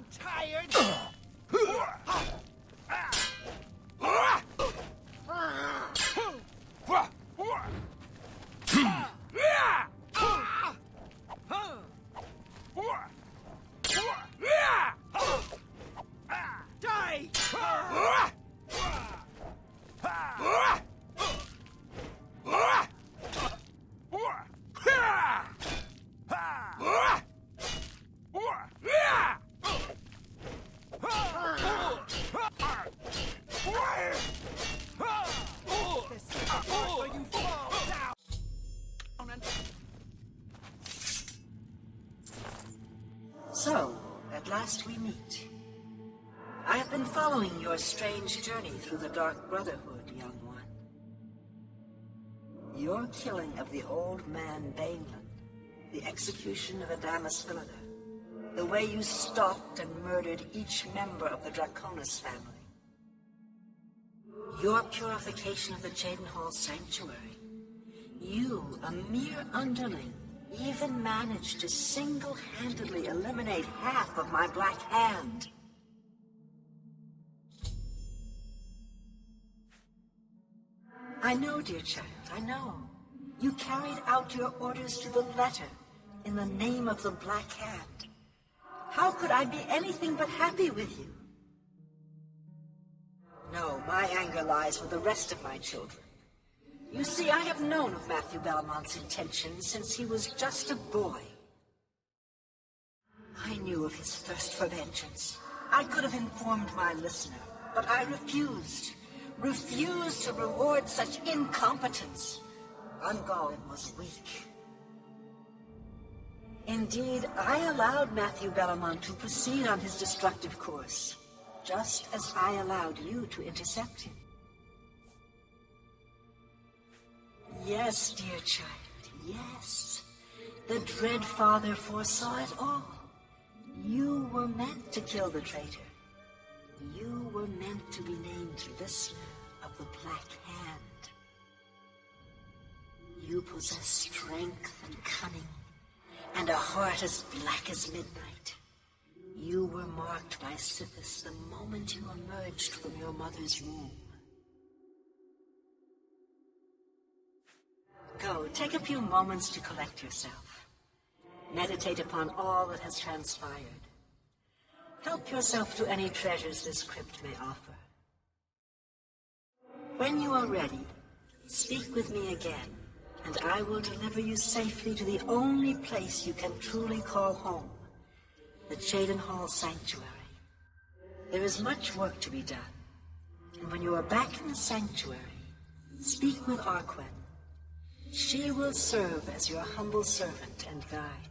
getting tired? So, at last we meet. I have been following your strange journey through the Dark Brotherhood, young one. Your killing of the old man Bainland, the execution of Adamus Philida, the way you stalked and murdered each member of the Draconis family, your purification of the Jadenhall Sanctuary, you, a mere underling, even managed to single-handedly eliminate half of my Black Hand. I know, dear child, I know. You carried out your orders to the letter in the name of the Black Hand. How could I be anything but happy with you? No, my anger lies with the rest of my children. You see, I have known of Matthew Belmont's intentions since he was just a boy. I knew of his thirst for vengeance. I could have informed my listener, but I refused. Refused to reward such incompetence. Ungawin was weak. Indeed, I allowed Matthew Belmont to proceed on his destructive course, just as I allowed you to intercept him. Yes, dear child, yes. The Dread Father foresaw it all. You were meant to kill the traitor. You were meant to be named listener of the Black Hand. You possess strength and cunning, and a heart as black as midnight. You were marked by Sithis the moment you emerged from your mother's womb. Go, take a few moments to collect yourself. Meditate upon all that has transpired. Help yourself to any treasures this crypt may offer. When you are ready, speak with me again, and I will deliver you safely to the only place you can truly call home, the Jadenhall Sanctuary. There is much work to be done, and when you are back in the sanctuary, speak with Arquen. She will serve as your humble servant and guide.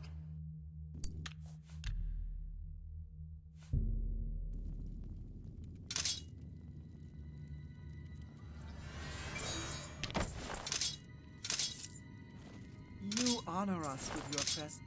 You honor us with your presence.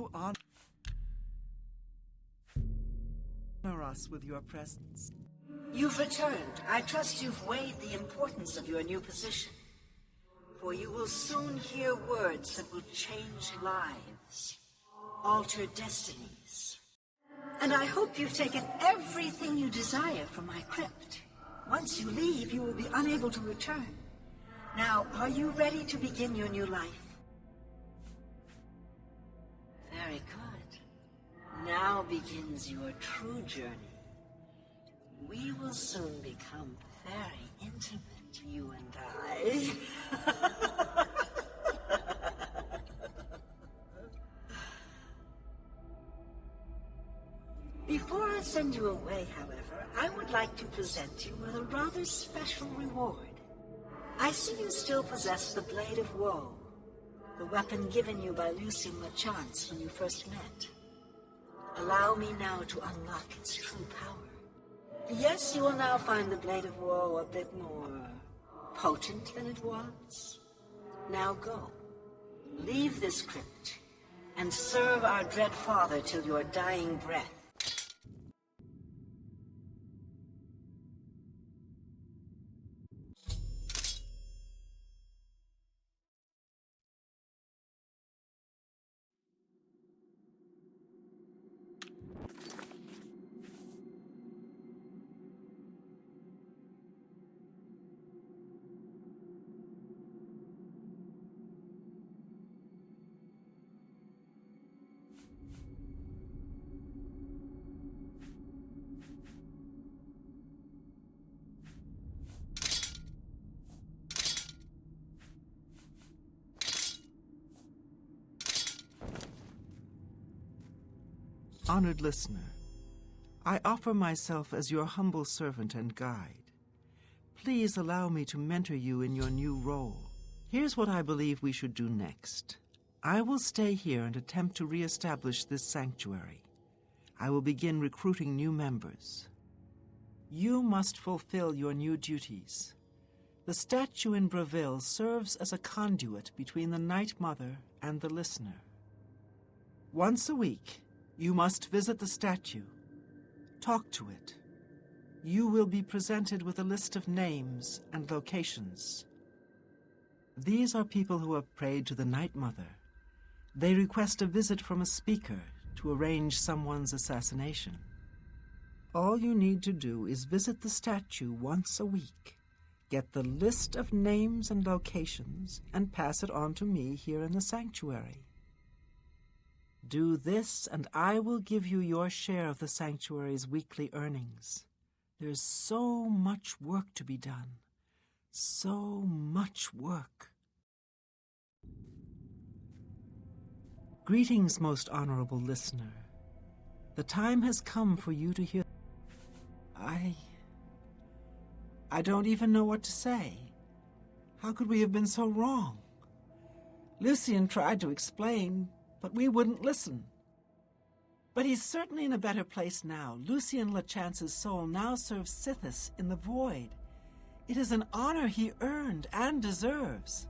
You honor us with your presence. You've returned. I trust you've weighed the importance of your new position. For you will soon hear words that will change lives, alter destinies. And I hope you've taken everything you desire from my crypt. Once you leave, you will be unable to return. Now, are you ready to begin your new life? Very good. Now begins your true journey. We will soon become very intimate, you and I. Before I send you away, however, I would like to present you with a rather special reward. I see you still possess the Blade of Woe, the weapon given you by Lucien LeChance when you first met. Allow me now to unlock its true power. Yes, you will now find the Blade of Woe a bit more potent than it was. Now go. Leave this crypt, and serve our dread father till your dying breath. Honored listener, I offer myself as your humble servant and guide. Please allow me to mentor you in your new role. Here's what I believe we should do next. I will stay here and attempt to re-establish this sanctuary. I will begin recruiting new members. You must fulfill your new duties. The statue in Breville serves as a conduit between the Night Mother and the listener. Once a week, you must visit the statue. Talk to it. You will be presented with a list of names and locations. These are people who have prayed to the Night Mother. They request a visit from a speaker to arrange someone's assassination. All you need to do is visit the statue once a week, get the list of names and locations, and pass it on to me here in the sanctuary. Do this, and I will give you your share of the sanctuary's weekly earnings. There's so much work to be done. So much work. Greetings, most honorable listener. The time has come for you to hear... I don't even know what to say. How could we have been so wrong? Lucien tried to explain, but we wouldn't listen. But he's certainly in a better place now. Lucien LeChance's soul now serves Sithis in the Void. It is an honor he earned and deserves.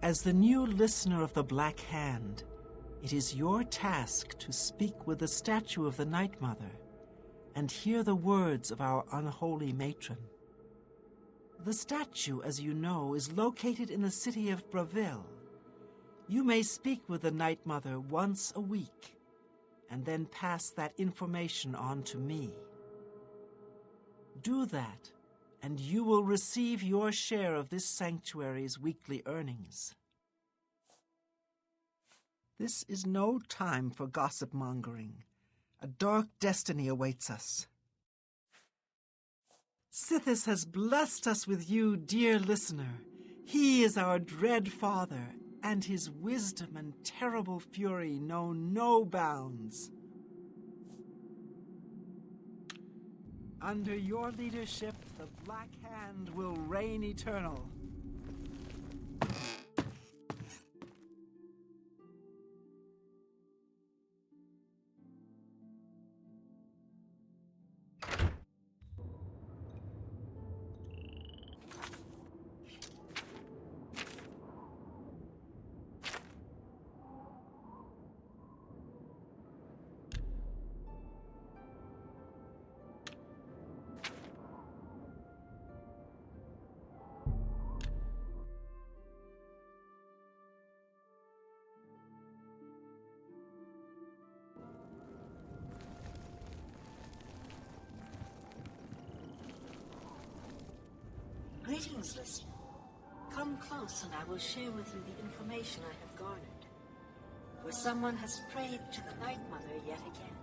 As the new listener of the Black Hand, it is your task to speak with the statue of the Night Mother and hear the words of our unholy matron. The statue, as you know, is located in the city of Breville. You may speak with the Night Mother once a week, and then pass that information on to me. Do that, and you will receive your share of this sanctuary's weekly earnings. This is no time for gossip-mongering. A dark destiny awaits us. Sithis has blessed us with you, dear listener. He is our dread father, and his wisdom and terrible fury know no bounds. Under your leadership, the Black Hand will reign eternal. Greetings, listener. Come close and I will share with you the information I have garnered. For someone has prayed to the Night Mother yet again.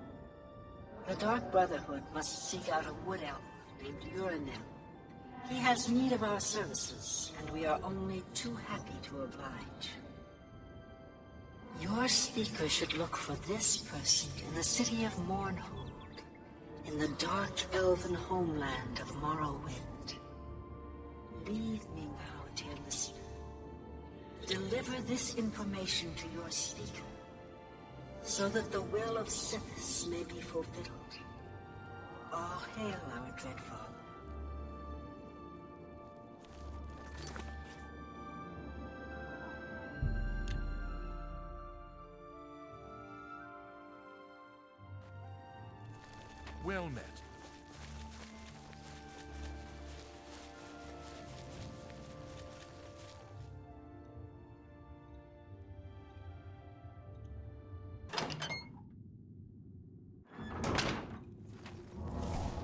The Dark Brotherhood must seek out a wood elf named Uranel. He has need of our services, and we are only too happy to oblige. Your speaker should look for this person in the city of Mournhold, in the dark elven homeland of Morrowind. Leave me now, dear listener. Deliver this information to your speaker, so that the will of Sithis may be fulfilled. All hail our dread father. Well met.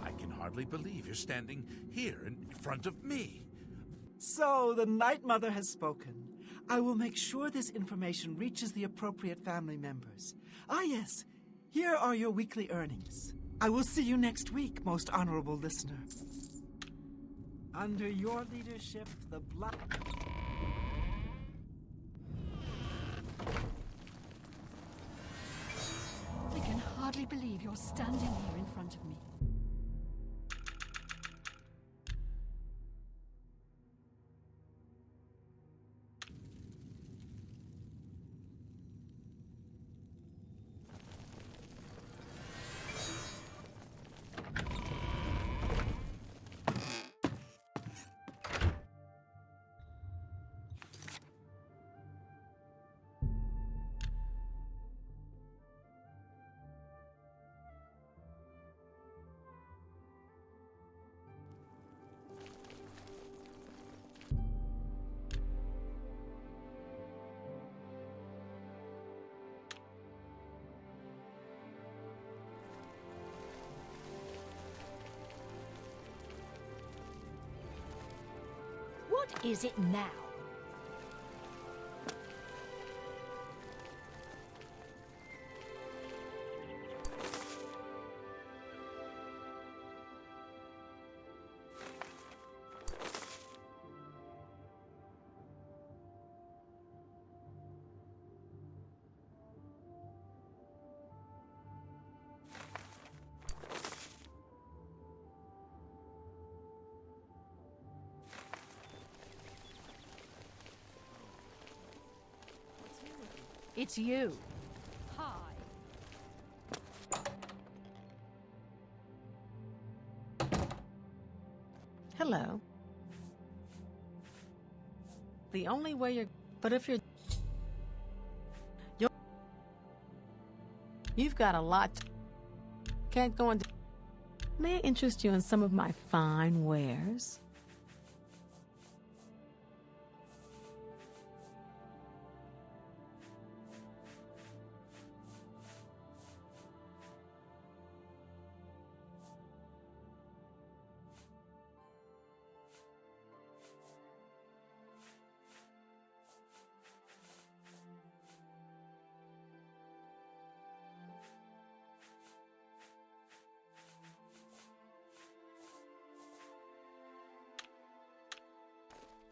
I can hardly believe you're standing here in front of me. So, the Night Mother has spoken. I will make sure this information reaches the appropriate family members. Ah, yes. Here are your weekly earnings. I will see you next week, most honorable listener. Under your leadership, the Black... I can hardly believe you're standing here in front of me. What is it now? It's you. Hi. Hello. The only way you're... But if you've got a lot... Can't go into... May I interest you in some of my fine wares?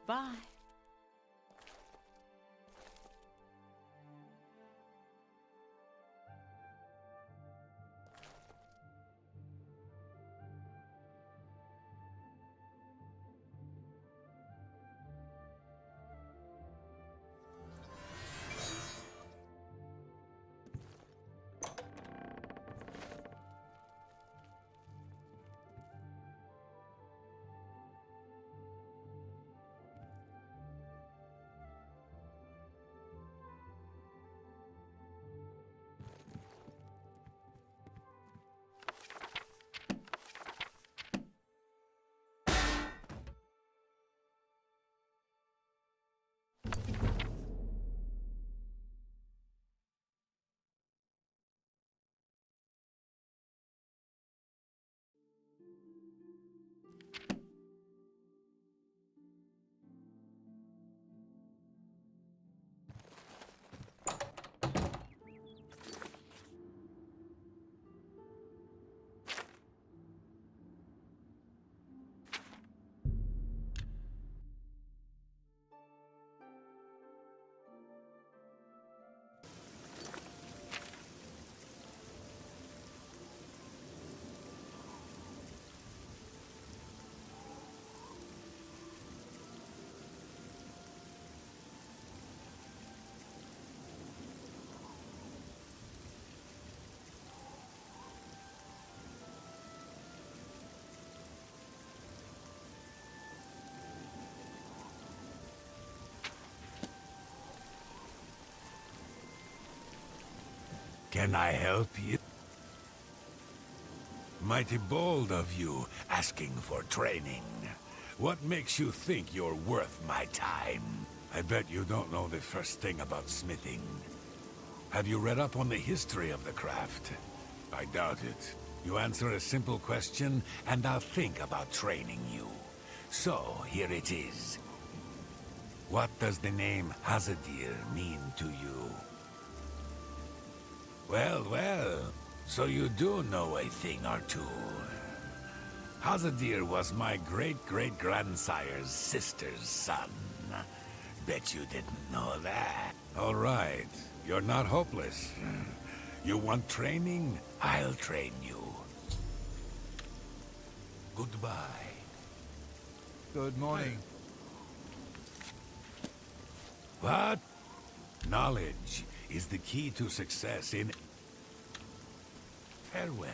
Bye. Can I help you? Mighty bold of you, asking for training. What makes you think you're worth my time? I bet you don't know the first thing about smithing. Have you read up on the history of the craft? I doubt it. You answer a simple question, and I'll think about training you. So, here it is. What does the name Hazadir mean to you? Well, well, so you do know a thing or two. Hazadir was my great-great-grandsire's sister's son. Bet you didn't know that. All right, you're not hopeless. You want training? I'll train you. Goodbye. Good morning. What? Knowledge is the key to success in... Farewell.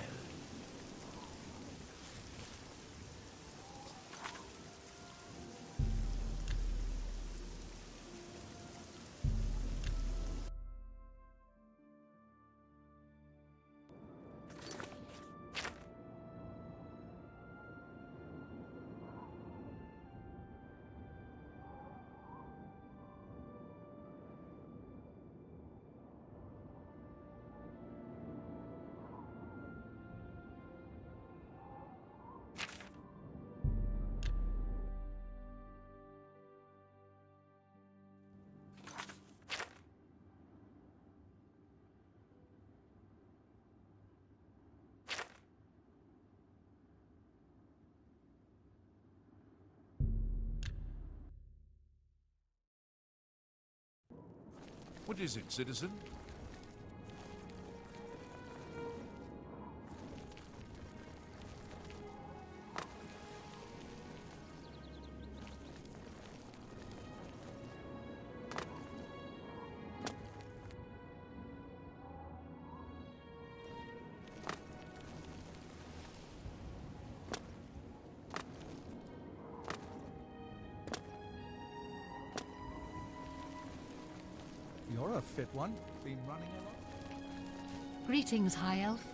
What is it, citizen? You're a fit one. Been running a lot? Greetings, High Elf.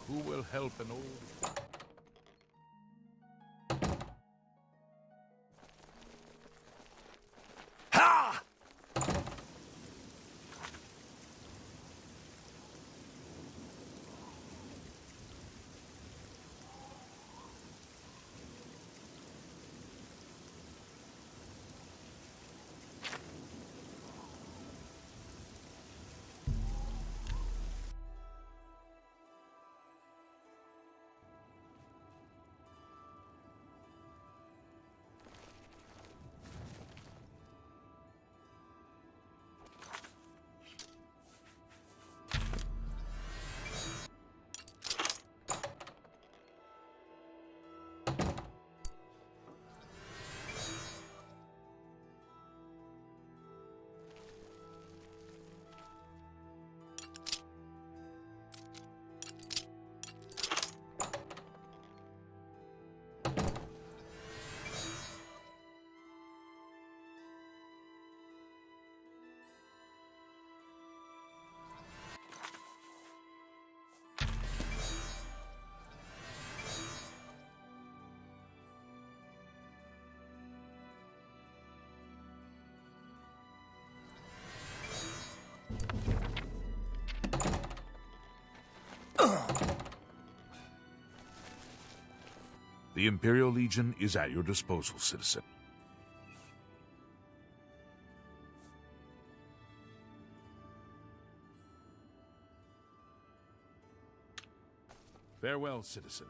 Who will help an old... Ha! The Imperial Legion is at your disposal, citizen. Farewell, citizen.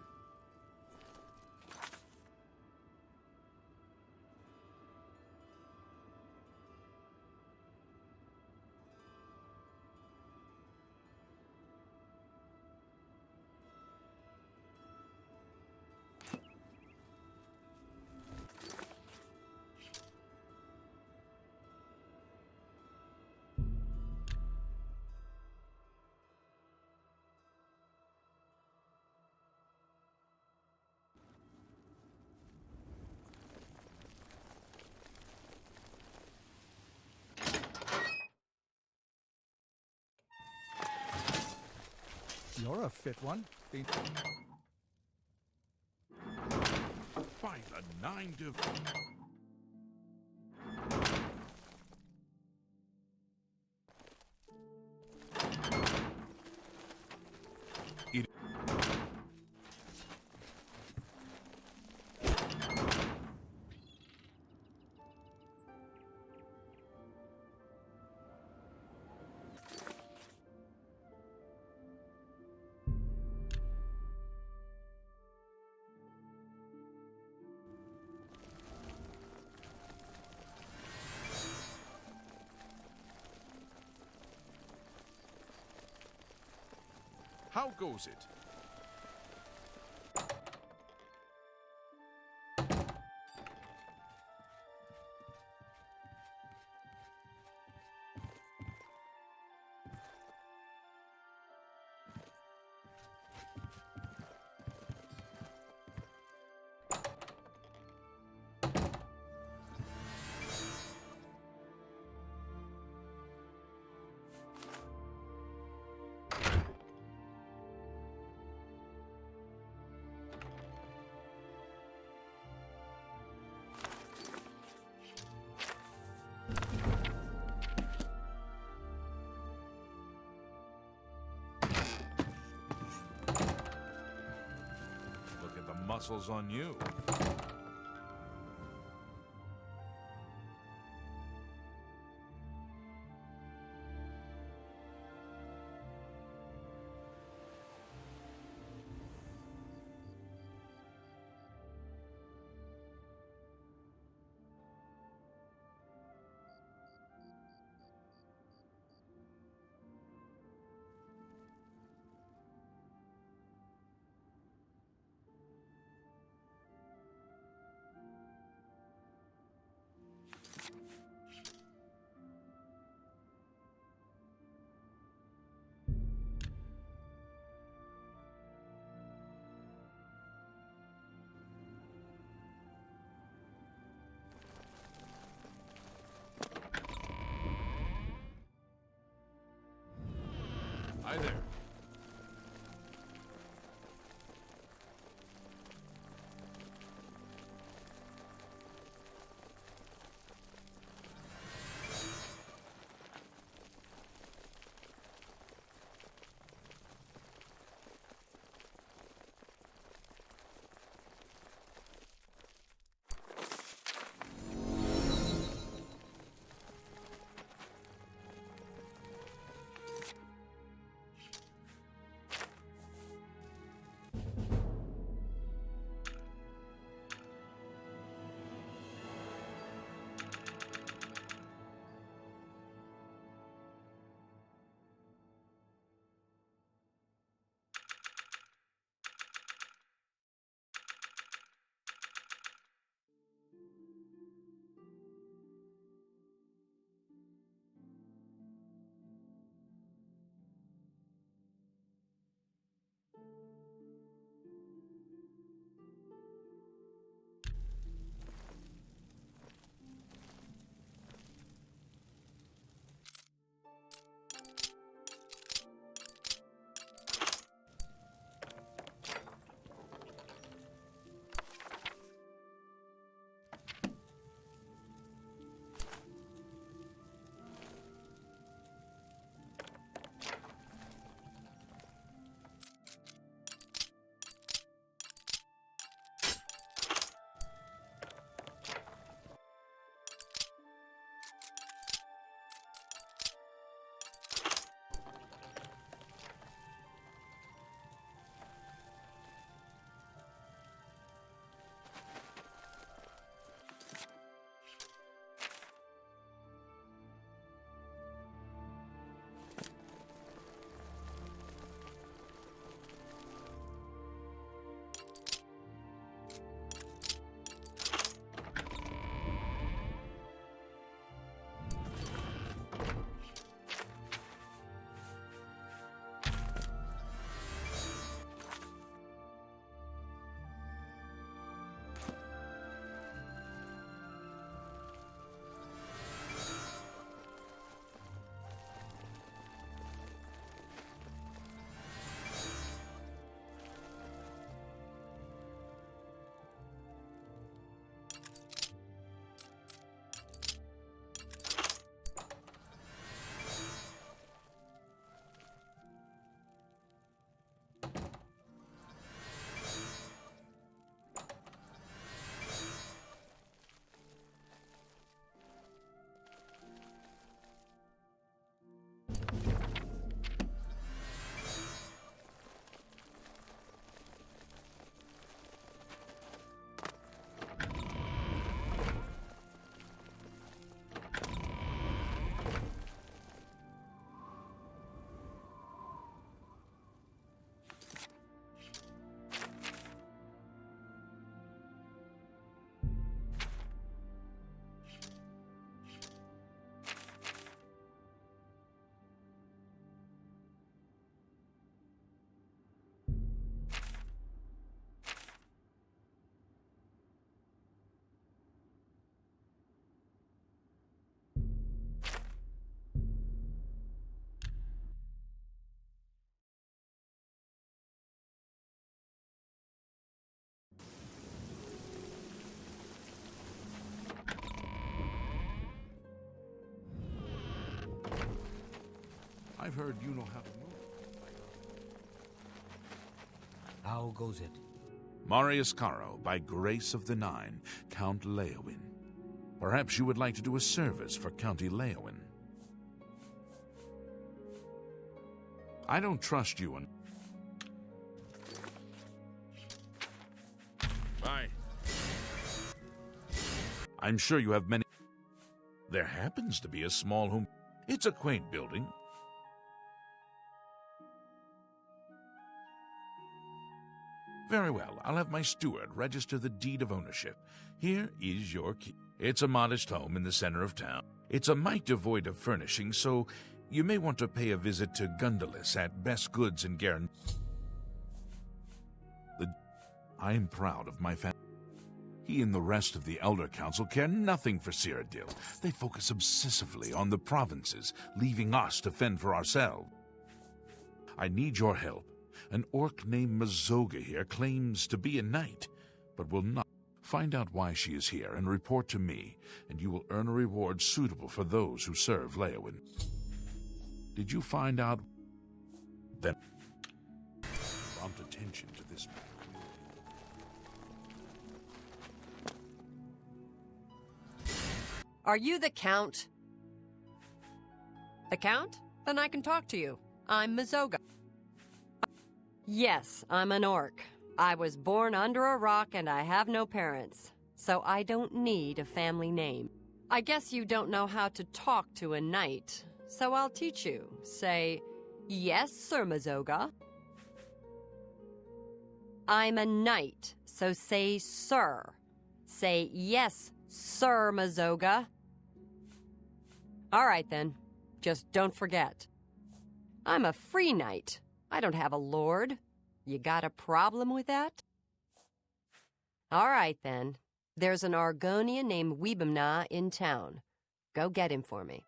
You're a fit one. By the nine div... How goes it? Muscles on you. Hi there. I've heard you know how to move. How goes it? Marius Caro, by grace of the Nine, Count Leowin. Perhaps you would like to do a service for County Leowin. I don't trust you and... Bye. I'm sure you have many... There happens to be a small home. It's a quaint building. Very well, I'll have my steward register the deed of ownership. Here is your key. It's a modest home in the center of town. It's a mite devoid of furnishing, so you may want to pay a visit to Gundalis at Best Goods in Garen. I am proud of my family. He and the rest of the Elder Council care nothing for Cyrodiil. They focus obsessively on the provinces, leaving us to fend for ourselves. I need your help. An orc named Mazoga here claims to be a knight, but will not. Find out why she is here and report to me, and you will earn a reward suitable for those who serve Leowin. Did you find out that... Prompt attention to this matter. Are you the Count? The Count? Then I can talk to you. I'm Mazoga. Yes, I'm an orc. I was born under a rock and I have no parents, so I don't need a family name. I guess you don't know how to talk to a knight, so I'll teach you. Say, yes, Sir Mazoga. I'm a knight, so say sir. Say, yes, Sir Mazoga. All right, then. Just don't forget. I'm a free knight. I don't have a lord. You got a problem with that? All right, then. There's an Argonian named Weebamna in town. Go get him for me.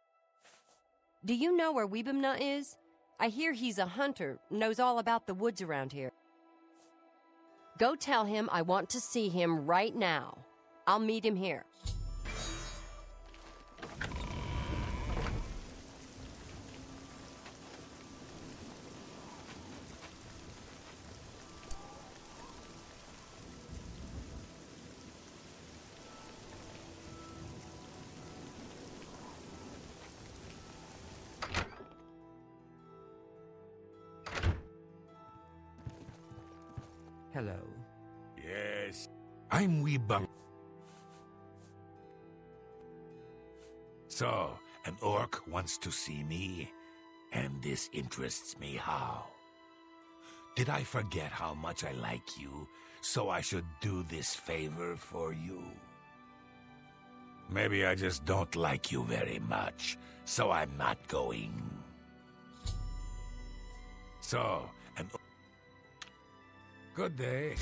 Do you know where Weebamna is? I hear he's a hunter, knows all about the woods around here. Go tell him I want to see him right now. I'll meet him here. Hello. Yes, I'm Weebang. So, an orc wants to see me, and this interests me how? Did I forget how much I like you, so I should do this favor for you? Maybe I just don't like you very much, so I'm not going. So, good day.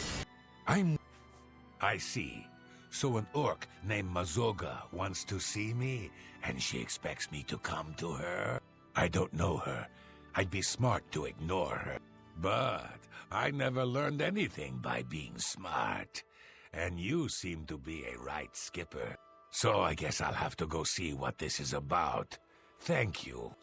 I see. So an orc named Mazoga wants to see me, and she expects me to come to her? I don't know her. I'd be smart to ignore her. But I never learned anything by being smart. And you seem to be a right skipper. So I guess I'll have to go see what this is about. Thank you.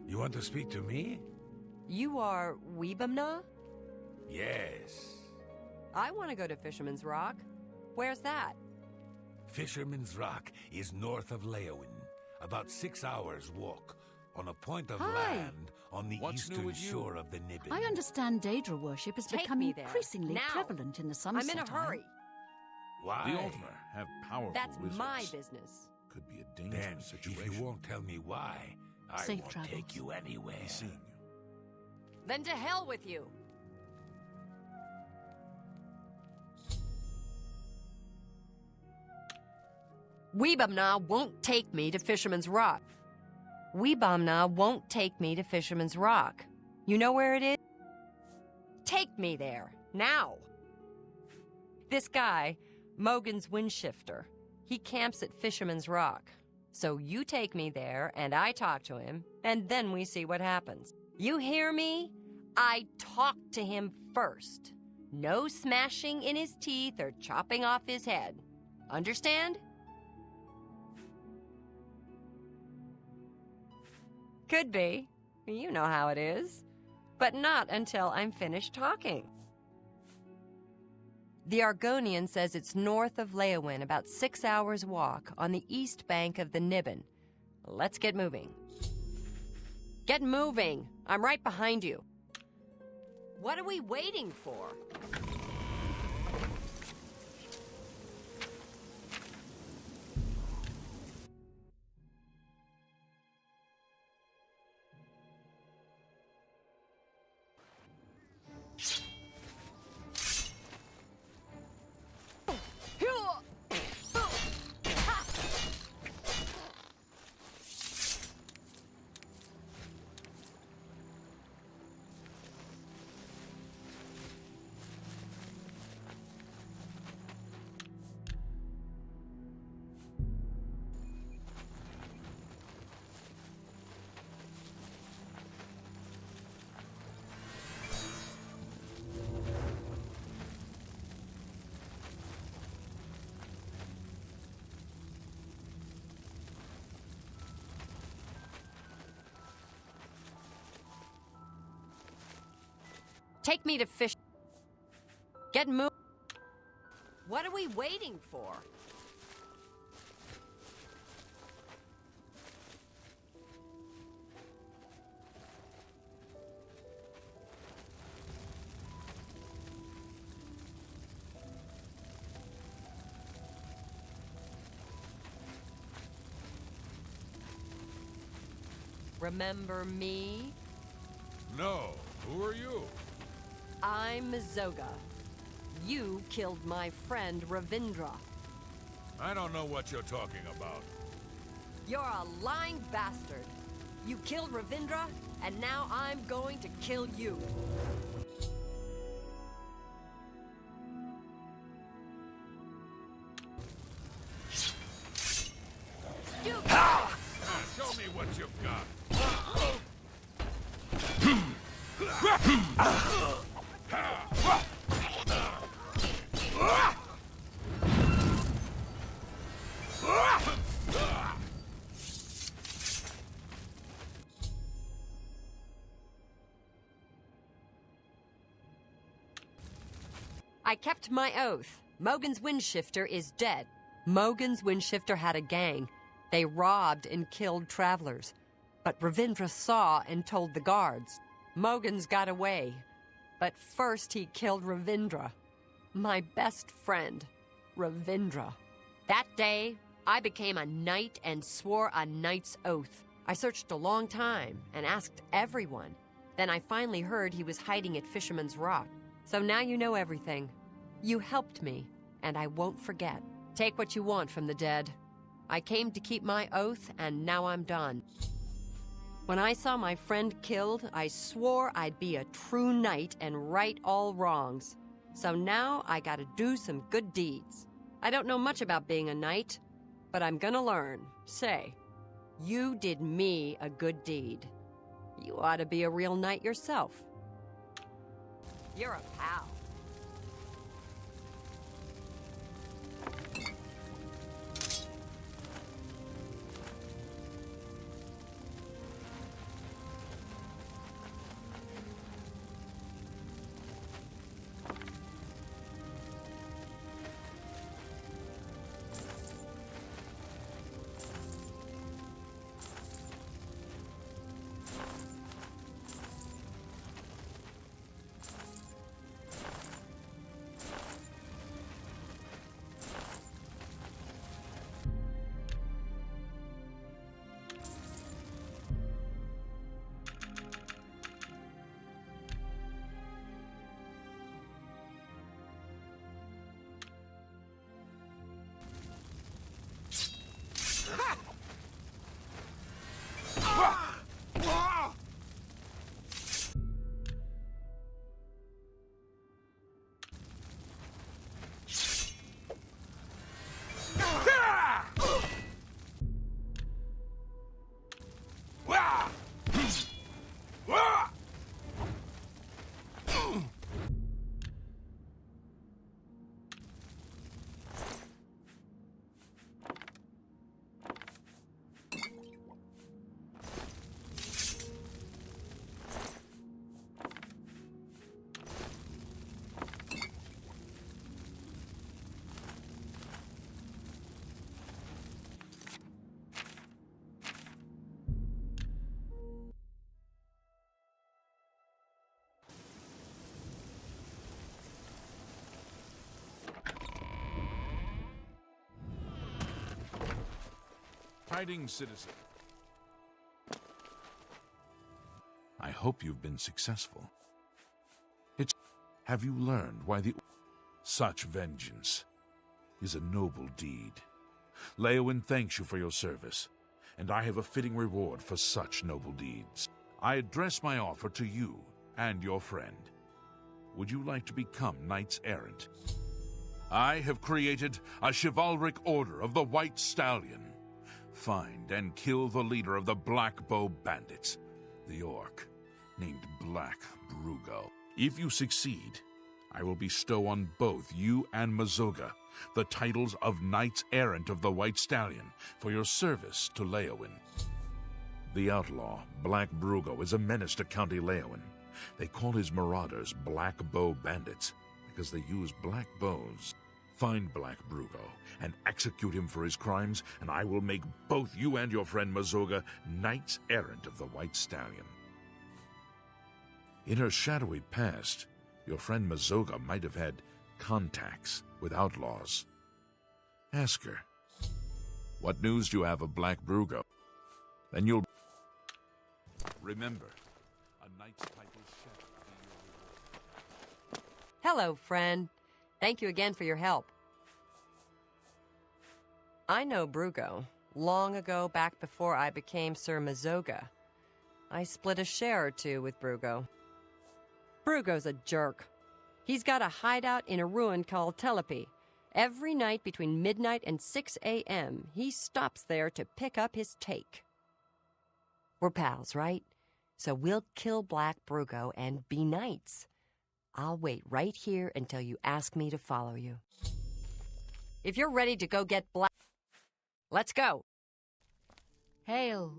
You want to speak to me? You are Weebamna? Yes. I want to go to Fisherman's Rock. Where's that? Fisherman's Rock is north of Leowin. About 6 hours' walk, on a point of Hi. land on the What's new eastern with you? shore of the Nibbin. I understand Daedra worship is Take becoming me there, increasingly now. prevalent in the I'm Sunset in a Isle. hurry. Why? The Ultima have powerful That's wizards. my business. Could be a Then, dangerous if situation. you won't tell me why, I Safe won't travels. take you anywhere. Be seeing you. Then to hell with you. Weebamna won't take me to Fisherman's Rock. Weebamna won't take me to Fisherman's Rock. You know where it is? Take me there, now. This guy, Mogan's Windshifter, he camps at Fisherman's Rock. So you take me there, and I talk to him, and then we see what happens. You hear me? I talk to him first. No smashing in his teeth or chopping off his head. Understand? Could be. You know how it is. But not until I'm finished talking. The Argonian says it's north of Leowyn, about 6 hours' walk, on the east bank of the Nibbin. Let's get moving. Get moving! I'm right behind you. What are we waiting for? Take me to fish. Get moving. What are we waiting for? Remember me? No, who are you? I'm Mazoga. You killed my friend Ravindra. I don't know what you're talking about. You're a lying bastard. You killed Ravindra, and now I'm going to kill you. You Show me what you've got. I kept my oath. Mogan's Windshifter is dead. Mogan's Windshifter had a gang. They robbed and killed travelers. But Ravindra saw and told the guards. Mogan's got away. But first he killed Ravindra. My best friend, Ravindra. That day, I became a knight and swore a knight's oath. I searched a long time and asked everyone. Then I finally heard he was hiding at Fisherman's Rock. So now you know everything. You helped me, and I won't forget. Take what you want from the dead. I came to keep my oath, and now I'm done. When I saw my friend killed, I swore I'd be a true knight and right all wrongs. So now I gotta do some good deeds. I don't know much about being a knight, but I'm gonna learn. Say, you did me a good deed. You ought to be a real knight yourself. You're a pal. Hiding, citizen. I hope you've been successful. Have you learned why such vengeance is a noble deed? Leowyn thanks you for your service, and I have a fitting reward for such noble deeds. I address my offer to you and your friend. Would you like to become knights errant? I have created a chivalric order of the White Stallion. Find and kill the leader of the Black Bow Bandits, the orc named Black Brugo. If you succeed, I will bestow on both you and Mazoga the titles of Knights Errant of the White Stallion for your service to Leowyn. The outlaw, Black Brugo, is a menace to County Leowyn. They call his marauders Black Bow Bandits because they use black bows. Find Black Brugo and execute him for his crimes, and I will make both you and your friend Mazoga Knights Errant of the White Stallion. In her shadowy past, your friend Mazoga might have had contacts with outlaws. Ask her, what news do you have of Black Brugo? Then you'll... Remember, a knight's title shall be your reward. Hello, friend. Thank you again for your help. I know Brugo. Long ago, back before I became Sir Mazoga. I split a share or two with Brugo. Brugo's a jerk. He's got a hideout in a ruin called Telepi. Every night between midnight and 6 a.m., he stops there to pick up his take. We're pals, right? So we'll kill Black Brugo and be knights. I'll wait right here until you ask me to follow you. If you're ready to go get Black... Let's go! Hail.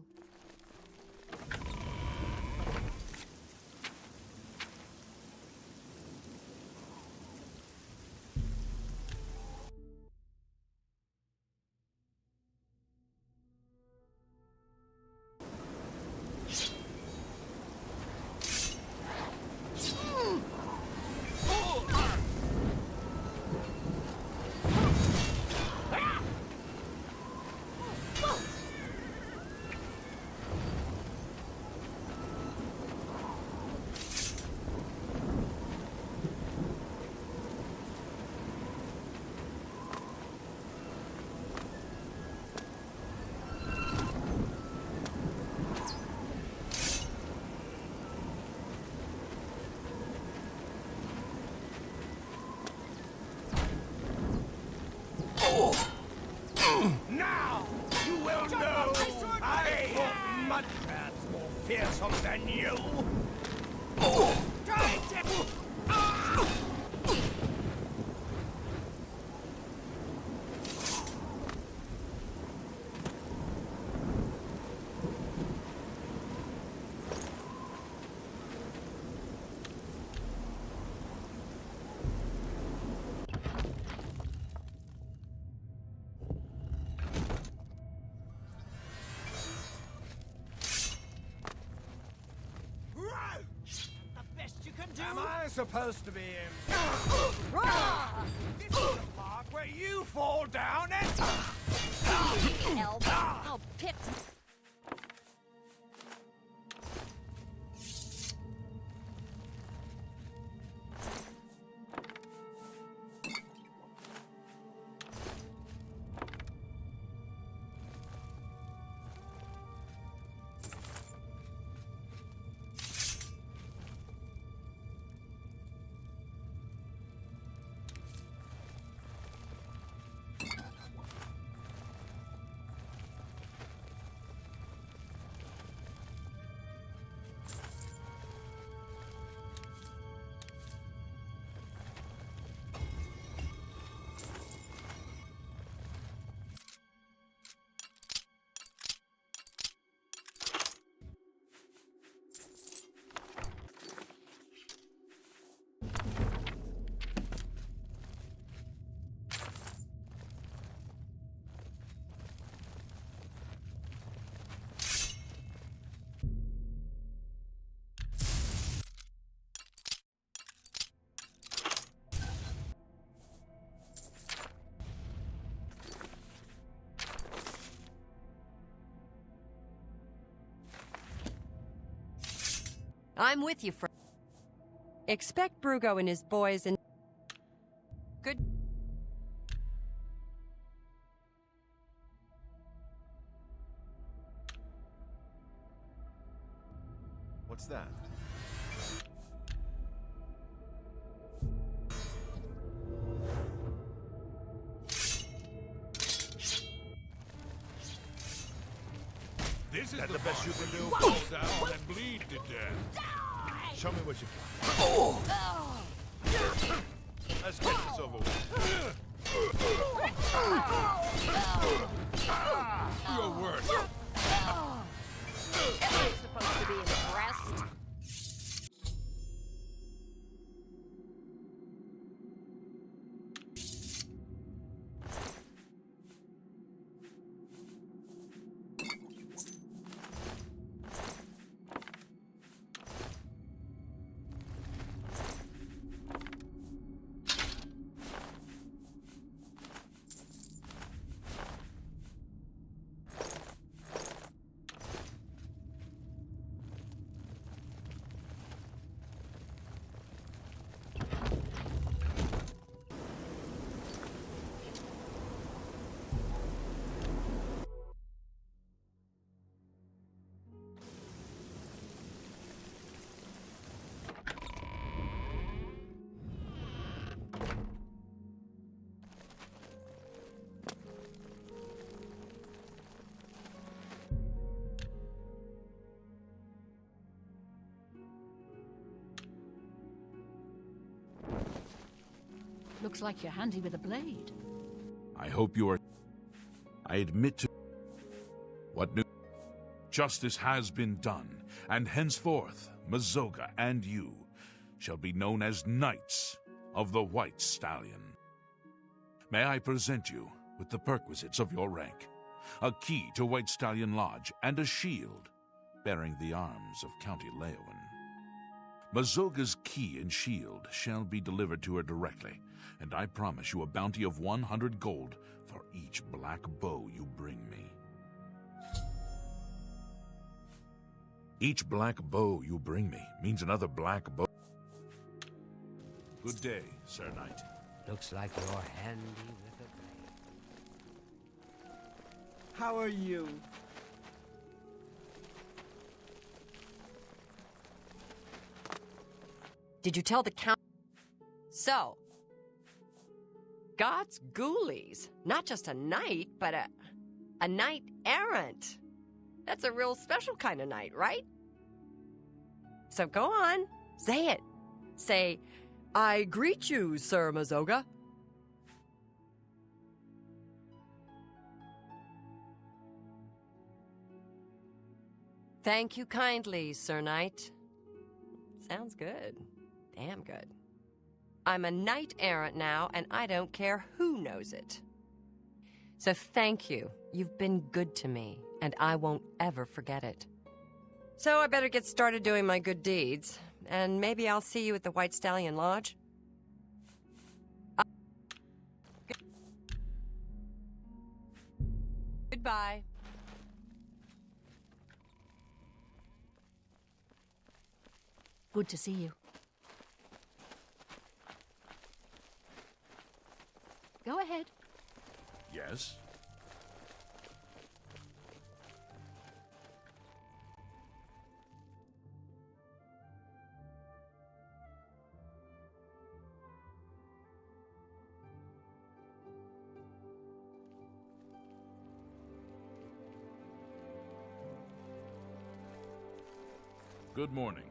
Now you will know I fought mud crabs more fearsome than you. Am I supposed to be in? This is the park where you fall down and... Elf, I'll pick... I'm with you, friend. Expect Brugo and his boys and... Good... What's that? This is the best you can do. Fall down and bleed to death. Show me what you've got. Let's get this over with. Your worst. Am I supposed to be impressed? Looks like you're handy with a blade. I hope you are... I admit to... What new... Justice has been done, and henceforth, Mazoga and you shall be known as Knights of the White Stallion. May I present you with the perquisites of your rank, a key to White Stallion Lodge, and a shield bearing the arms of County Leowen. Mazoga's key and shield shall be delivered to her directly, and I promise you a bounty of 100 gold for each black bow you bring me. Each black bow you bring me means another black bow. Good day, Sir Knight. Looks like you're handy with a blade. How are you? Did you tell the count? So, God's ghoulies. Not just a knight, but a knight errant. That's a real special kind of knight, right? So go on, say it. Say, I greet you, Sir Mazoga. Thank you kindly, Sir Knight. Sounds good. Damn good. I'm a knight errant now, and I don't care who knows it. So thank you. You've been good to me, and I won't ever forget it. So I better get started doing my good deeds, and maybe I'll see you at the White Stallion Lodge. Goodbye. Good to see you. Go ahead. Yes? Good morning.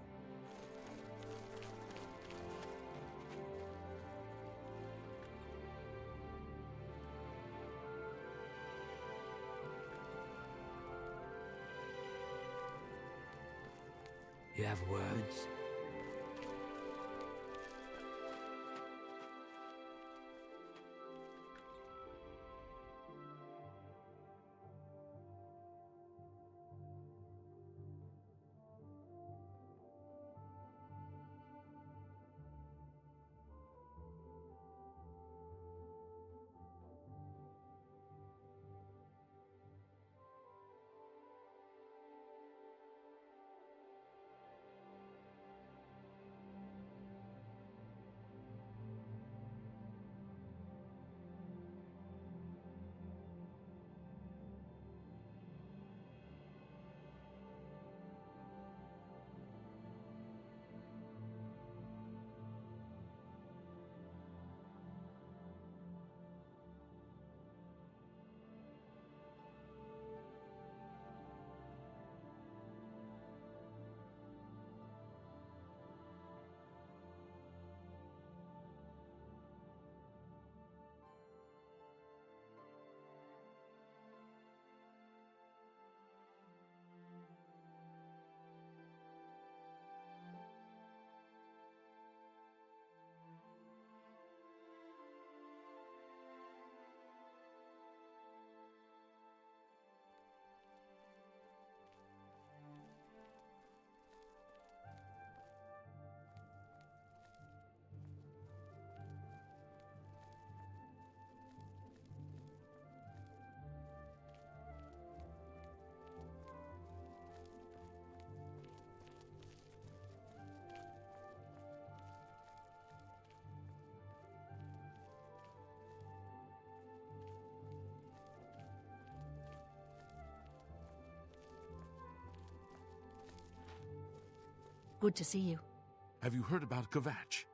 You have words? Good to see you. Have you heard about Kvatch?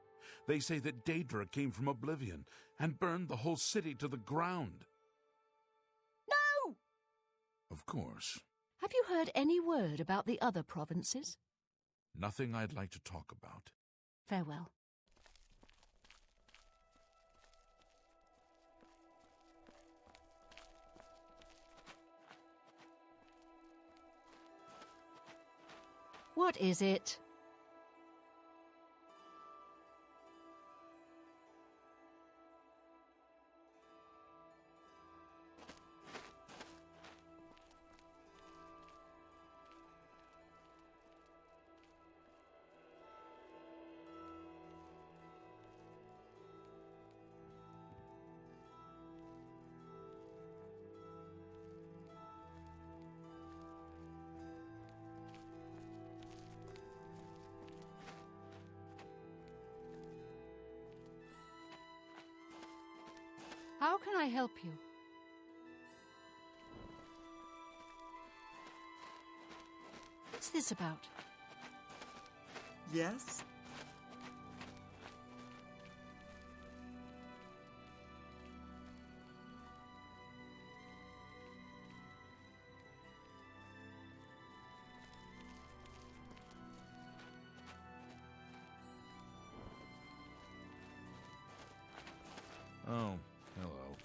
They say that Daedra came from Oblivion and burned the whole city to the ground. No! Of course. Have you heard any word about the other provinces? Nothing I'd like to talk about. Farewell. What is it? How can I help you? What's this about? Yes? Oh, hello.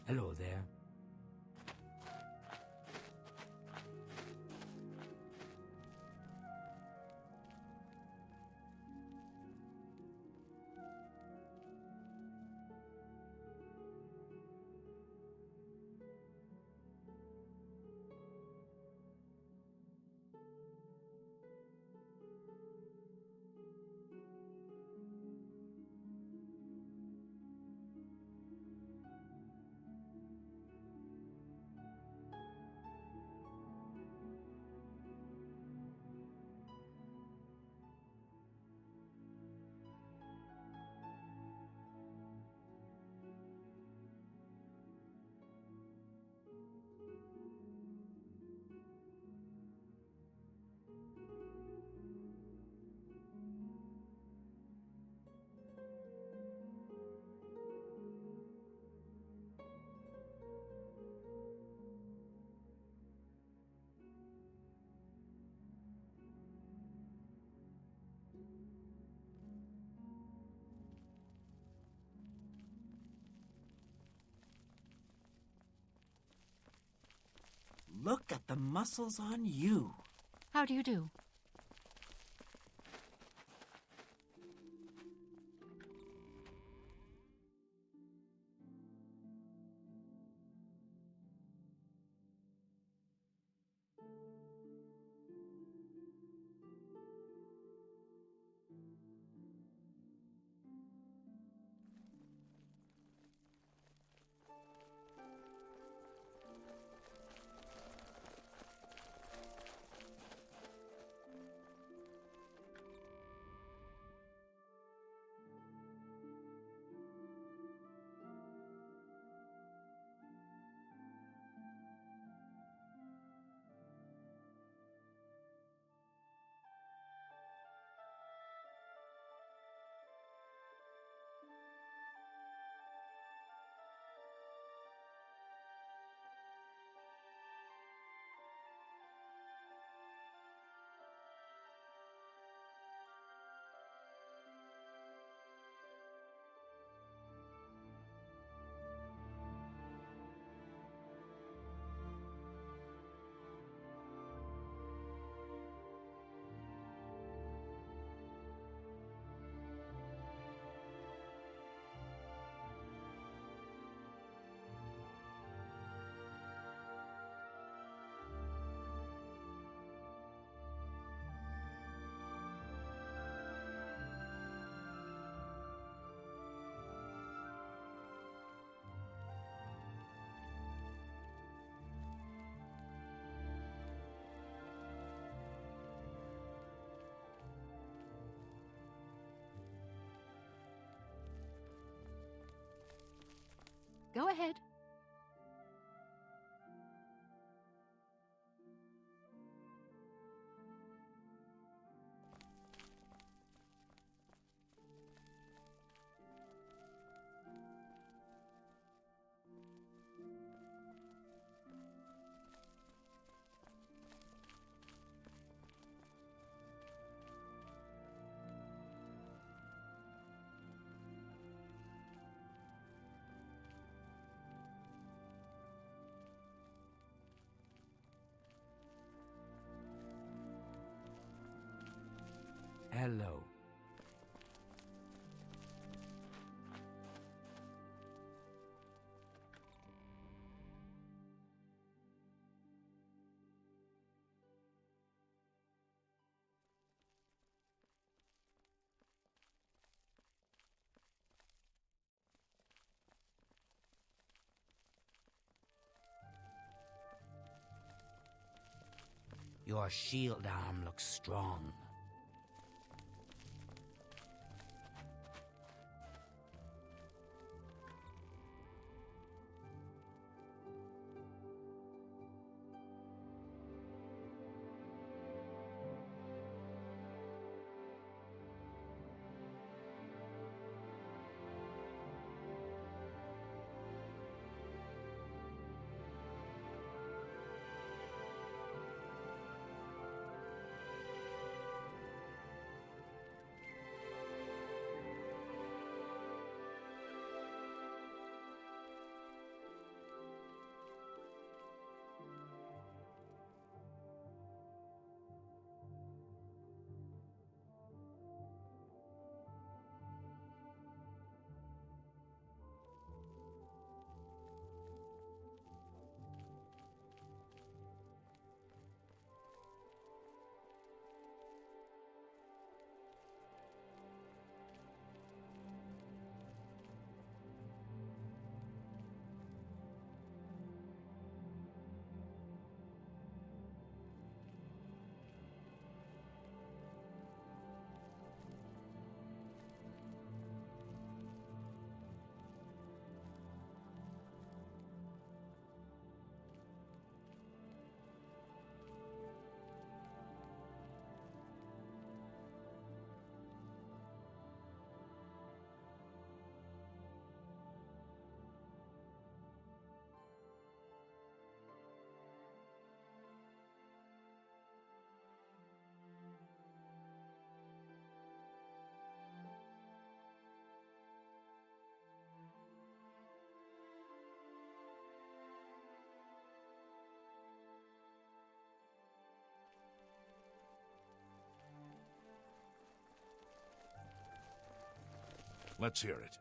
Hello there. Look at the muscles on you. How do you do? Go ahead. Hello. Your shield arm looks strong. Let's hear it.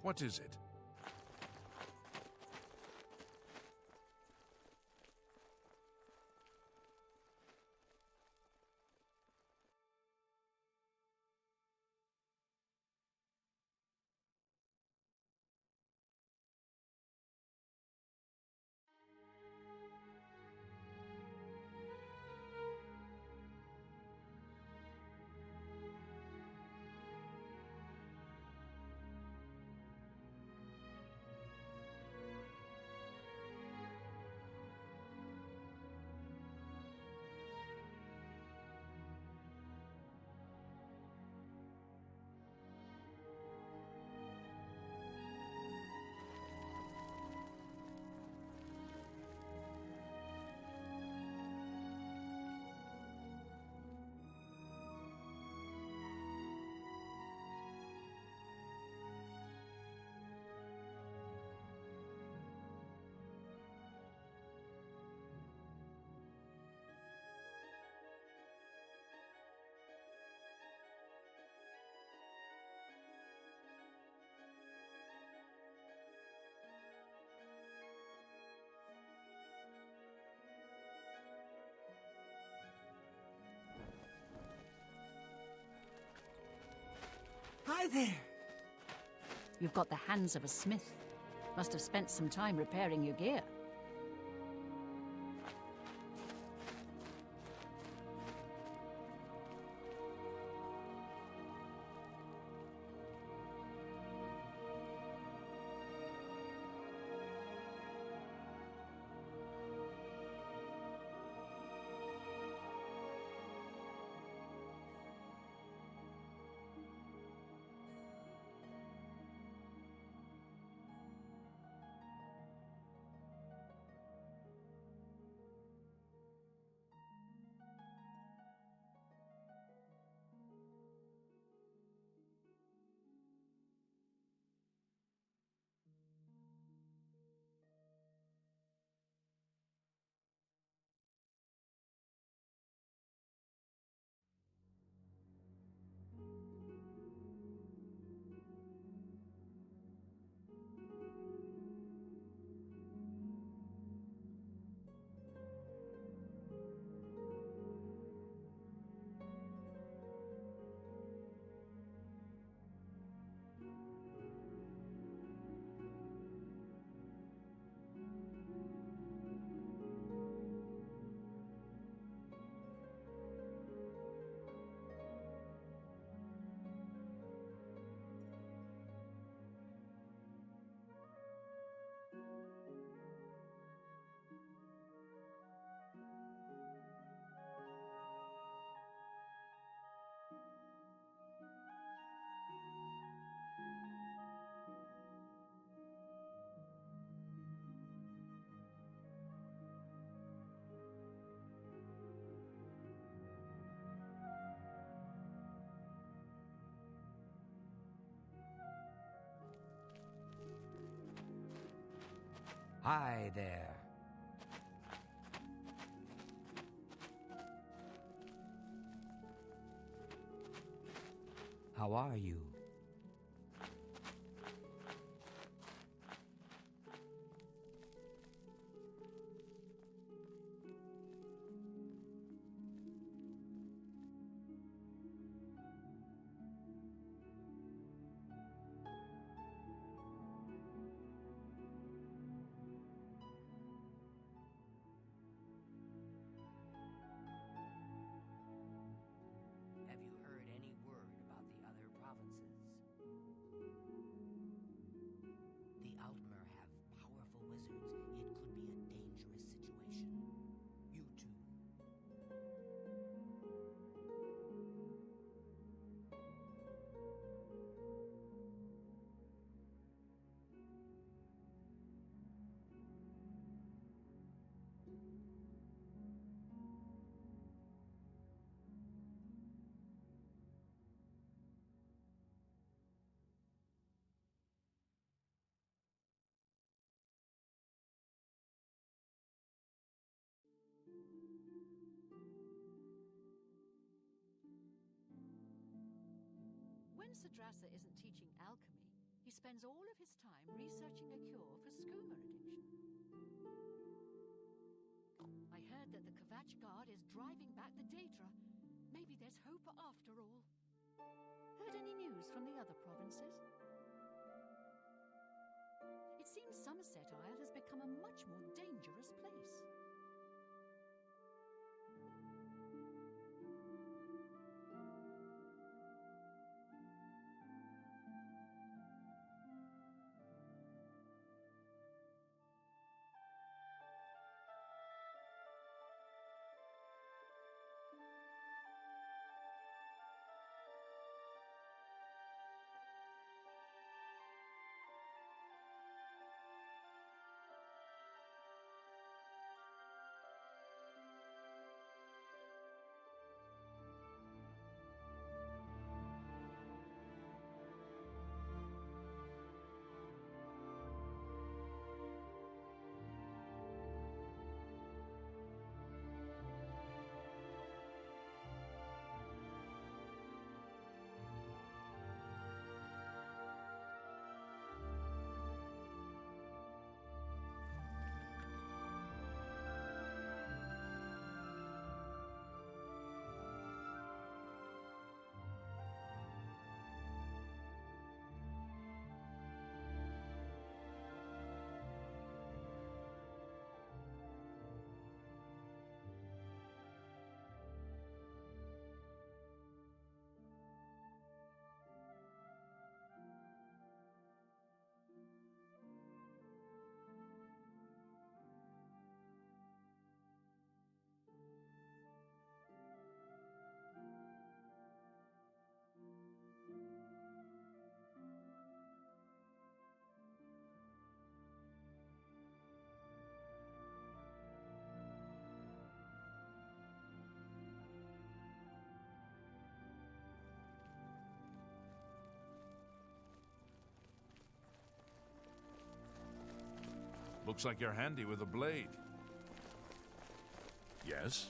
What is it? there! You've got the hands of a smith. Must have spent some time repairing your gear. Hi there. How are you? Have you heard any word about the other provinces? The Altmer have powerful wizards. It could be a dangerous situation. You too. When Sadrasa isn't teaching alchemy, he spends all of his time researching a cure for skooma addiction. I heard that the Kvatch Guard is driving back the Daedra. Maybe there's hope after all. Heard any news from the other provinces? It seems Somerset Isle has become a much more dangerous place. Looks like you're handy with a blade. Yes?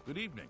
Good evening.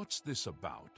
What's this about?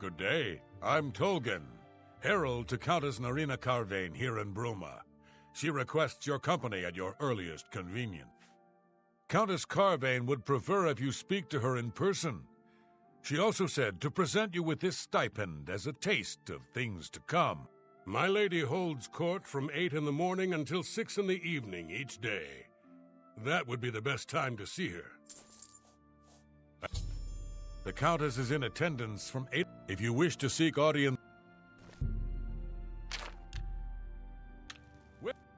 Good day. I'm Tolgan, herald to Countess Narina Carvane here in Bruma. She requests your company at your earliest convenience. Countess Carvane would prefer if you speak to her in person. She also said to present you with this stipend as a taste of things to come. My lady holds court from 8 in the morning until 6 in the evening each day. That would be the best time to see her. The Countess is in attendance from 8. If you wish to seek audience...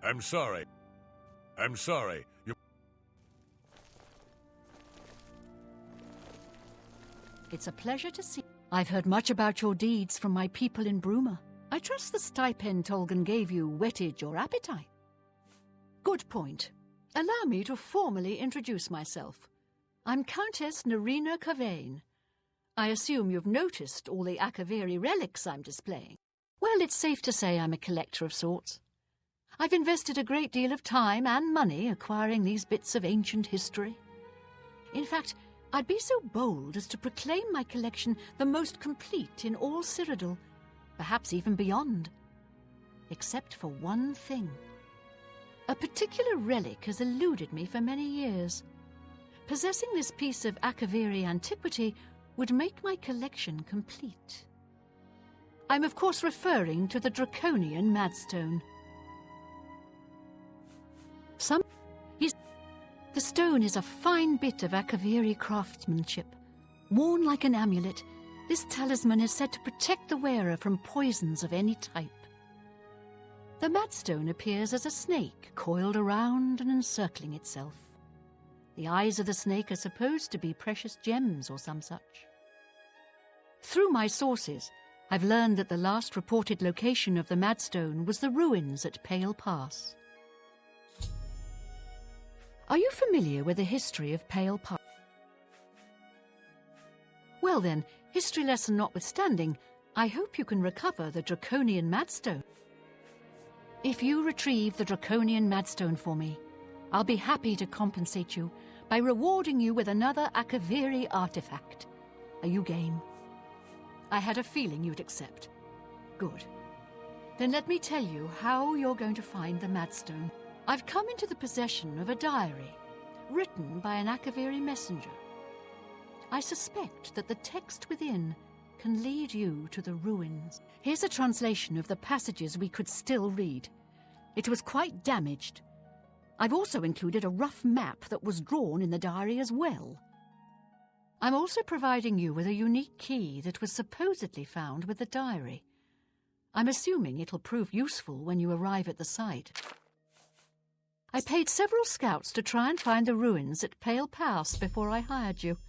I'm sorry. You... It's a pleasure to see. I've heard much about your deeds from my people in Bruma. I trust the stipend Tolgan gave you whetted your appetite. Good point. Allow me to formally introduce myself. I'm Countess Narina Carvane. I assume you've noticed all the Akaviri relics I'm displaying. Well, it's safe to say I'm a collector of sorts. I've invested a great deal of time and money acquiring these bits of ancient history. In fact, I'd be so bold as to proclaim my collection the most complete in all Cyrodiil, perhaps even beyond. Except for one thing. A particular relic has eluded me for many years. Possessing this piece of Akaviri antiquity would make my collection complete. I'm of course referring to the Draconian Madstone. The stone is a fine bit of Akaviri craftsmanship. Worn like an amulet, this talisman is said to protect the wearer from poisons of any type. The Madstone appears as a snake coiled around and encircling itself. The eyes of the snake are supposed to be precious gems or some such. Through my sources, I've learned that the last reported location of the Madstone was the ruins at Pale Pass. Are you familiar with the history of Pale Pass? Well then, history lesson notwithstanding, I hope you can recover the Draconian Madstone. If you retrieve the Draconian Madstone for me, I'll be happy to compensate you by rewarding you with another Akaviri artifact. Are you game? I had a feeling you'd accept. Good. Then let me tell you how you're going to find the Madstone. I've come into the possession of a diary, written by an Akaviri messenger. I suspect that the text within can lead you to the ruins. Here's a translation of the passages we could still read. It was quite damaged. I've also included a rough map that was drawn in the diary as well. I'm also providing you with a unique key that was supposedly found with the diary. I'm assuming it'll prove useful when you arrive at the site. I paid several scouts to try and find the ruins at Pale Pass before I hired you.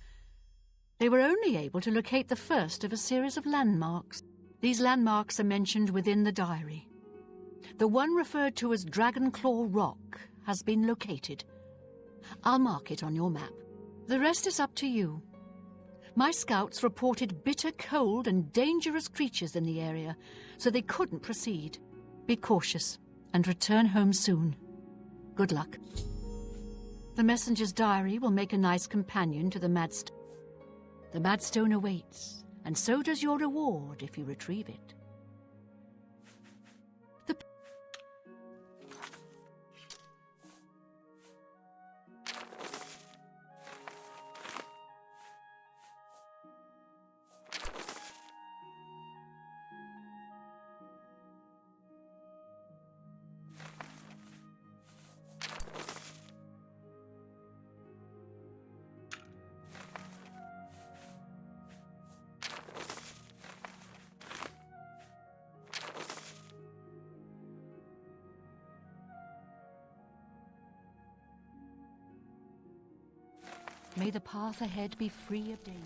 They were only able to locate the first of a series of landmarks. These landmarks are mentioned within the diary. The one referred to as Dragonclaw Rock has been located. I'll mark it on your map. The rest is up to you. My scouts reported bitter cold and dangerous creatures in the area, so they couldn't proceed. Be cautious and return home soon. Good luck. The messenger's diary will make a nice companion to the Madstone. The Madstone awaits, and so does your reward if you retrieve it. May the path ahead be free of danger.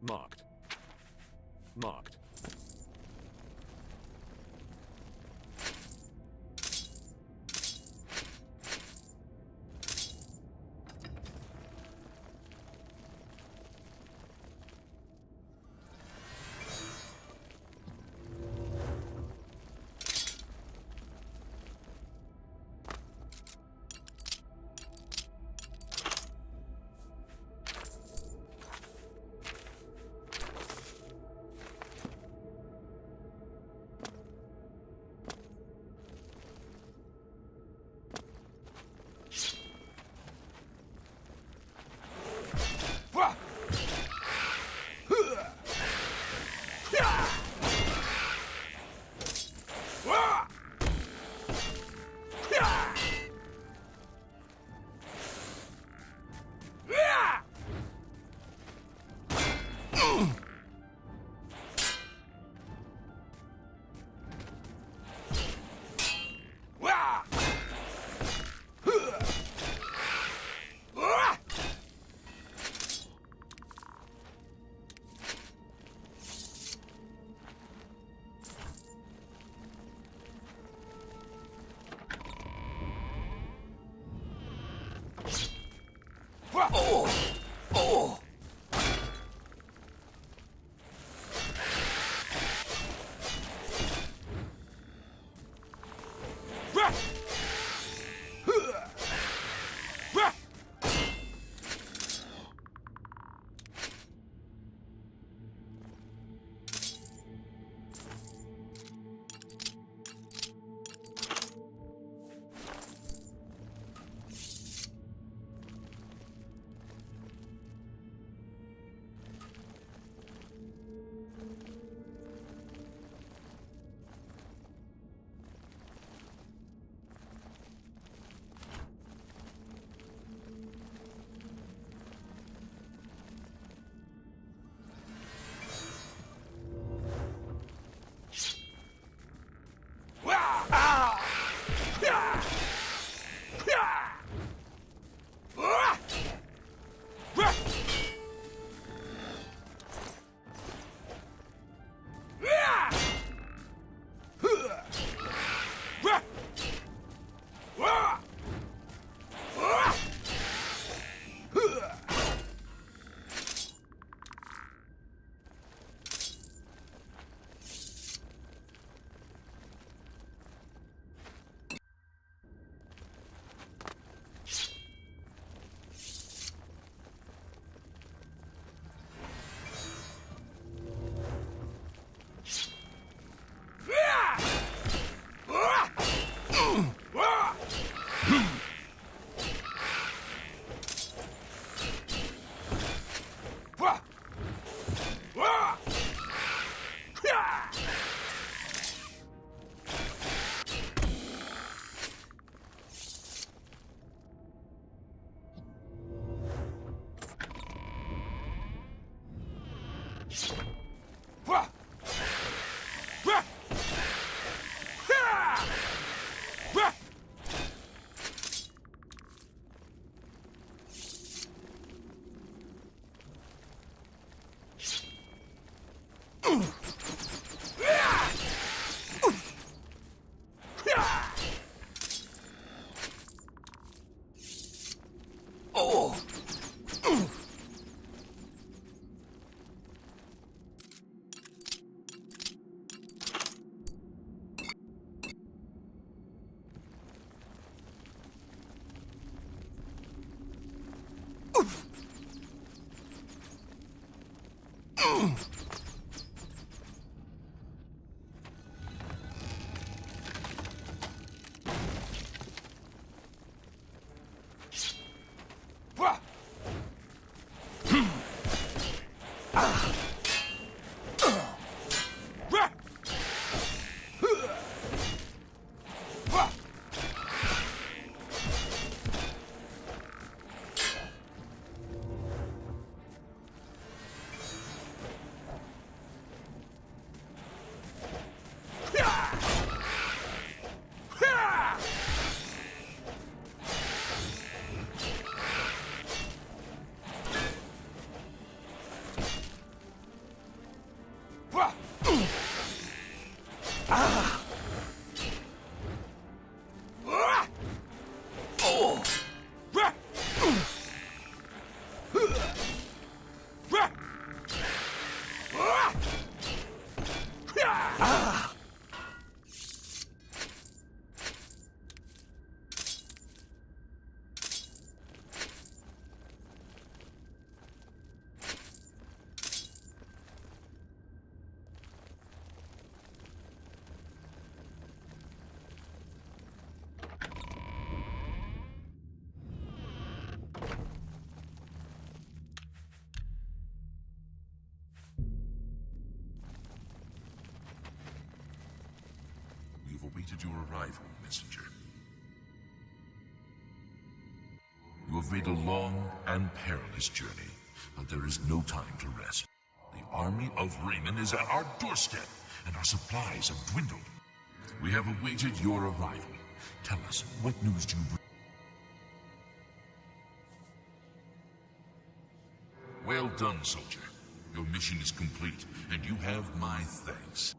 Marked. Marked. We've awaited your arrival, messenger. have made a long and perilous journey, but there is no time to rest. The army of Raymond is at our doorstep, and our supplies have dwindled. We have awaited your arrival. Tell us, what news do you bring? Well done, soldier. Your mission is complete, and you have my thanks.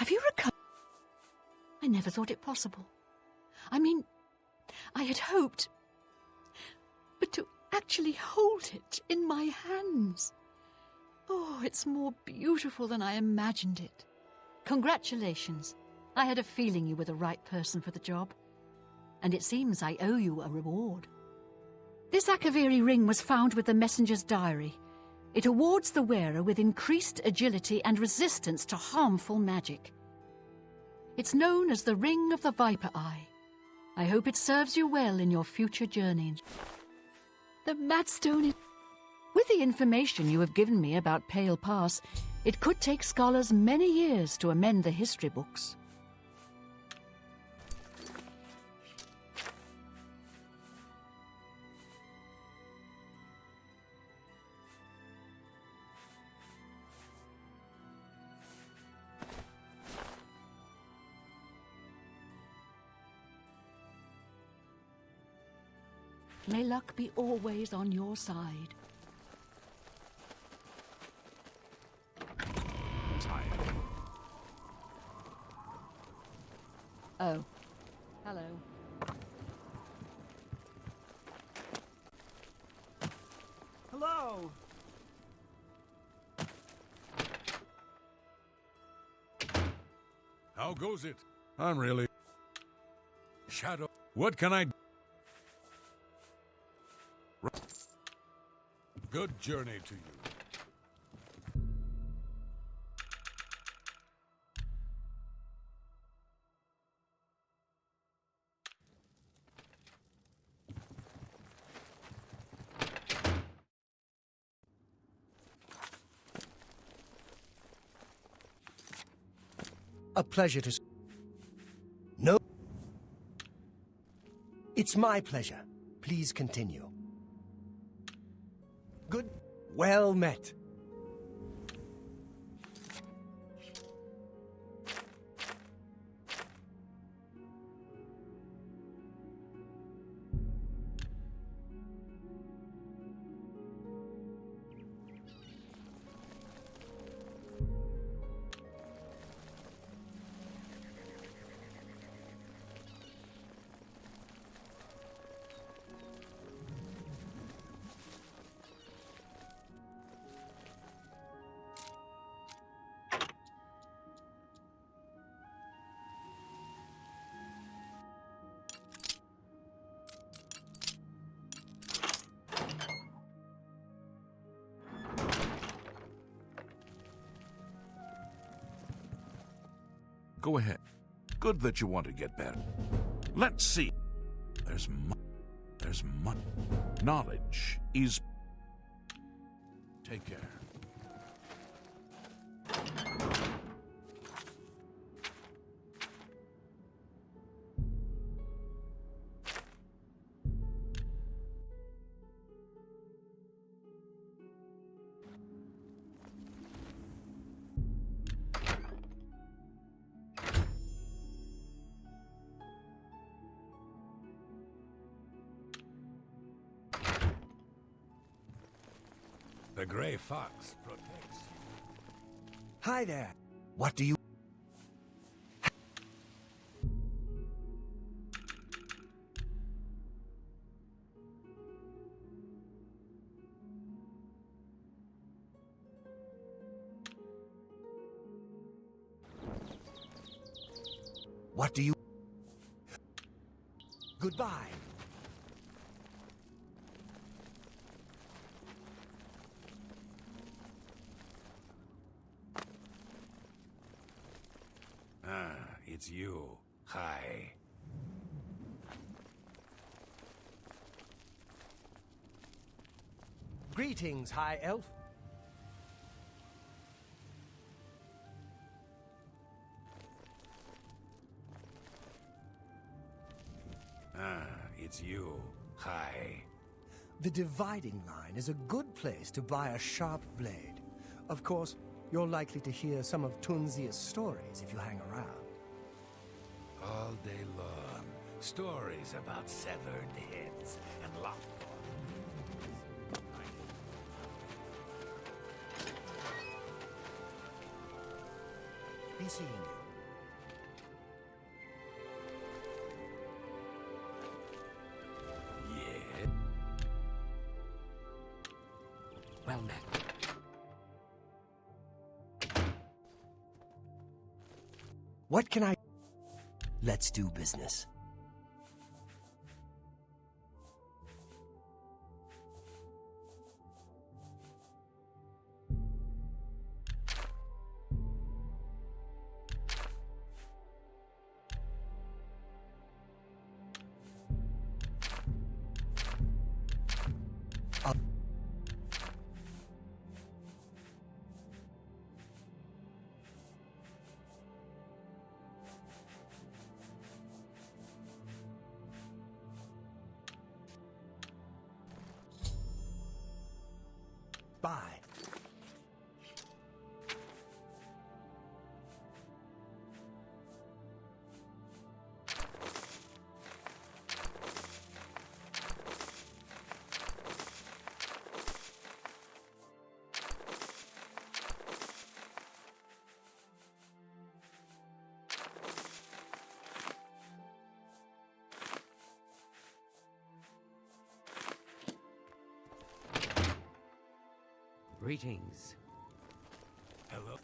Have you recovered? I never thought it possible. I mean, I had hoped... But to actually hold it in my hands... Oh, it's more beautiful than I imagined it. Congratulations. I had a feeling you were the right person for the job. And it seems I owe you a reward. This Akaviri ring was found with the messenger's diary. It awards the wearer with increased agility and resistance to harmful magic. It's known as the Ring of the Viper Eye. I hope it serves you well in your future journeys. The Madstone is... With the information you have given me about Pale Pass, it could take scholars many years to amend the history books. May luck be always on your side. Oh. Hello. Hello! How goes it? I'm really... Shadow. What can I... Good journey to you. A pleasure to... No. It's my pleasure. Please continue. Good. Well met. Go ahead. Good that you want to get better. Let's see. There's much. Knowledge is... Take care. The Grey Fox protects you. Hi there. What do you... What do you... Goodbye. It's you. Hi. Greetings, High Elf. It's you. Hi. The dividing line is a good place to buy a sharp blade. Of course, you're likely to hear some of Tunzia's stories if you hang around. All day long. Stories about severed heads and locked Be seeing you. Well met. What can I... Let's do business. Bye. Greetings. Hello?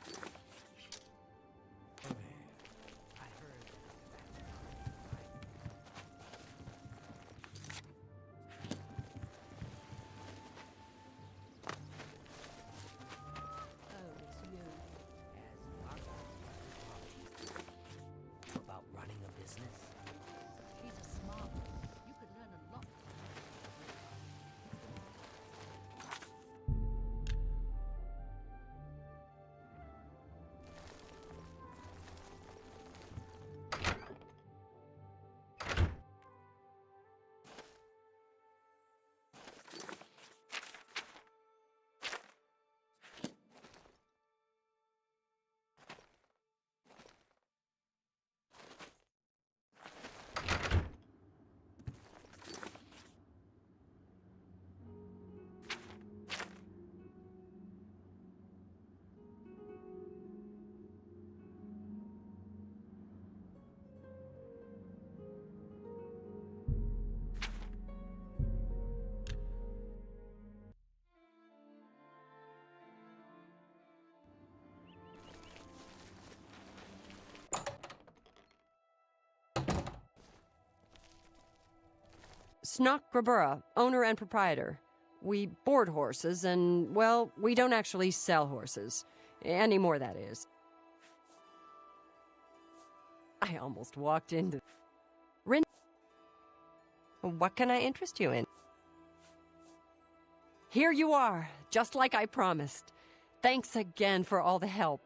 About running a business? He's a smart one. You could learn a lot. Snock Grabura, owner and proprietor. We board horses and, well, we don't actually sell horses. Anymore, that is. I almost walked into... Rin... What can I interest you in? Here you are, just like I promised. Thanks again for all the help.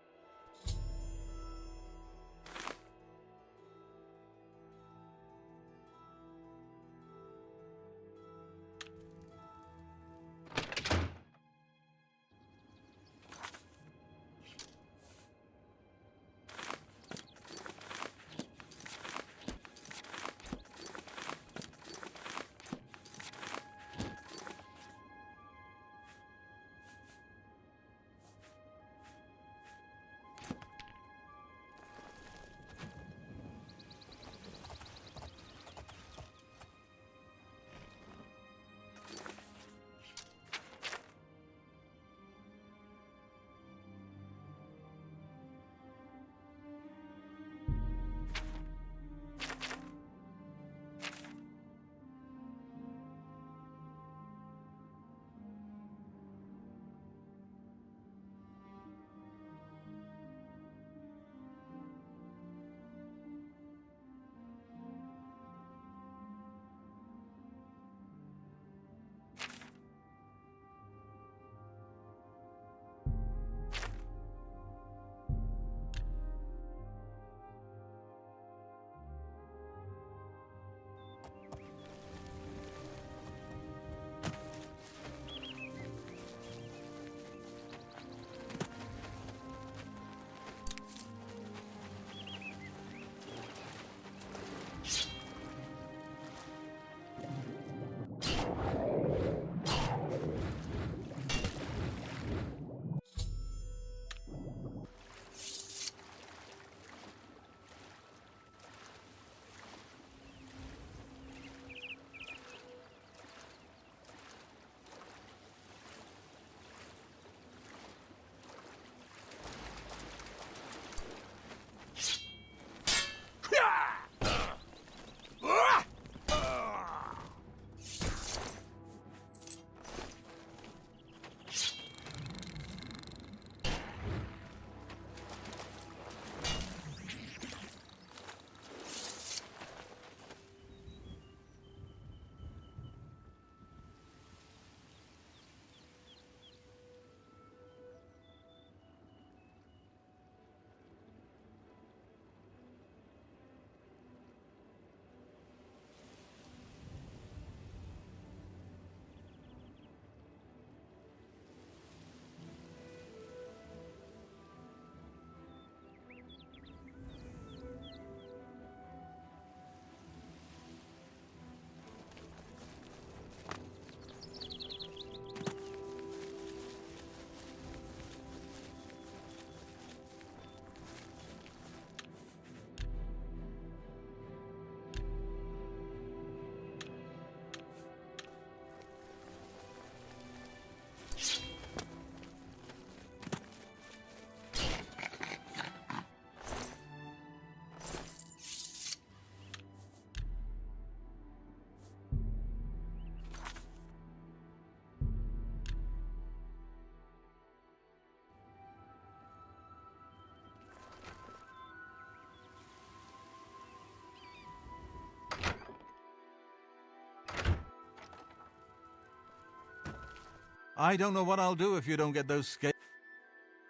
I don't know what I'll do if you don't get those scales.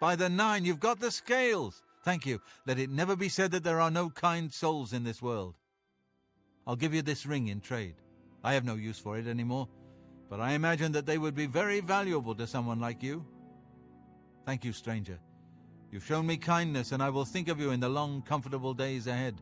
By the 9, you've got the scales! Thank you. Let it never be said that there are no kind souls in this world. I'll give you this ring in trade. I have no use for it anymore, but I imagine that they would be very valuable to someone like you. Thank you, stranger. You've shown me kindness, and I will think of you in the long, comfortable days ahead.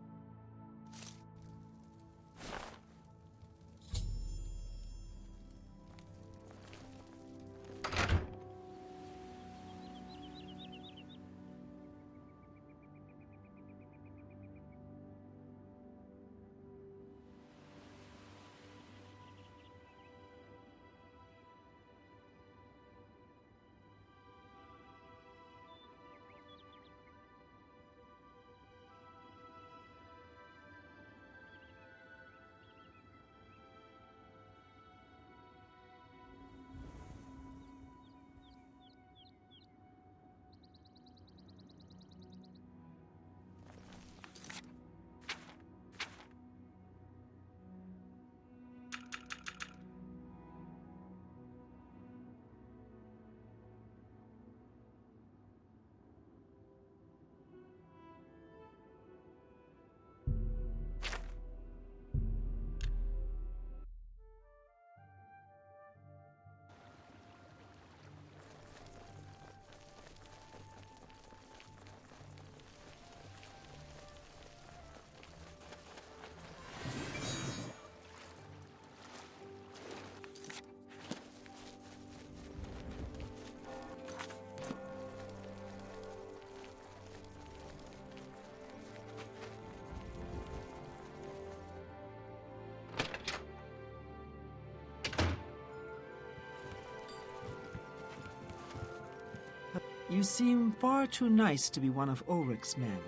You seem far too nice to be one of Ulrich's men.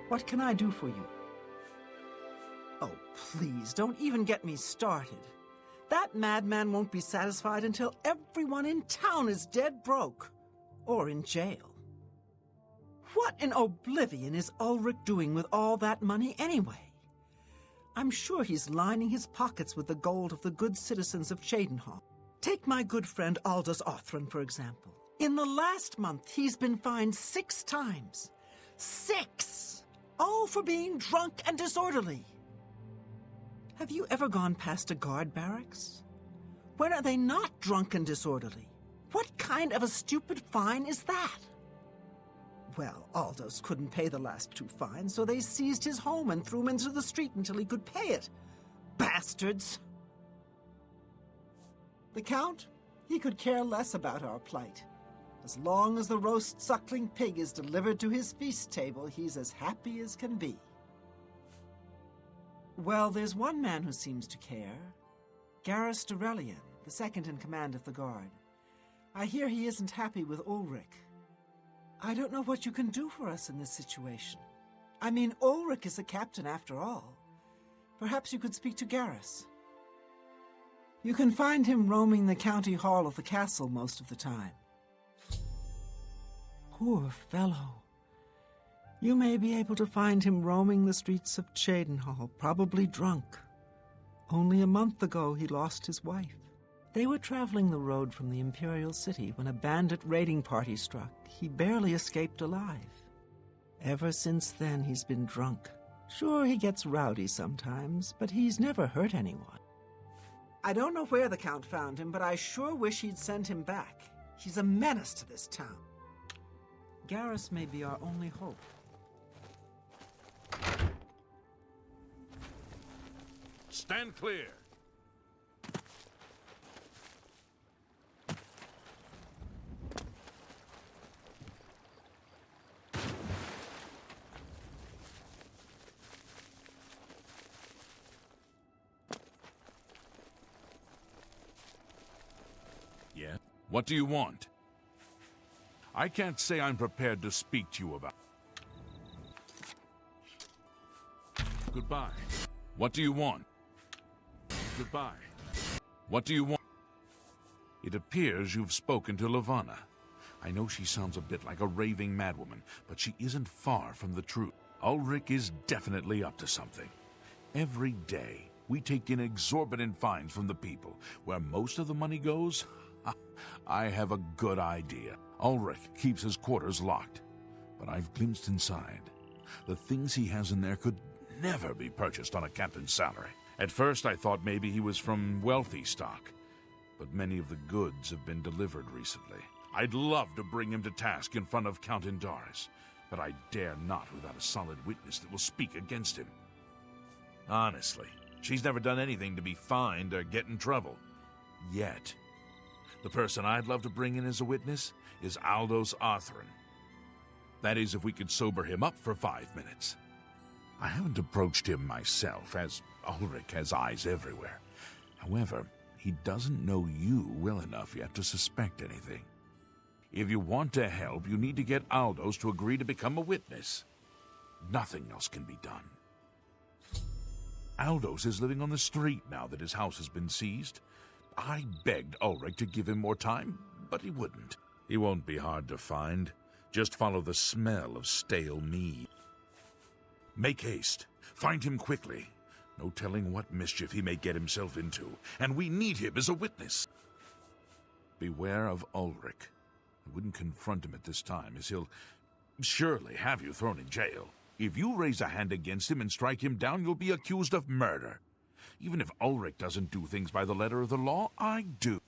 What can I do for you? Oh, please, don't even get me started. That madman won't be satisfied until everyone in town is dead broke. Or in jail. What in Oblivion is Ulrich doing with all that money anyway? I'm sure he's lining his pockets with the gold of the good citizens of Cheydinhal. Take my good friend Aldous Othran, for example. In the last month, he's been fined 6 times. 6! All for being drunk and disorderly. Have you ever gone past a guard barracks? When are they not drunk and disorderly? What kind of a stupid fine is that? Well, Aldous couldn't pay the last 2 fines, so they seized his home and threw him into the street until he could pay it. Bastards! The Count? He could care less about our plight. As long as the roast suckling pig is delivered to his feast table, he's as happy as can be. Well, there's one man who seems to care. Garrus Durelian, the second in command of the guard. I hear he isn't happy with Ulrich. I don't know what you can do for us in this situation. I mean, Ulrich is a captain after all. Perhaps you could speak to Garrus. You can find him roaming the county hall of the castle most of the time. Poor fellow. You may be able to find him roaming the streets of Cheydinhal, probably drunk. Only a month ago he lost his wife. They were traveling the road from the Imperial City when a bandit raiding party struck. He barely escaped alive. Ever since then he's been drunk. Sure, he gets rowdy sometimes, but he's never hurt anyone. I don't know where the Count found him, but I sure wish he'd send him back. He's a menace to this town. Garrus may be our only hope. Stand clear. Yeah? What do you want? I can't say I'm prepared to speak to you about. Goodbye. What do you want? Goodbye. What do you want? It appears you've spoken to Lavanna. I know she sounds a bit like a raving madwoman, but she isn't far from the truth. Ulrich is definitely up to something. Every day, we take in exorbitant fines from the people. Where most of the money goes, I have a good idea. Ulrich keeps his quarters locked, but I've glimpsed inside. The things he has in there could never be purchased on a captain's salary. At first, I thought maybe he was from wealthy stock, but many of the goods have been delivered recently. I'd love to bring him to task in front of Count Indaris, but I dare not without a solid witness that will speak against him. Honestly, she's never done anything to be fined or get in trouble. Yet. The person I'd love to bring in as a witness is Aldous Arthurn. That is, if we could sober him up for 5 minutes. I haven't approached him myself, as Ulrich has eyes everywhere. However, he doesn't know you well enough yet to suspect anything. If you want to help, you need to get Aldous to agree to become a witness. Nothing else can be done. Aldous is living on the street now that his house has been seized. I begged Ulrich to give him more time, but he wouldn't. He won't be hard to find. Just follow the smell of stale meat. Make haste. Find him quickly. No telling what mischief he may get himself into, and we need him as a witness. Beware of Ulrich. I wouldn't confront him at this time, as he'll surely have you thrown in jail. If you raise a hand against him and strike him down, you'll be accused of murder. Even if Ulrich doesn't do things by the letter of the law, I do.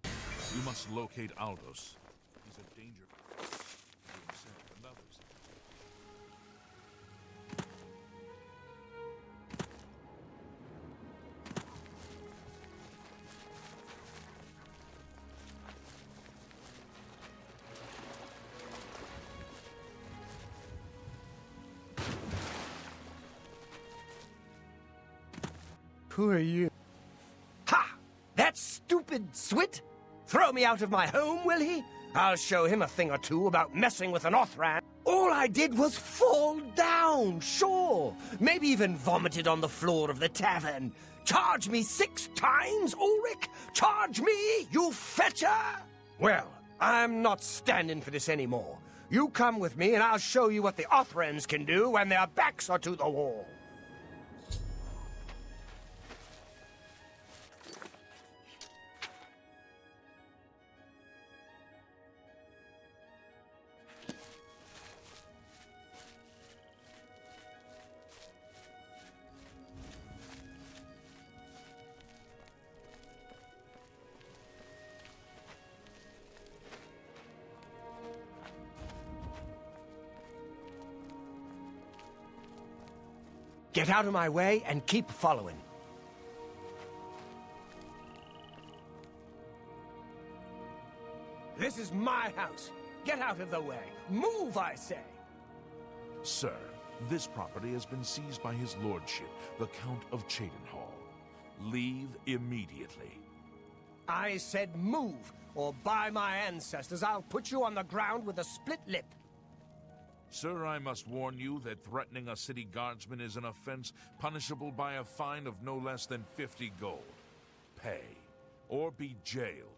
You must locate Aldous. He's a danger to himself and others. Who are you? Ha! That stupid Swit? Throw me out of my home, will he? I'll show him a thing or two about messing with an Othran. All I did was fall down, sure. Maybe even vomited on the floor of the tavern. Charge me 6 times, Ulrich? Charge me, you fetcher! Well, I'm not standing for this anymore. You come with me and I'll show you what the Othrans can do when their backs are to the wall. Get out of my way and keep following. This is my house. Get out of the way. Move, I say. Sir, this property has been seized by his lordship, the Count of Cheydinhal. Leave immediately. I said move, or by my ancestors, I'll put you on the ground with a split lip. Sir, I must warn you that threatening a city guardsman is an offense punishable by a fine of no less than 50 gold. Pay, or be jailed.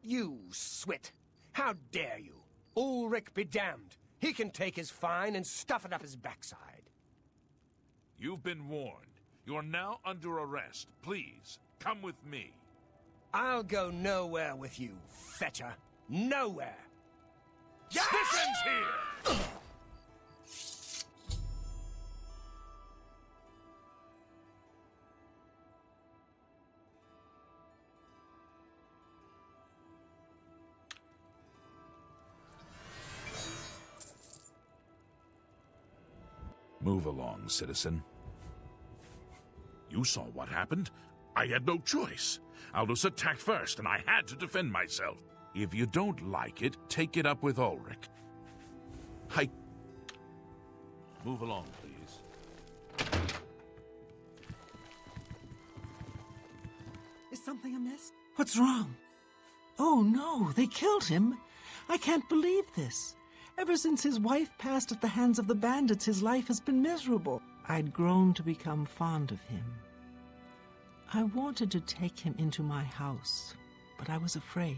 You Swit! How dare you? Ulrich be damned. He can take his fine and stuff it up his backside. You've been warned. You're now under arrest. Please, come with me. I'll go nowhere with you, fetcher. Nowhere. This ends here! Move along, citizen. You saw what happened. I had no choice. Aldous attacked first, and I had to defend myself. If you don't like it, take it up with Ulrich. Move along, please. Is something amiss? What's wrong? Oh no, they killed him. I can't believe this. Ever since his wife passed at the hands of the bandits, his life has been miserable. I'd grown to become fond of him. I wanted to take him into my house, but I was afraid.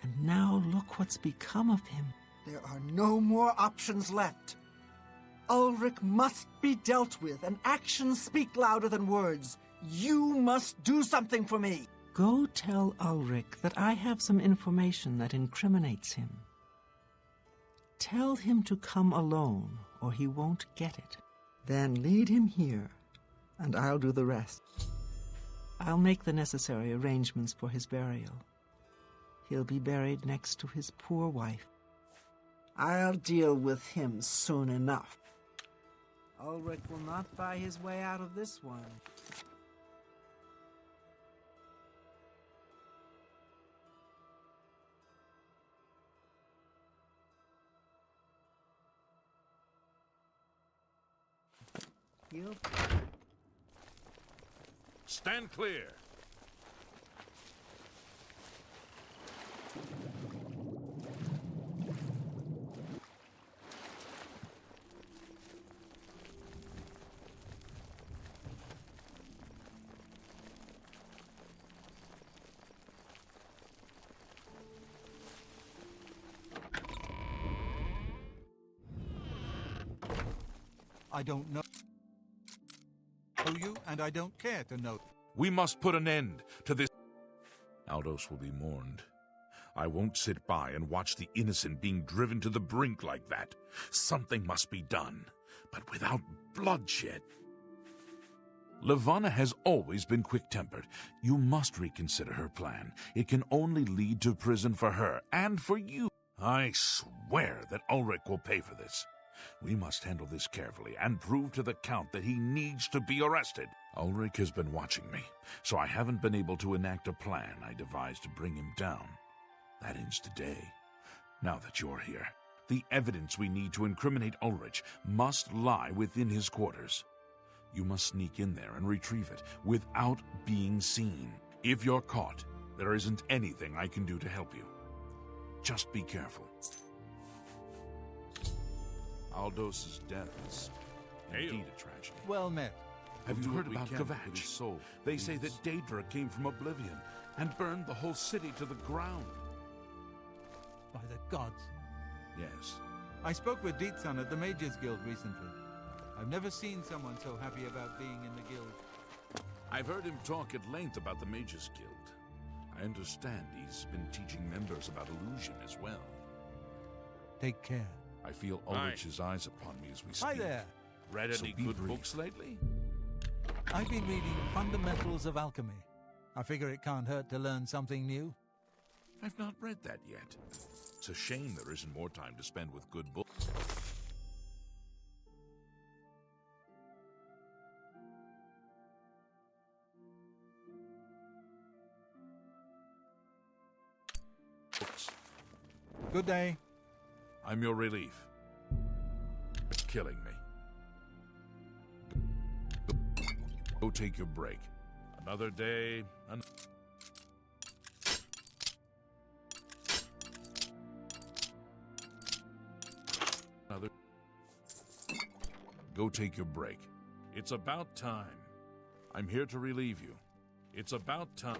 And now look what's become of him. There are no more options left. Ulrich must be dealt with, and actions speak louder than words. You must do something for me. Go tell Ulrich that I have some information that incriminates him. Tell him to come alone, or he won't get it. Then lead him here, and I'll do the rest. I'll make the necessary arrangements for his burial. He'll be buried next to his poor wife. I'll deal with him soon enough. Ulrich will not buy his way out of this one. Stand clear. I don't know you, and I don't care to know. We must put an end to this. Aldos will be mourned. I won't sit by and watch the innocent being driven to the brink like that. Something must be done, but without bloodshed. Levana has always been quick-tempered. You must reconsider her plan. It can only lead to prison for her and for you. I swear that Ulrich will pay for this. We must handle this carefully and prove to the Count that he needs to be arrested. Ulrich has been watching me, so I haven't been able to enact a plan I devised to bring him down. That ends today. Now that you're here, the evidence we need to incriminate Ulrich must lie within his quarters. You must sneak in there and retrieve it without being seen. If you're caught, there isn't anything I can do to help you. Just be careful. Aldos's death is indeed a tragedy. Well met. Have you heard about Kvatch? They say that Daedra came from Oblivion and burned the whole city to the ground. By the gods. Yes. I spoke with Dietsan at the Mages Guild recently. I've never seen someone so happy about being in the guild. I've heard him talk at length about the Mages Guild. I understand he's been teaching members about illusion as well. Take care. I feel Ulrich's eyes upon me as we speak. Hi there. Read any good books lately? I've been reading Fundamentals of Alchemy. I figure it can't hurt to learn something new. I've not read that yet. It's a shame there isn't more time to spend with good books. Good day. I'm your relief. It's killing me. Go take your break. Another day, another. Go take your break. It's about time. I'm here to relieve you. It's about time.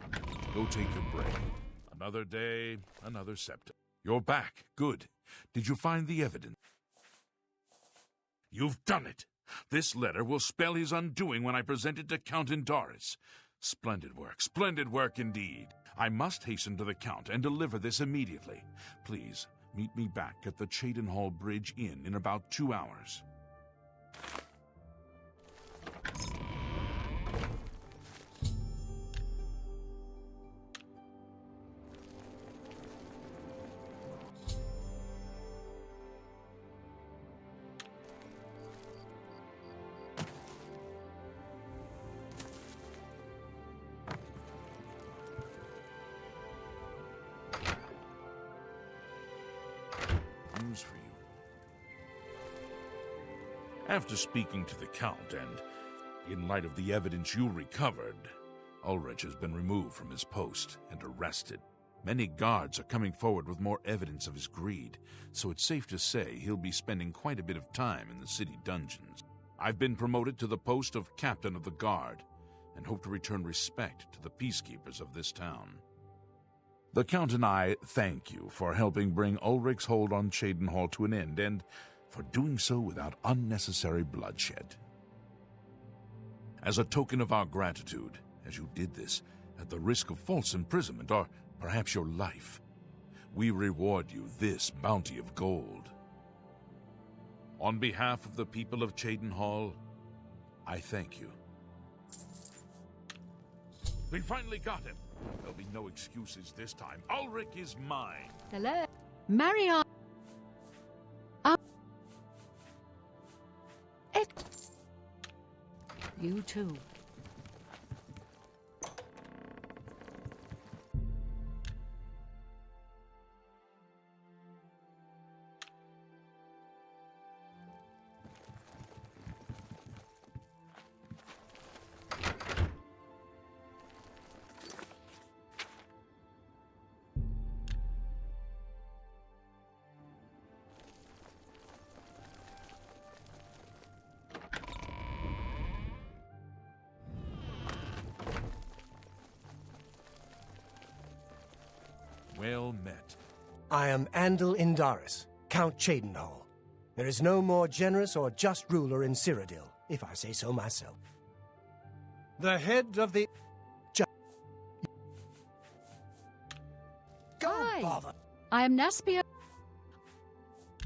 Go take your break. Another day, another septum. You're back. Good. Did you find the evidence? You've done it. This letter will spell his undoing when I present it to Count Indaris. Splendid work indeed. I must hasten to the Count and deliver this immediately. Please, meet me back at the Cheydinhall Bridge Inn in about 2 hours. News for you. After speaking to the Count and in light of the evidence you recovered, Ulrich has been removed from his post and arrested. Many guards are coming forward with more evidence of his greed, so it's safe to say he'll be spending quite a bit of time in the city dungeons. I've been promoted to the post of Captain of the Guard and hope to return respect to the peacekeepers of this town. The Count and I thank you for helping bring Ulrich's hold on Cheydinhall to an end, and for doing so without unnecessary bloodshed. As a token of our gratitude, as you did this, At the risk of false imprisonment, or perhaps your life, we reward you this bounty of gold. On behalf of the people of Cheydinhal, I thank you. We finally got him. There'll be no excuses this time. Ulrich is mine. Hello? Marion. You too. Well met. I am Andal Indaris, Count Cheydinhal. There is no more generous or just ruler in Cyrodiil, if I say so myself. The head of the... Hi. Bother. I am Naspia.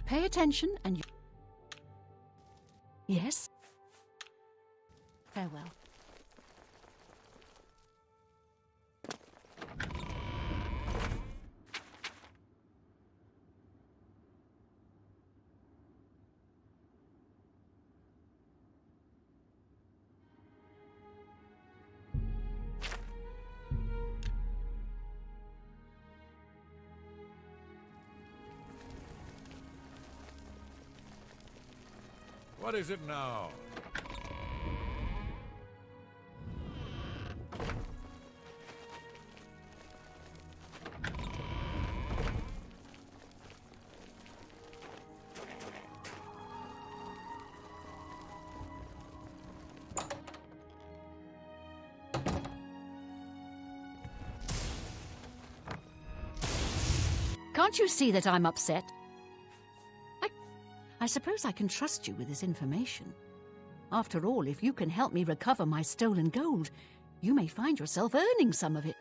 Pay attention and you... Yes? Farewell. What is it now? Can't you see that I'm upset? I suppose I can trust you with this information. After all, if you can help me recover my stolen gold, you may find yourself earning some of it.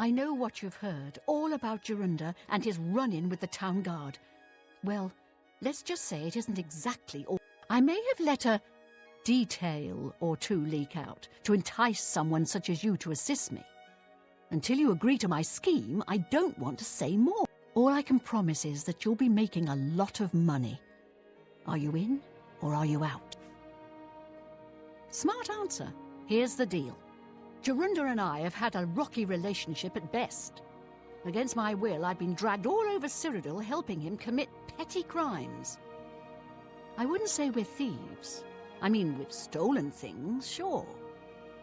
I know what you've heard, all about Jorunda and his run-in with the town guard. Well, let's just say it isn't exactly all. I may have let a detail or two leak out to entice someone such as you to assist me. Until you agree to my scheme, I don't want to say more. All I can promise is that you'll be making a lot of money. Are you in or are you out? Smart answer. Here's the deal. Jorunda and I have had a rocky relationship at best. Against my will, I've been dragged all over Cyrodiil helping him commit petty crimes. I wouldn't say we're thieves. I mean, we've stolen things, sure.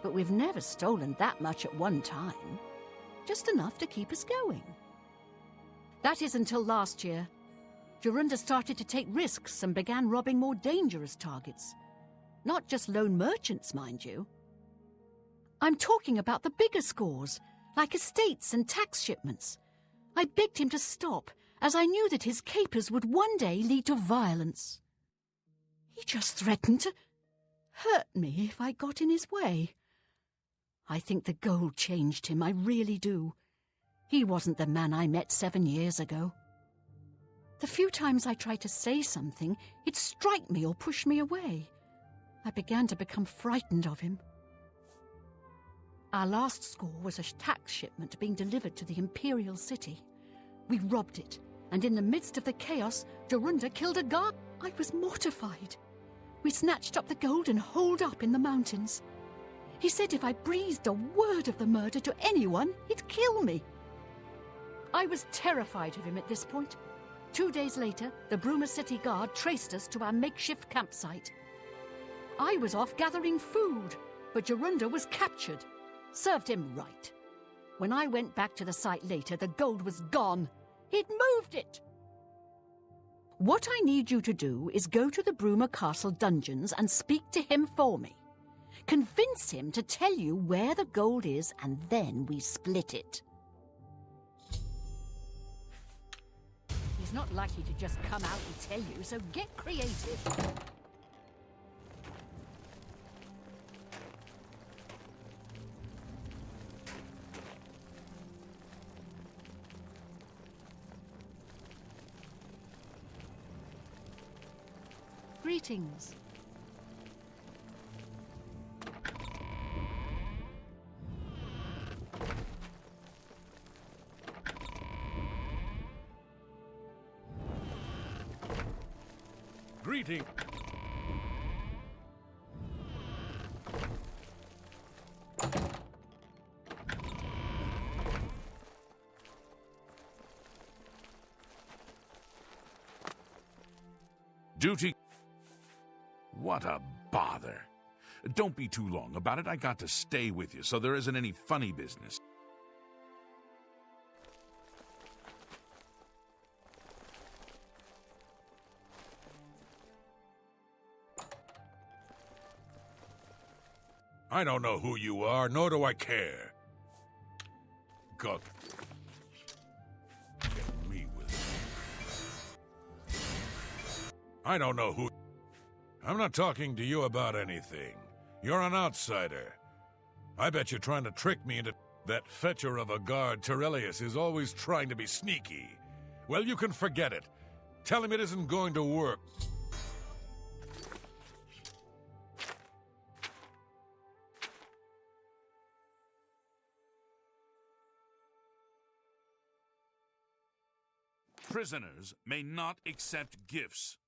But we've never stolen that much at one time. Just enough to keep us going. That is until last year. Jorunda started to take risks and began robbing more dangerous targets. Not just lone merchants, mind you. I'm talking about the bigger scores, like estates and tax shipments. I begged him to stop, as I knew that his capers would one day lead to violence. He just threatened to hurt me if I got in his way. I think the gold changed him, I really do. He wasn't the man I met 7 years ago. The few times I tried to say something, he'd strike me or push me away. I began to become frightened of him. Our last score was a tax shipment being delivered to the Imperial City. We robbed it, and in the midst of the chaos, Jorunda killed a guard. I was mortified. We snatched up the gold and holed up in the mountains. He said if I breathed a word of the murder to anyone, he'd kill me. I was terrified of him at this point. 2 days later, the Bruma City Guard traced us to our makeshift campsite. I was off gathering food, but Jorunda was captured. Served him right. When I went back to the site later, the gold was gone. He'd moved it. What I need you to do is go to the Bruma Castle dungeons and speak to him for me. Convince him to tell you where the gold is, and then we split it. He's not likely to just come out and tell you, so get creative. Greetings. Greeting. Duty. What a bother. Don't be too long about it. I got to stay with you, so there isn't any funny business. I don't know who you are, nor do I care. Go. Get me with you. I don't know who... I'm not talking to you about anything. You're an outsider. I bet you're trying to trick me into... That fetcher of a guard, Terelius, is always trying to be sneaky. Well, you can forget it. Tell him it isn't going to work. Prisoners may not accept gifts.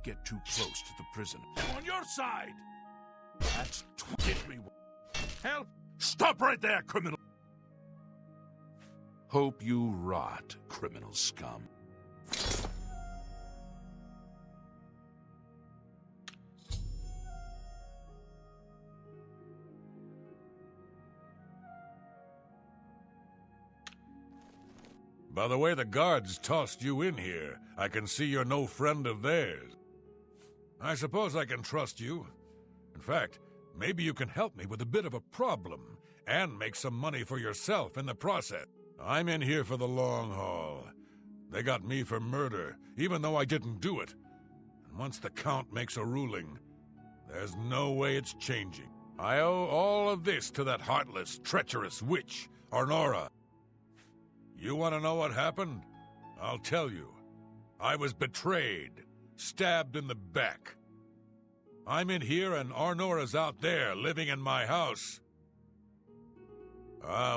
Get too close to the prisoner. On your side! That's get me. Help! Stop right there, criminal! Hope you rot, criminal scum. By the way the guards tossed you in here, I can see you're no friend of theirs. I suppose I can trust you. In fact, maybe you can help me with a bit of a problem, and make some money for yourself in the process. I'm in here for the long haul. They got me for murder, even though I didn't do it. And once the Count makes a ruling, there's no way it's changing. I owe all of this to that heartless, treacherous witch, Arnora. You want to know what happened? I'll tell you. I was betrayed. Stabbed in the back. I'm in here and Arnora's out there, living in my house.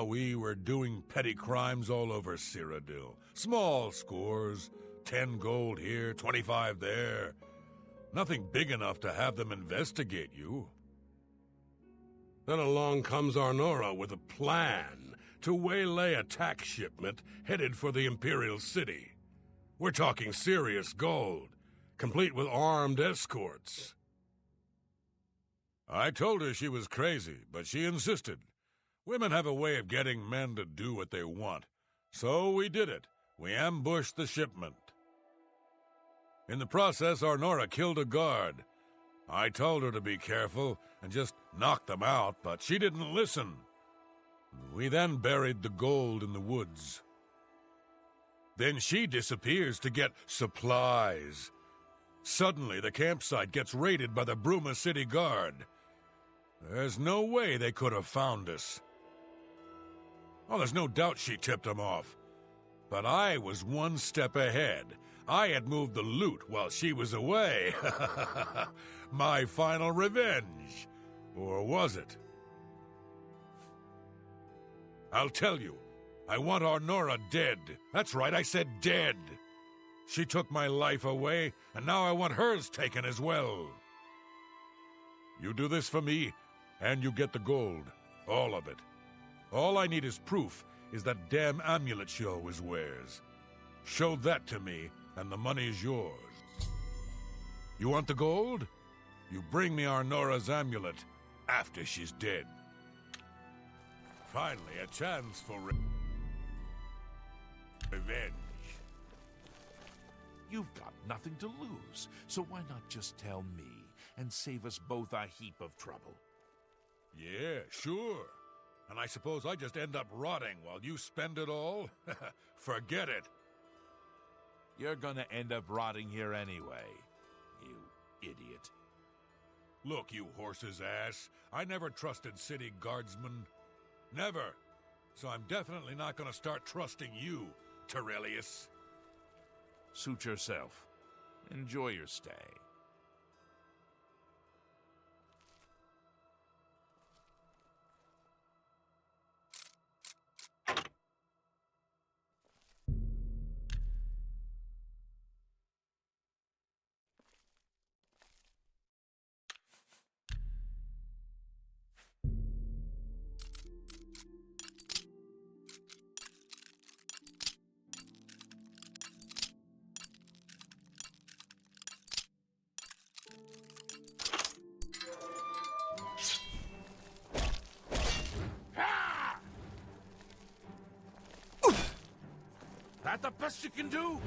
We were doing petty crimes all over Cyrodiil. Small scores, 10 gold here, 25 there. Nothing big enough to have them investigate you. Then along comes Arnora with a plan to waylay a tax shipment headed for the Imperial City. We're talking serious gold, complete with armed escorts. I told her she was crazy, but she insisted. Women have a way of getting men to do what they want. So we did it. We ambushed the shipment. In the process, Arnora killed a guard. I told her to be careful and just knock them out, but she didn't listen. We then buried the gold in the woods. Then she disappears to get supplies. Suddenly, the campsite gets raided by the Bruma City Guard. There's no way they could have found us. Oh, there's no doubt she tipped them off. But I was one step ahead. I had moved the loot while she was away. My final revenge. Or was it? I'll tell you. I want Arnora dead. That's right, I said dead. She took my life away, and now I want hers taken as well. You do this for me, and you get the gold. All of it. All I need is proof, is that damn amulet she always wears. Show that to me, and the money's yours. You want the gold? You bring me Arnora's amulet after she's dead. Finally, a chance for revenge. You've got nothing to lose, so why not just tell me and save us both a heap of trouble? Yeah, sure. And I suppose I just end up rotting while you spend it all? Forget it. You're gonna end up rotting here anyway, you idiot. Look, you horse's ass. I never trusted city guardsmen. Never. So I'm definitely not gonna start trusting you, Terrelius. Suit yourself. Enjoy your stay. That the best you can do?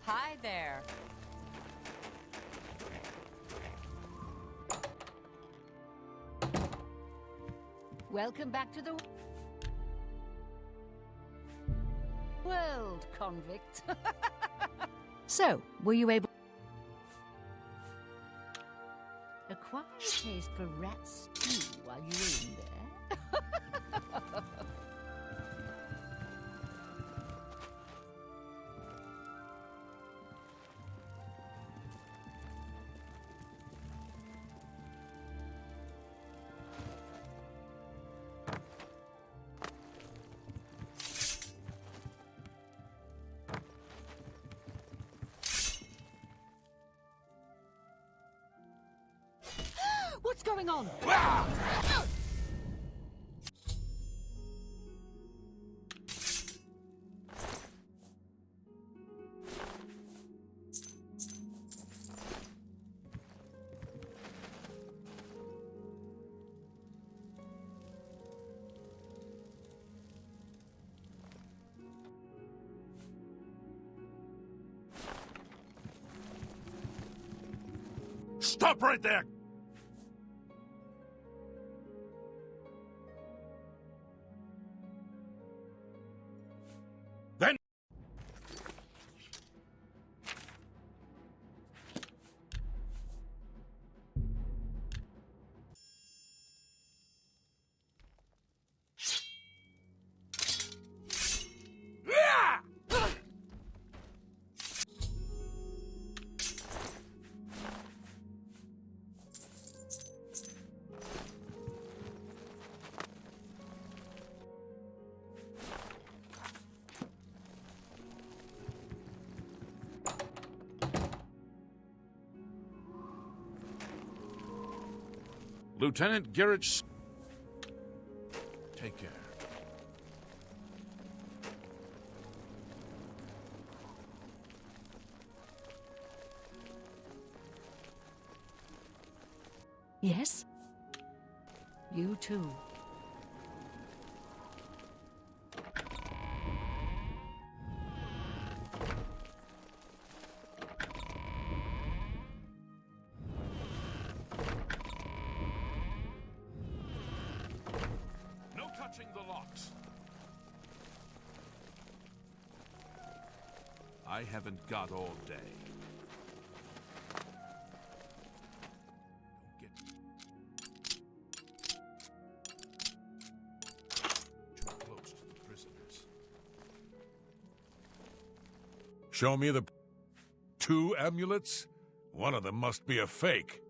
Hi there. Welcome back to the world, convict. So, were you able to acquire a taste for rat stew while you were in there? What's going on? Stop right there! Then... Lieutenant Garrett... Take care. Yes? You too. No touching the locks. I haven't got all day. Too close to the prisoners. Show me the 2 amulets? One of them must be a fake.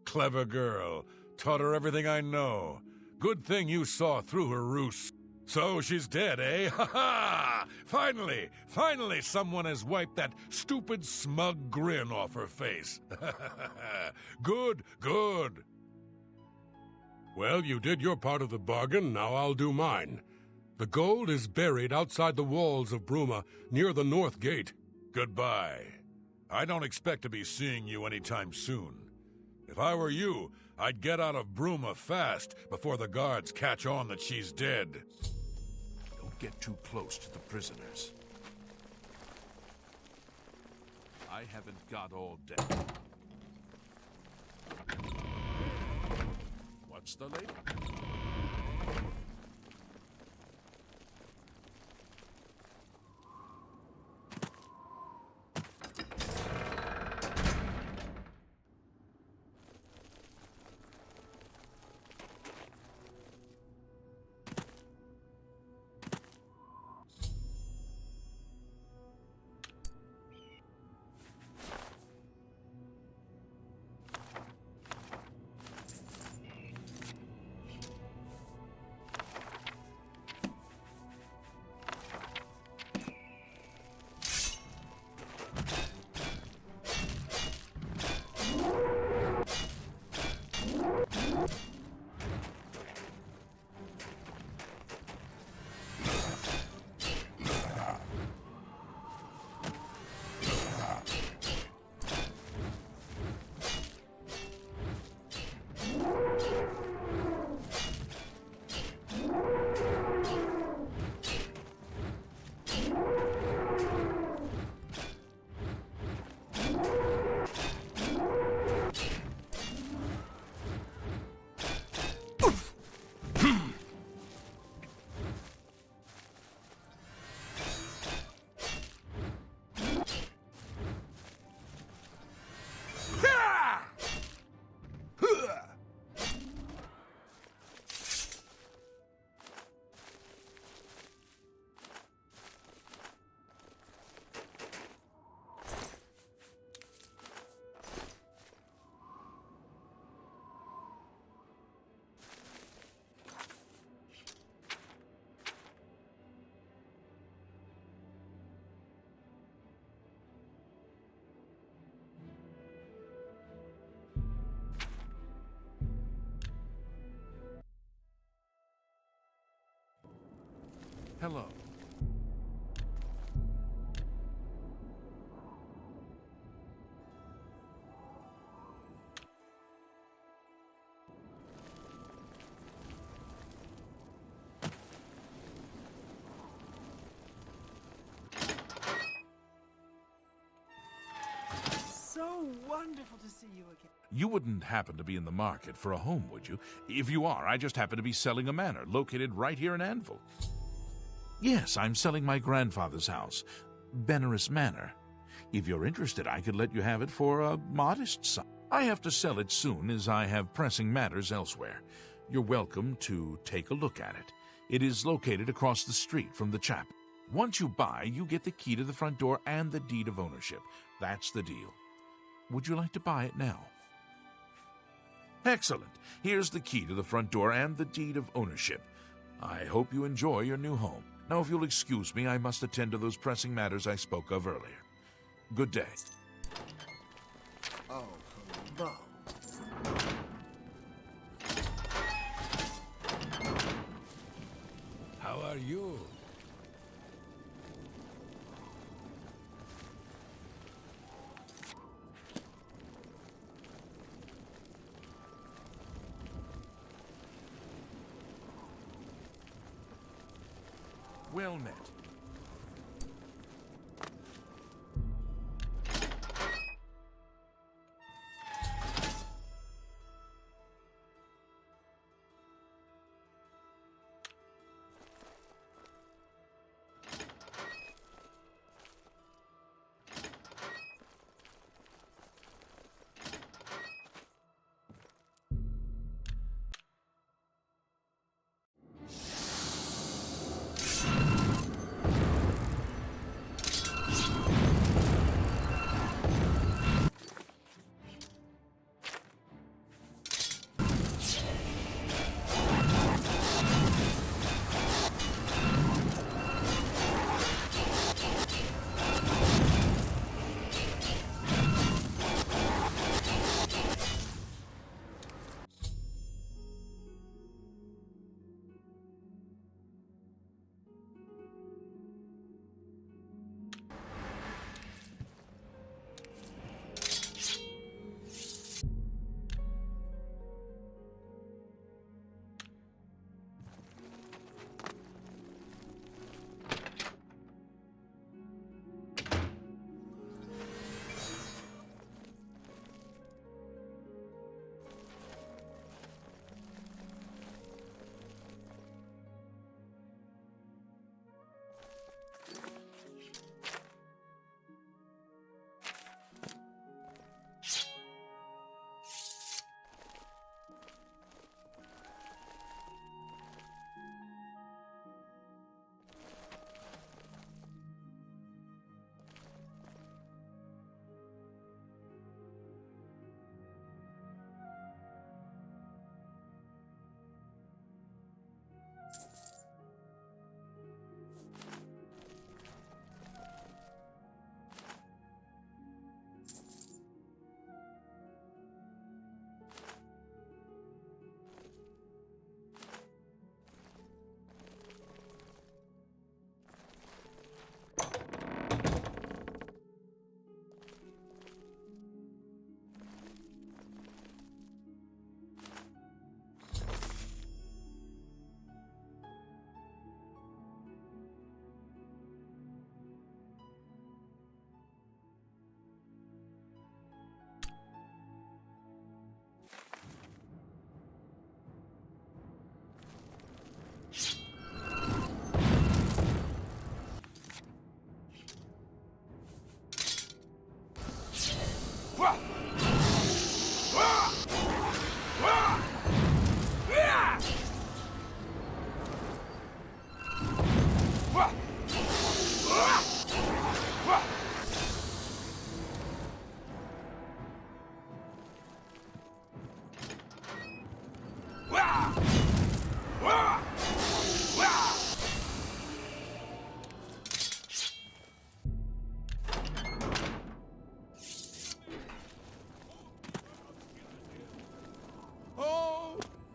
Clever girl. Taught her everything I know. Good thing you saw through her ruse. So she's dead, eh? Ha ha! Finally someone has wiped that stupid smug grin off her face. Good. Well, you did your part of the bargain, now I'll do mine. The gold is buried outside the walls of Bruma, near the north gate. Goodbye. I don't expect to be seeing you anytime soon. If I were you, I'd get out of Bruma fast before the guards catch on that she's dead. Don't get too close to the prisoners. I haven't got all day. What's the lady? Hello. So wonderful to see you again. You wouldn't happen to be in the market for a home, would you? If you are, I just happen to be selling a manor located right here in Anvil. Yes, I'm selling my grandfather's house, Benaris Manor. If you're interested, I could let you have it for a modest sum. I have to sell it soon, as I have pressing matters elsewhere. You're welcome to take a look at it. It is located across the street from the chapel. Once you buy, you get the key to the front door and the deed of ownership. That's the deal. Would you like to buy it now? Excellent. Here's the key to the front door and the deed of ownership. I hope you enjoy your new home. Now, if you'll excuse me, I must attend to those pressing matters I spoke of earlier. Good day. Oh, hello. How are you? Well met.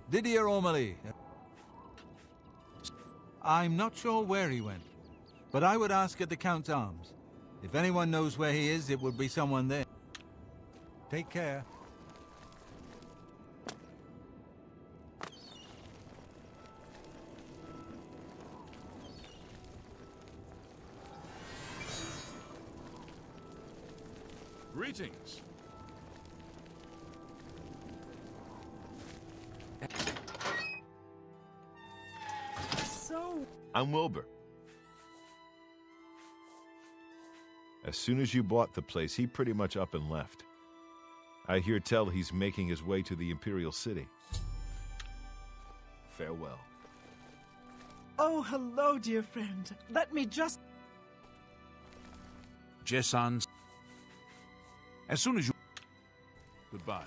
Didier O'Malley. I'm not sure where he went, but I would ask at the Count's Arms. If anyone knows where he is, it would be someone there. Take care. Greetings. I'm Wilbur. As soon as you bought the place, he pretty much up and left. I hear tell he's making his way to the Imperial City. Farewell. Oh, hello, dear friend. Let me just... Jessan. As soon as you... Goodbye.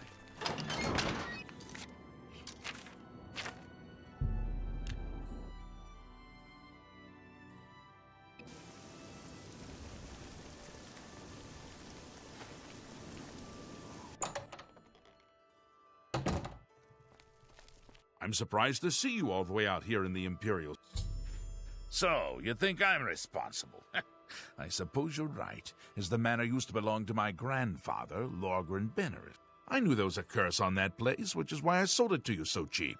I'm surprised to see you all the way out here in the Imperial. So, you think I'm responsible? I suppose you're right, as the manor used to belong to my grandfather, Lorgren Benneret. I knew there was a curse on that place, which is why I sold it to you so cheap.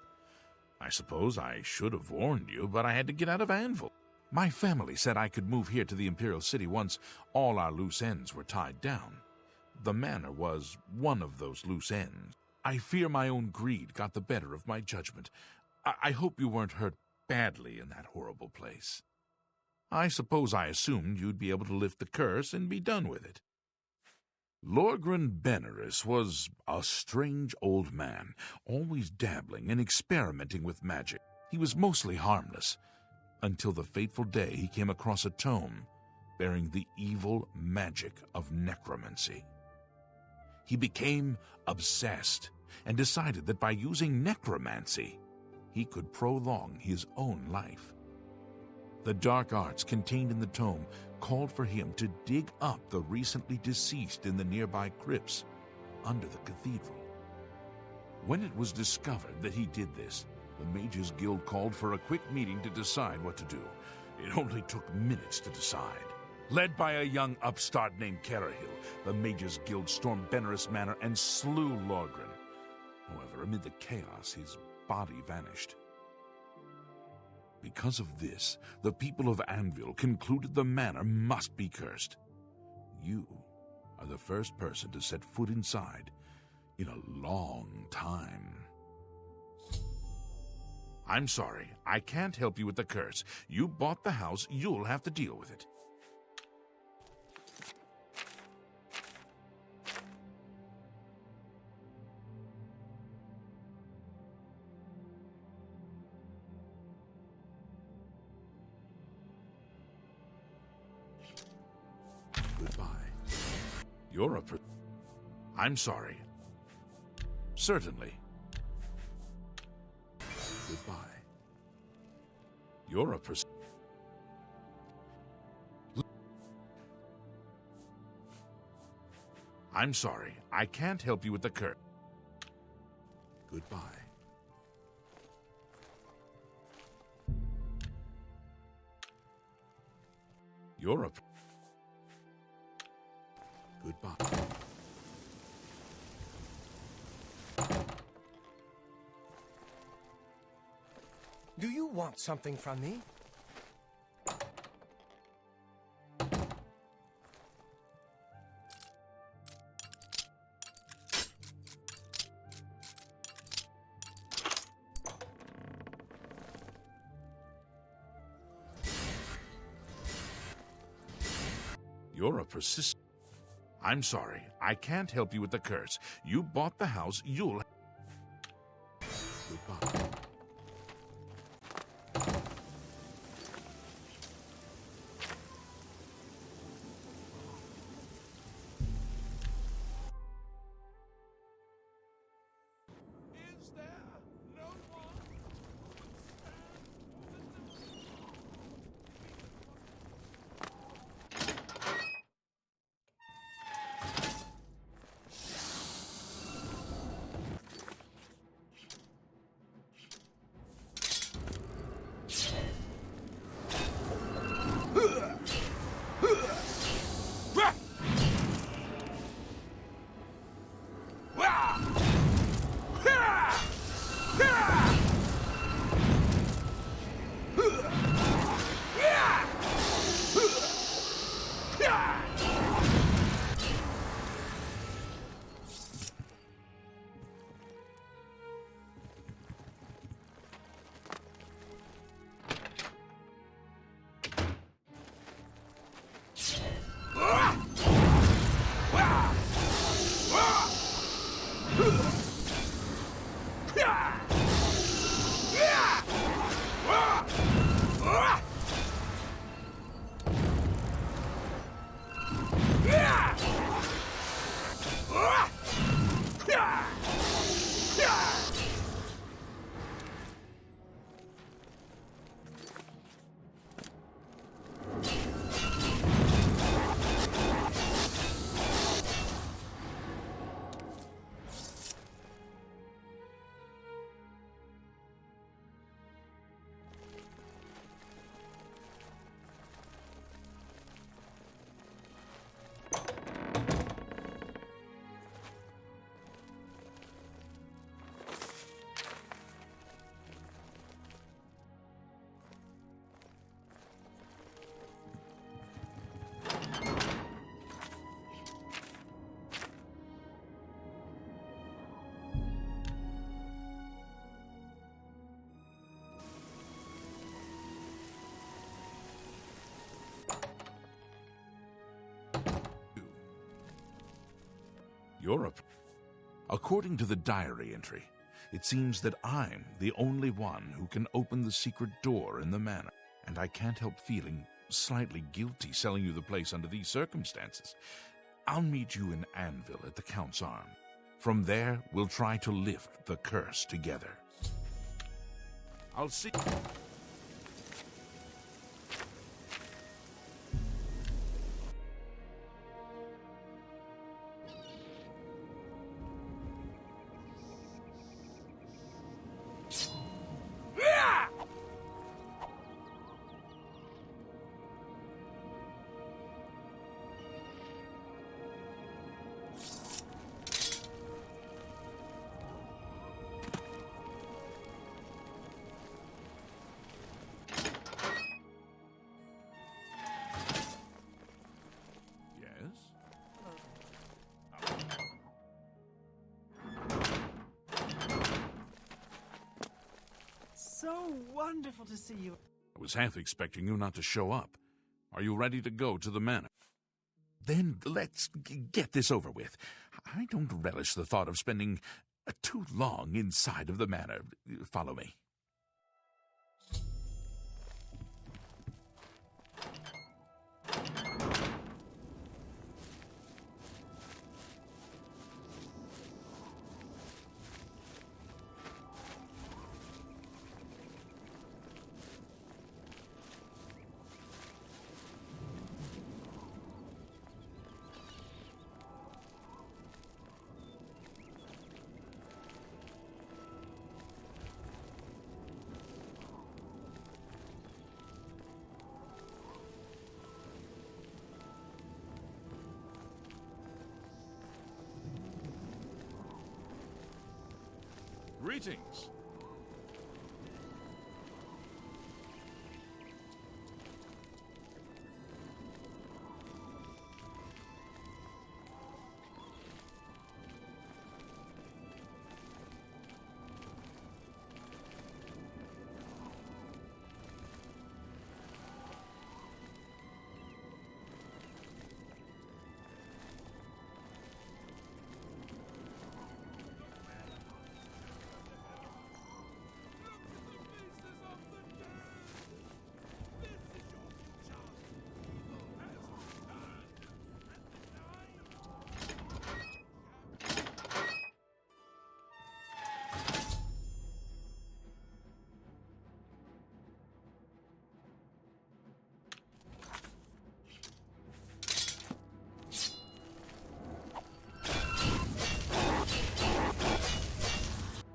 I suppose I should have warned you, but I had to get out of Anvil. My family said I could move here to the Imperial City once all our loose ends were tied down. The manor was one of those loose ends. I fear my own greed got the better of my judgment. I hope you weren't hurt badly in that horrible place. I suppose I assumed you'd be able to lift the curse and be done with it. Lorgren Benaris was a strange old man, always dabbling and experimenting with magic. He was mostly harmless, until the fateful day he came across a tome bearing the evil magic of necromancy. He became obsessed and decided that by using necromancy, he could prolong his own life. The dark arts contained in the tome called for him to dig up the recently deceased in the nearby crypts under the cathedral. When it was discovered that he did this, the Mages Guild called for a quick meeting to decide what to do. It only took minutes to decide. Led by a young upstart named Carahil, the Mages Guild stormed Benaris Manor and slew Lorgren. However, amid the chaos, his body vanished. Because of this, the people of Anvil concluded the manor must be cursed. You are the first person to set foot inside in a long time. I'm sorry, I can't help you with the curse. You bought the house, you'll have to deal with it. Goodbye. You're a I'm sorry. Certainly. Goodbye. You're a I'm sorry, I can't help you with the curse. Goodbye. You're a Goodbye. Do you want something from me? You're a persistent... I'm sorry, I can't help you with the curse. You bought the house, you'll... Goodbye. You're a... According to the diary entry, it seems that I'm the only one who can open the secret door in the manor, and I can't help feeling slightly guilty selling you the place under these circumstances. I'll meet you in Anvil at the Count's Arm. From there, we'll try to lift the curse together. I'll see... So wonderful to see you. I was half expecting you not to show up. Are you ready to go to the manor? Then let's get this over with. I don't relish the thought of spending too long inside of the manor. Follow me. Greetings.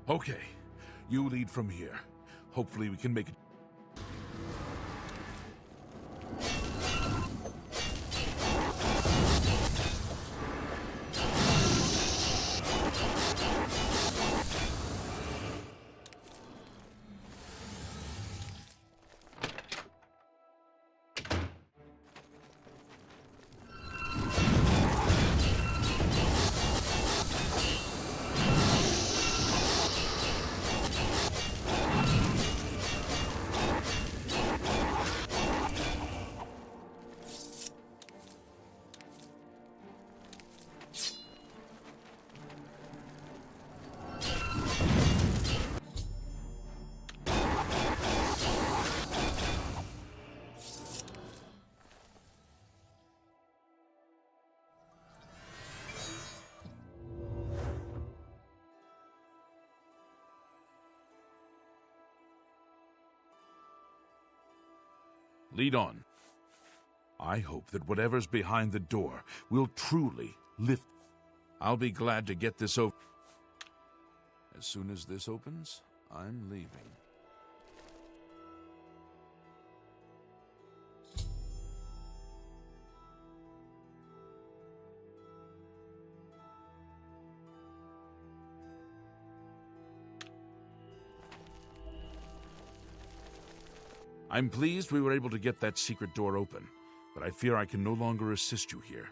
Okay, you lead from here. Hopefully we can make it. Lead on. I hope that whatever's behind the door will truly lift. I'll be glad to get this over. As soon as this opens, I'm leaving. I'm pleased we were able to get that secret door open, but I fear I can no longer assist you here.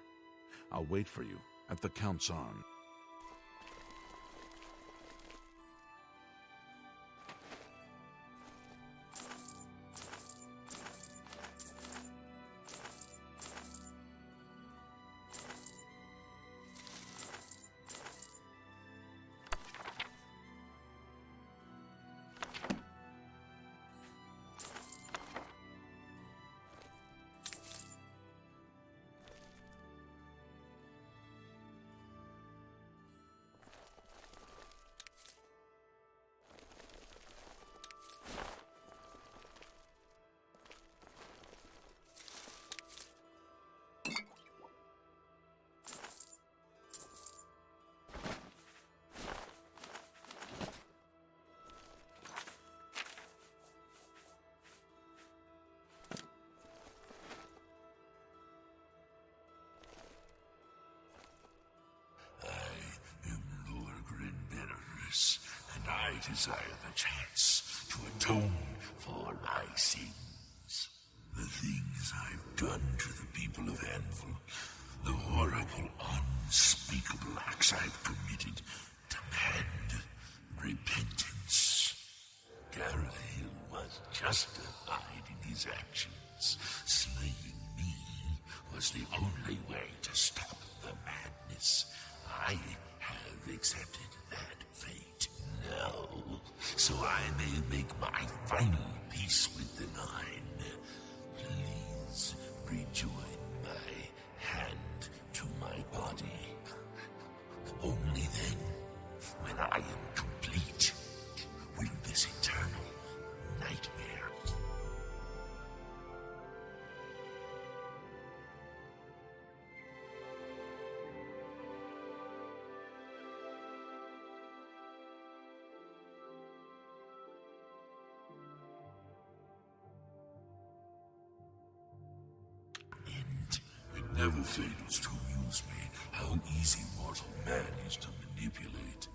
I'll wait for you at the Count's Arm. I desire the chance to atone for my sins. The things I've done to the people of Anvil, the horrible, unspeakable acts I've committed, demand repentance. Garahil was justified in his actions. Slaying me was the only way to stop the madness. I have accepted that fate now, so I may make my final peace with the Nine. Please rejoin my hand to my body. Only then, when I am complete, will this eternal nightmare. It never fails to amuse me how easy mortal man is to manipulate.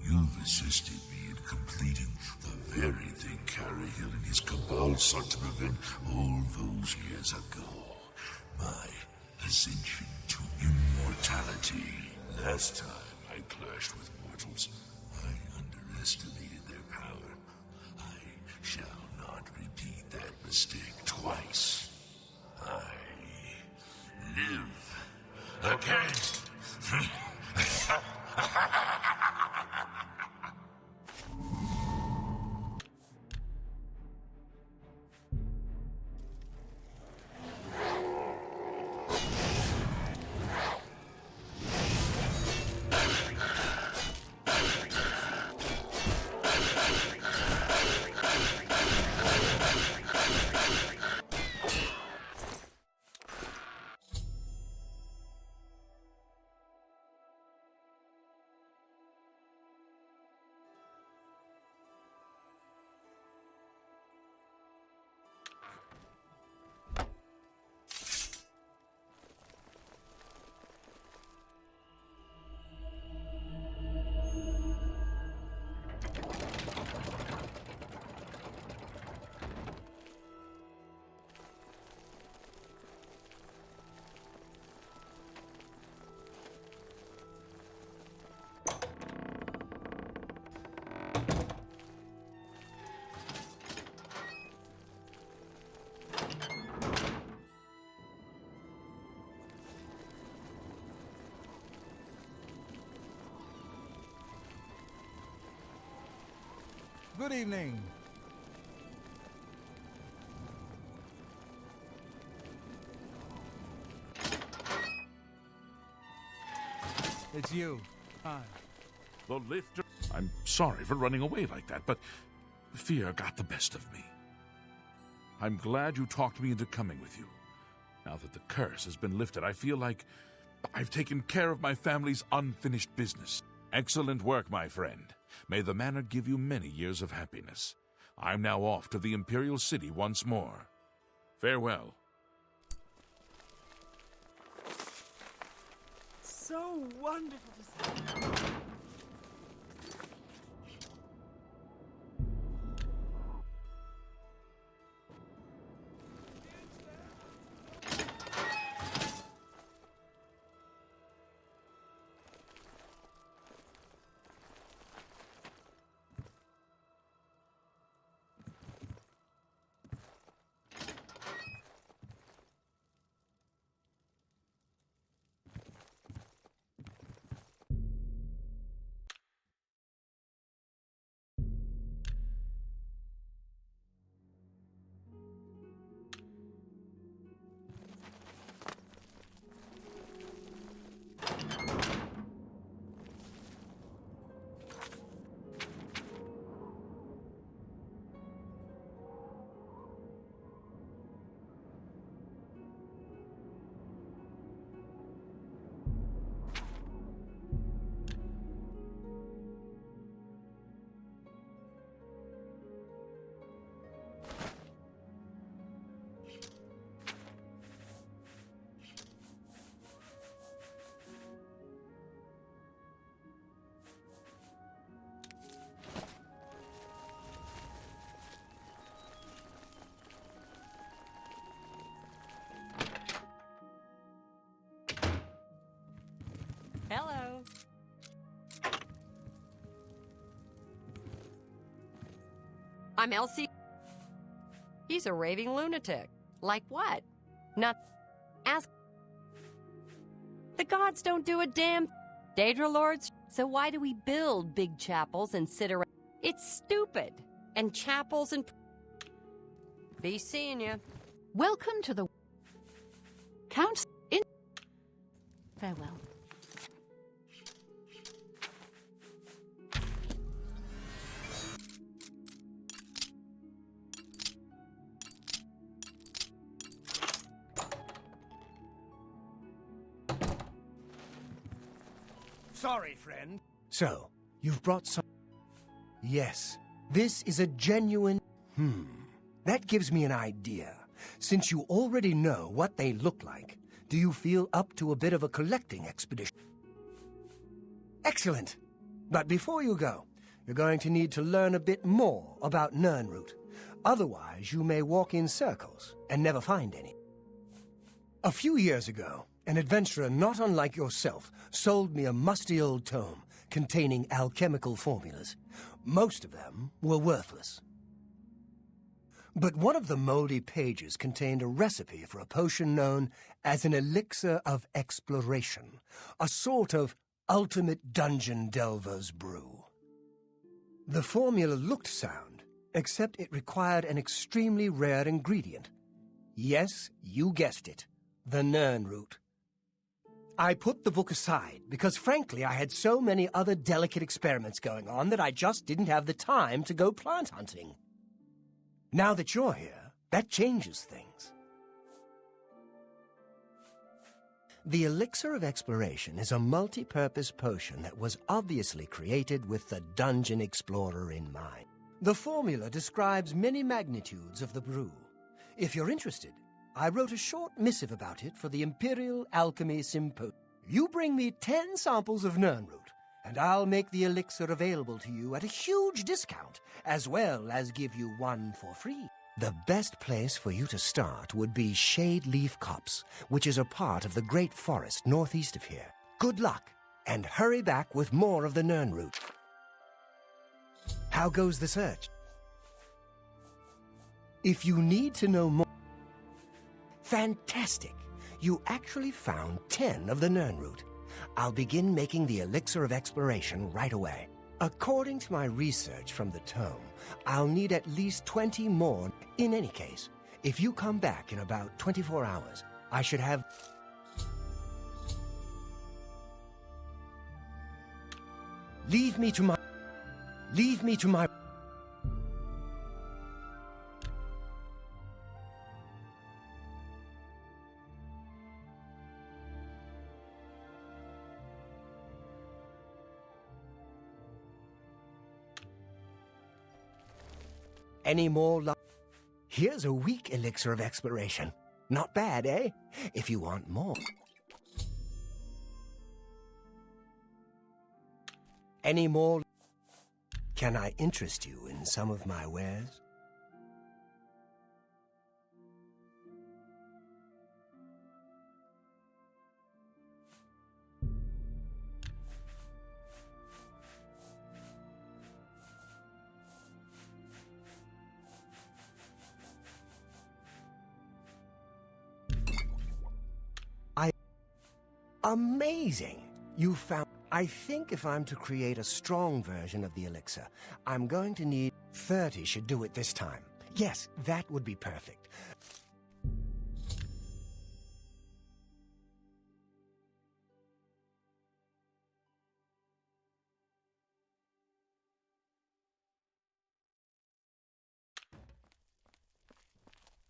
You've assisted me in completing the very thing Garahil and his cabal sought to prevent all those years ago. My ascension to immortality. Last time I clashed with mortals, I underestimated their power. I shall not repeat that mistake twice. I live again. Good evening. It's you. Hi. The lifter. I'm sorry for running away like that, but fear got the best of me. I'm glad you talked me into coming with you. Now that the curse has been lifted, I feel like I've taken care of my family's unfinished business. Excellent work, my friend. May the manor give you many years of happiness. I'm now off to the Imperial City once more. Farewell. So wonderful to see. I'm Elsie. He's a raving lunatic. Like what? Not ask. The gods don't do a damn. Daedra lords. So why do we build big chapels and sit around? It's stupid. And chapels and. Be seeing you. Welcome to the Count in. Farewell. Sorry, friend. So, you've brought some... Yes, this is a genuine... That gives me an idea. Since you already know what they look like, do you feel up to a bit of a collecting expedition? Excellent. But before you go, you're going to need to learn a bit more about Nirnroot. Otherwise, you may walk in circles and never find any. A few years ago, an adventurer not unlike yourself sold me a musty old tome containing alchemical formulas. Most of them were worthless. But one of the moldy pages contained a recipe for a potion known as an elixir of exploration, a sort of ultimate dungeon delver's brew. The formula looked sound, except it required an extremely rare ingredient. Yes, you guessed it, the Nirnroot. I put the book aside because, frankly, I had so many other delicate experiments going on that I just didn't have the time to go plant hunting. Now that you're here, that changes things. The Elixir of Exploration is a multi-purpose potion that was obviously created with the Dungeon Explorer in mind. The formula describes many magnitudes of the brew. If you're interested, I wrote a short missive about it for the Imperial Alchemy Symposium. You bring me 10 samples of Nirnroot, and I'll make the elixir available to you at a huge discount, as well as give you one for free. The best place for you to start would be Shade Leaf Copse, which is a part of the Great Forest northeast of here. Good luck, and hurry back with more of the Nirnroot. How goes the search? If you need to know more... Fantastic! You actually found 10 of the Nirnroot. I'll begin making the Elixir of Exploration right away. According to my research from the tome, I'll need at least 20 more. In any case, if you come back in about 24 hours, I should have... Leave me to my... Any more luck? Here's a weak elixir of exploration. Not bad, eh? If you want more. Any more? Can I interest you in some of my wares? Amazing! You found... I think if I'm to create a strong version of the elixir, I'm going to need... 30 should do it this time. Yes, that would be perfect.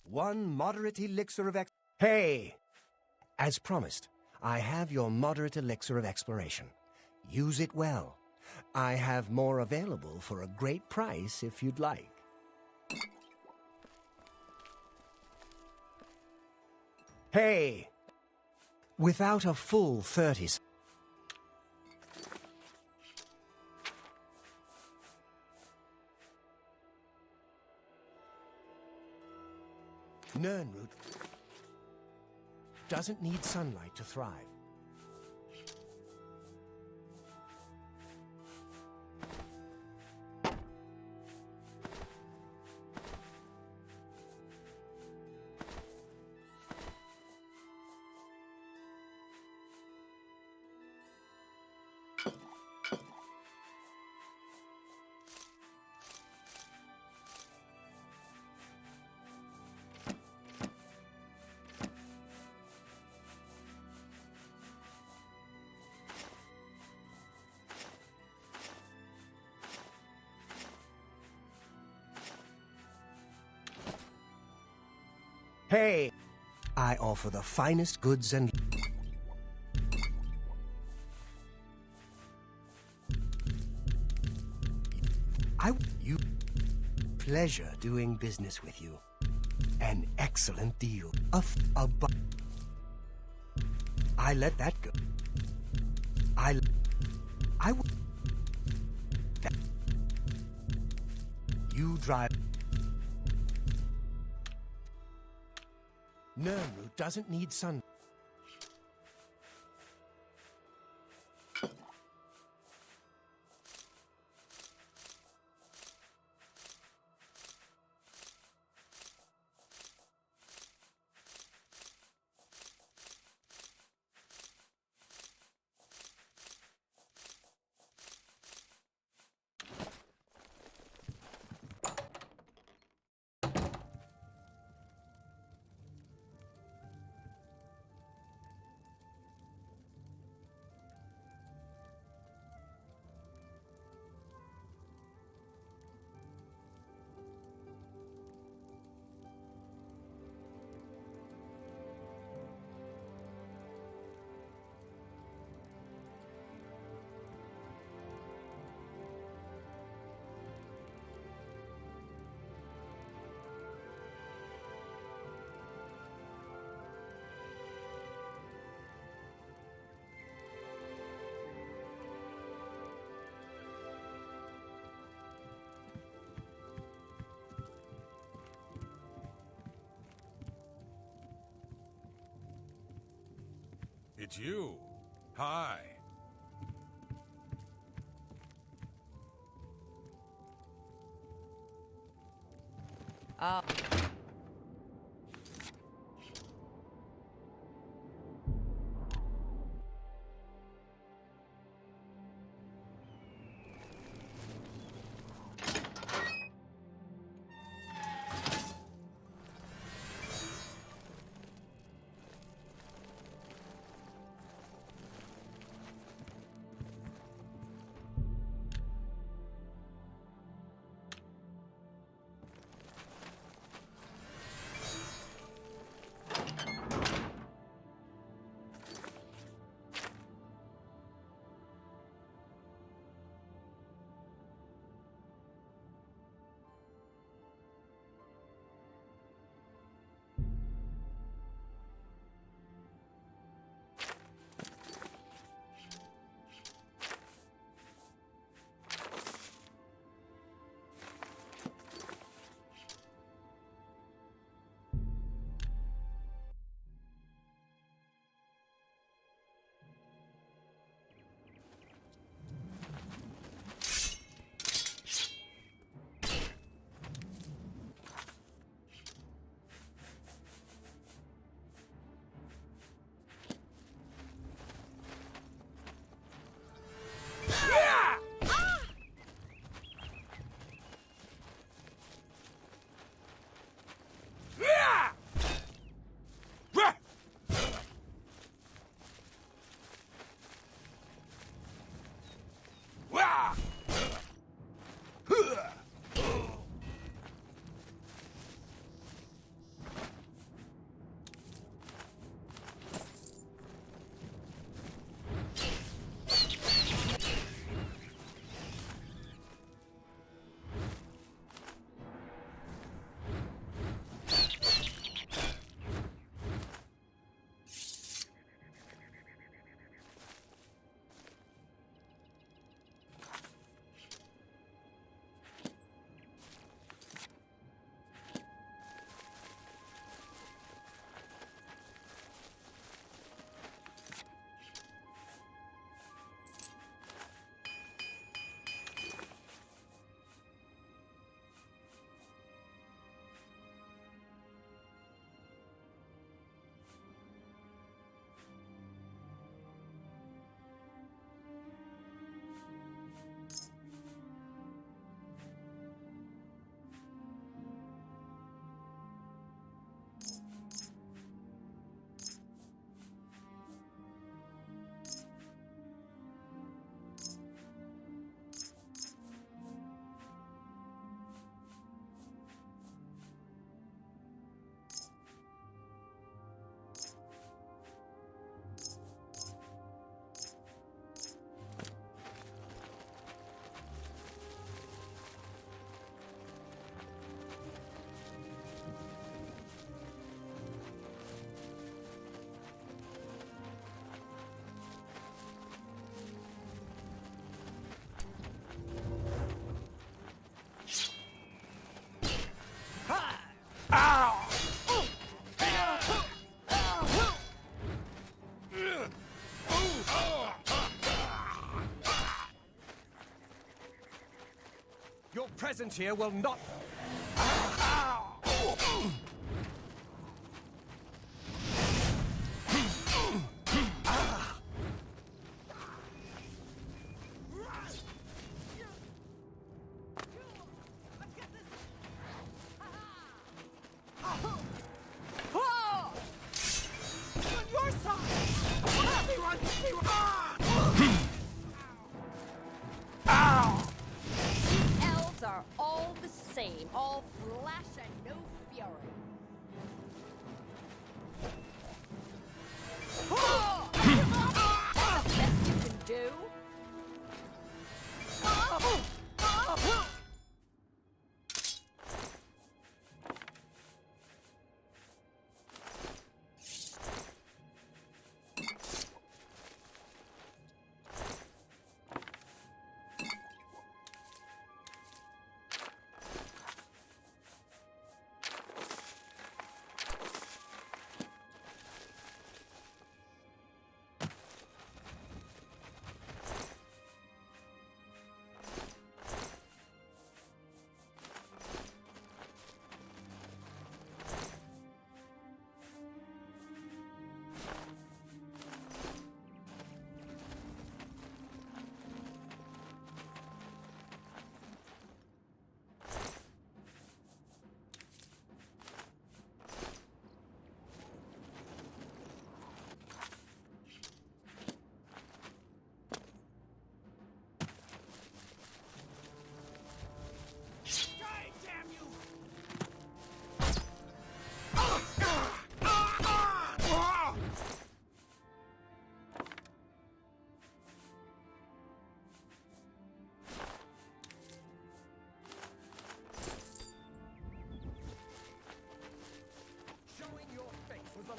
One moderate elixir of Hey! As promised, I have your moderate elixir of exploration. Use it well. I have more available for a great price if you'd like. Hey! Without a full 30... Nirnroot doesn't need sunlight to thrive. Hey, I offer the finest goods and... You... Pleasure doing business with you. An excellent deal. I let that go. I will... You drive... Nernroot doesn't need sun... It's you. Hi. Oh. Your presence here will not... Elves are all the same, all flash and no fury. That's the best you can do?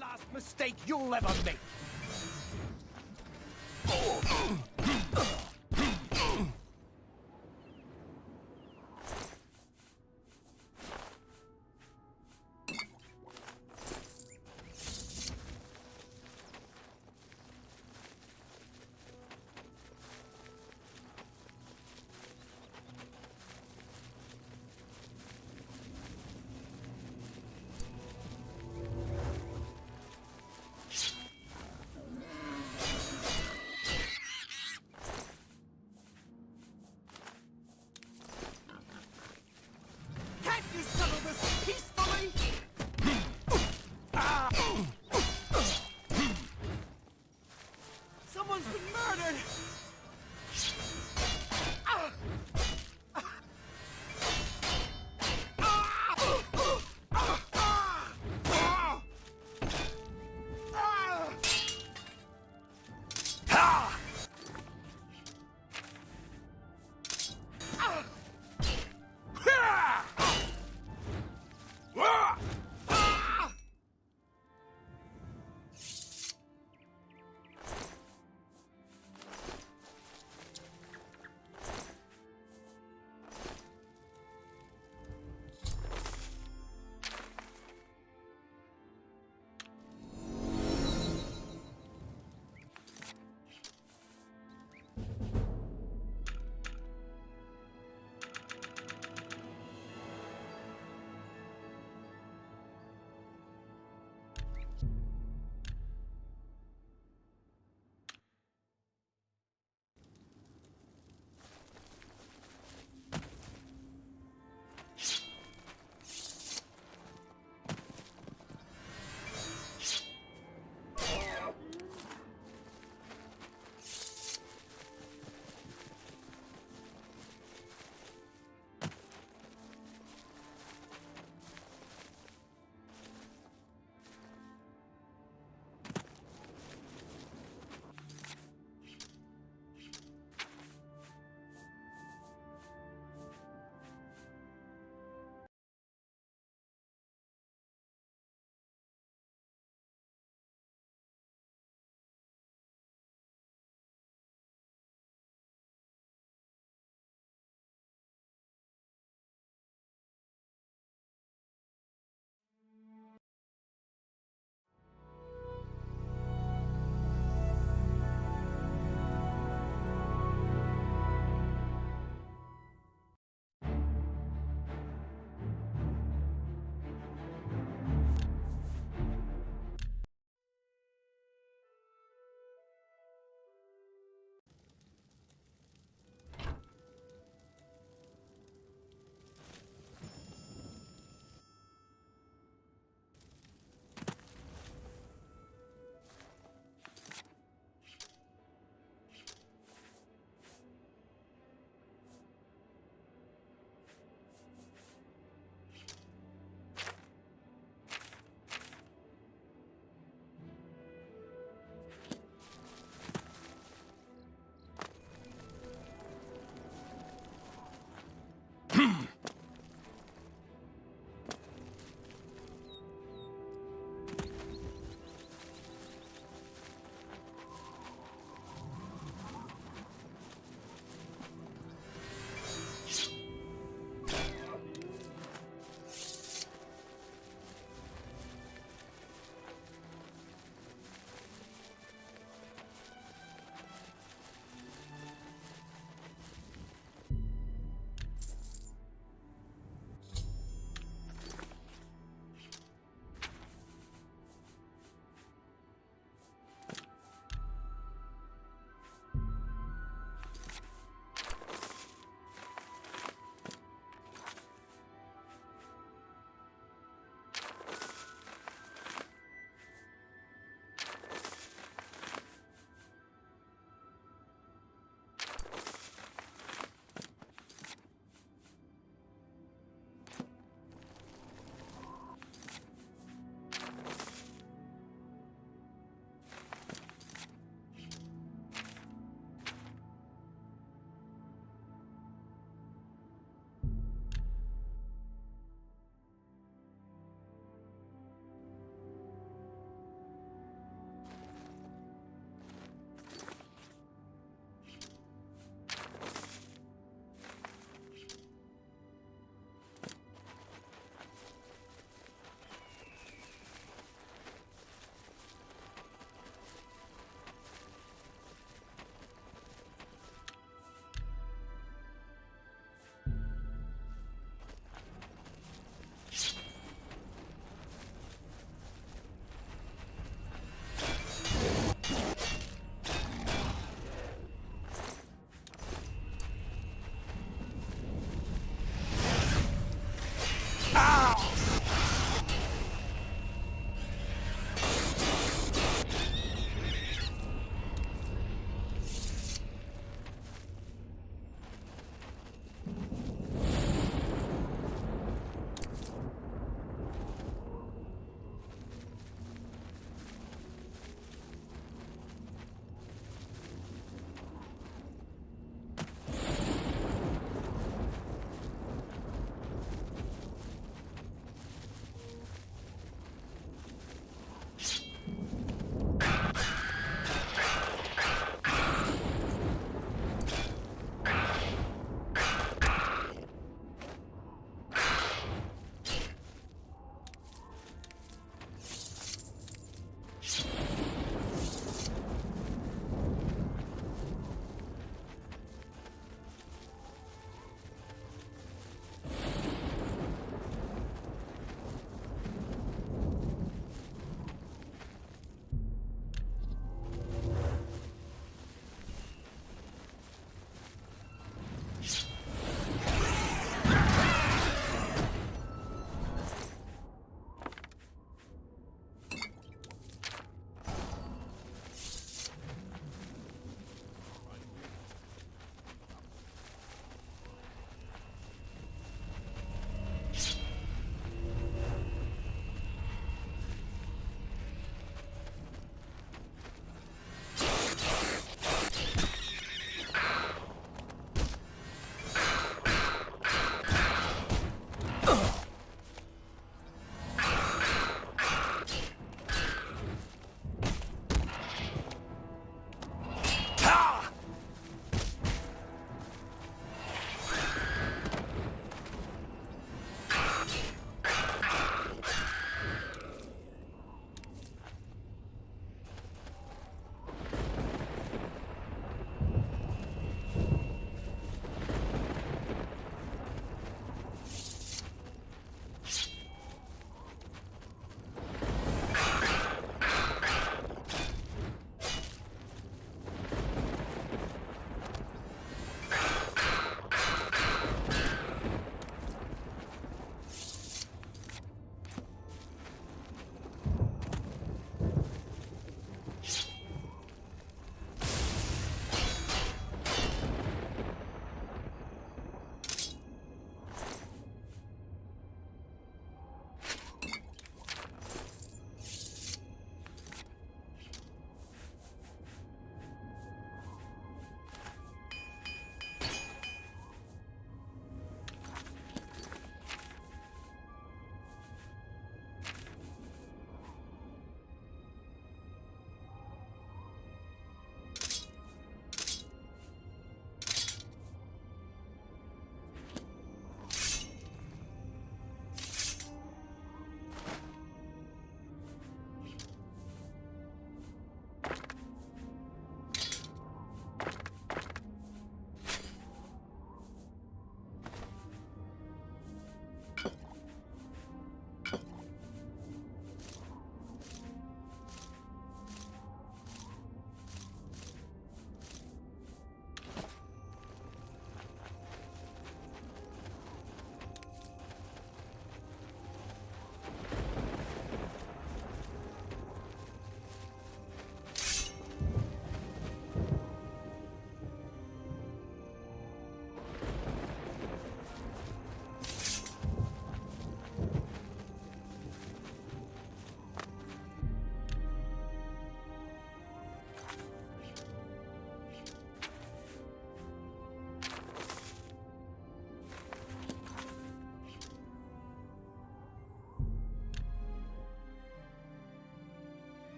Last mistake you'll ever make.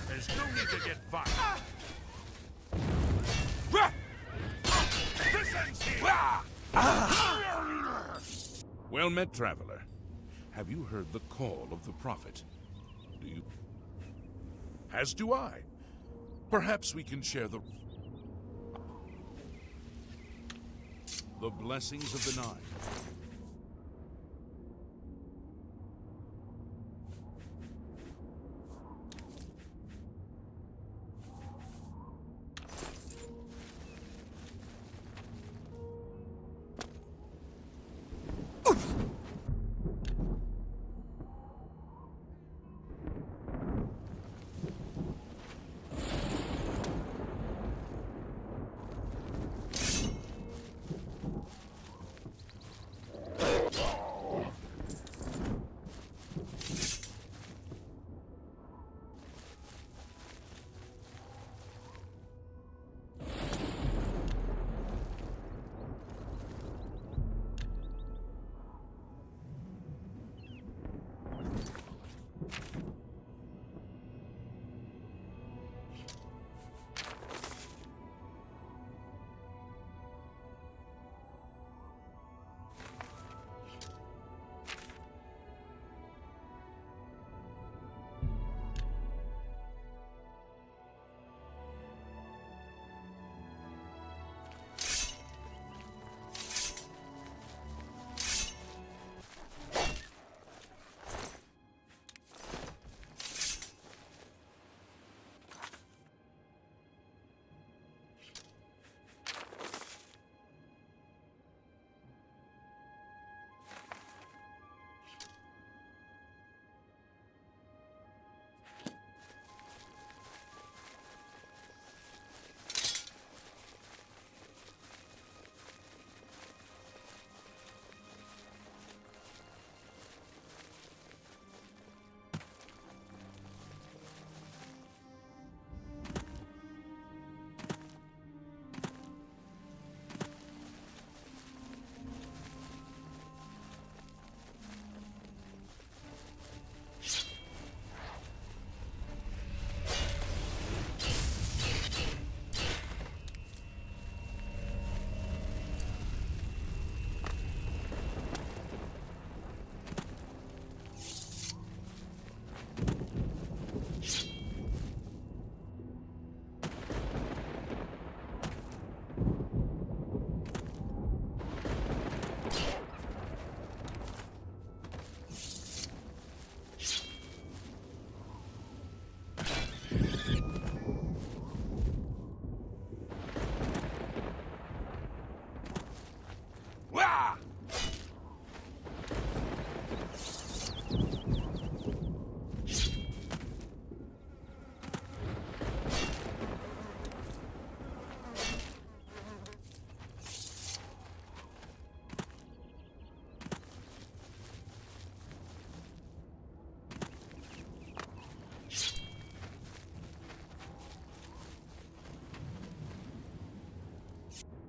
There's no need to get violent. This ends here. Well met, traveler. Have you heard the call of the prophet? Do you? As do I. Perhaps we can share the blessings of the Nine.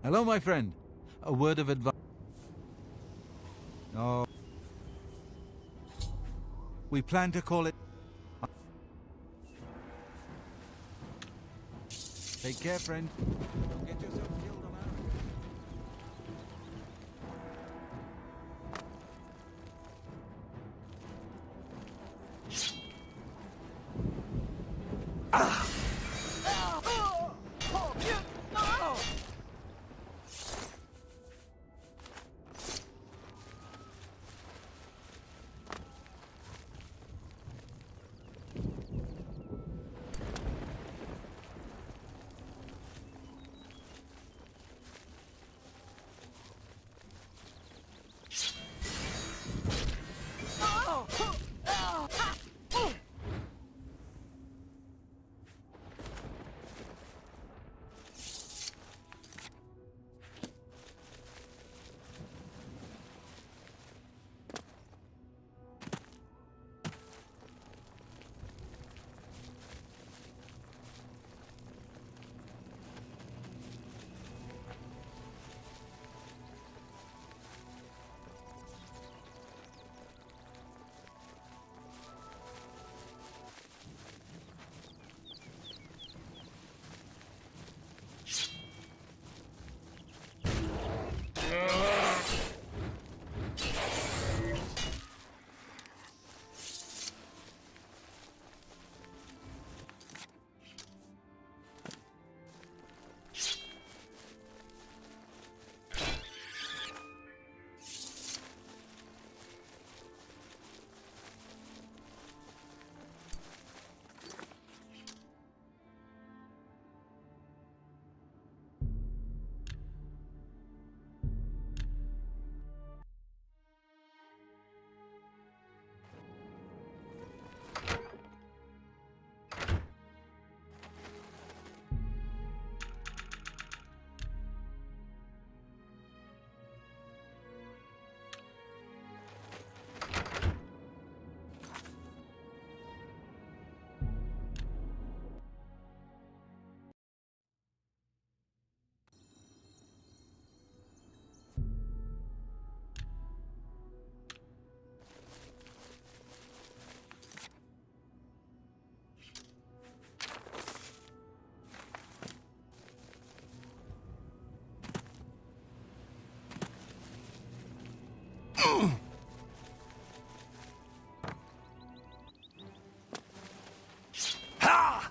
Hello, my friend. A word of advice. Oh. We plan to call it... Take care, friend. Don't get yourself killed on our... Ah!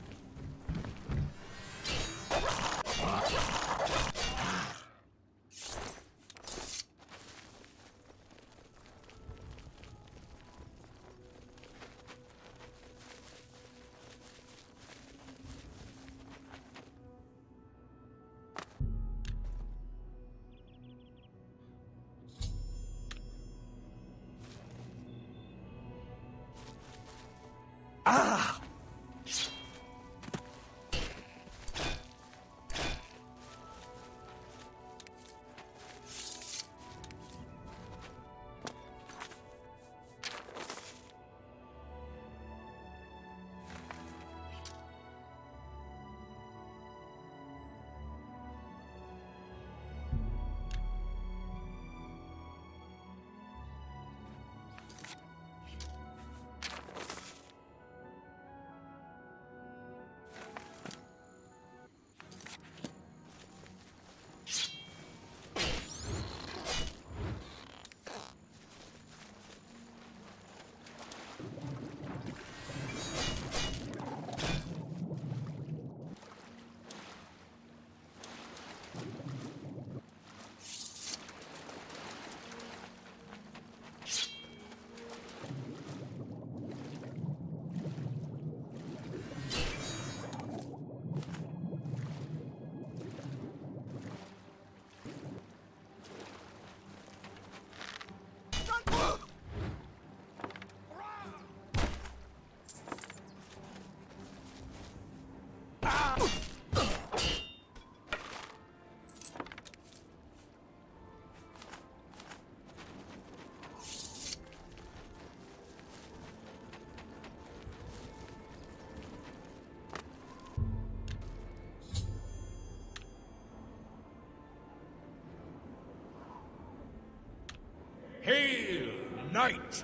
Hail, knight!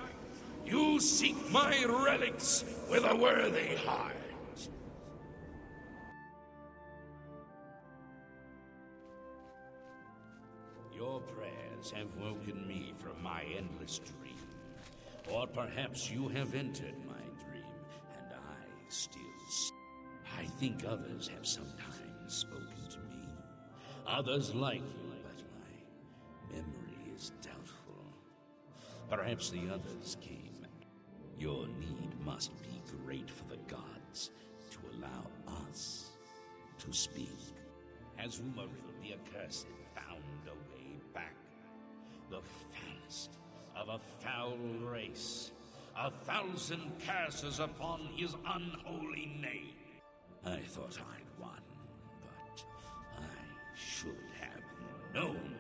You seek my relics with a worthy heart. Your prayers have woken me from my endless dream. Or perhaps you have entered my dream, and I still sleep. I think others have sometimes spoken to me. Others like you, but my memory is doubtful. Perhaps the others came. Your need must be great for the gods to allow us to speak. Has Umaril the Accursed found a way back? The foulest of a foul race. 1,000 curses upon his unholy name. I thought I'd won, but I should have known.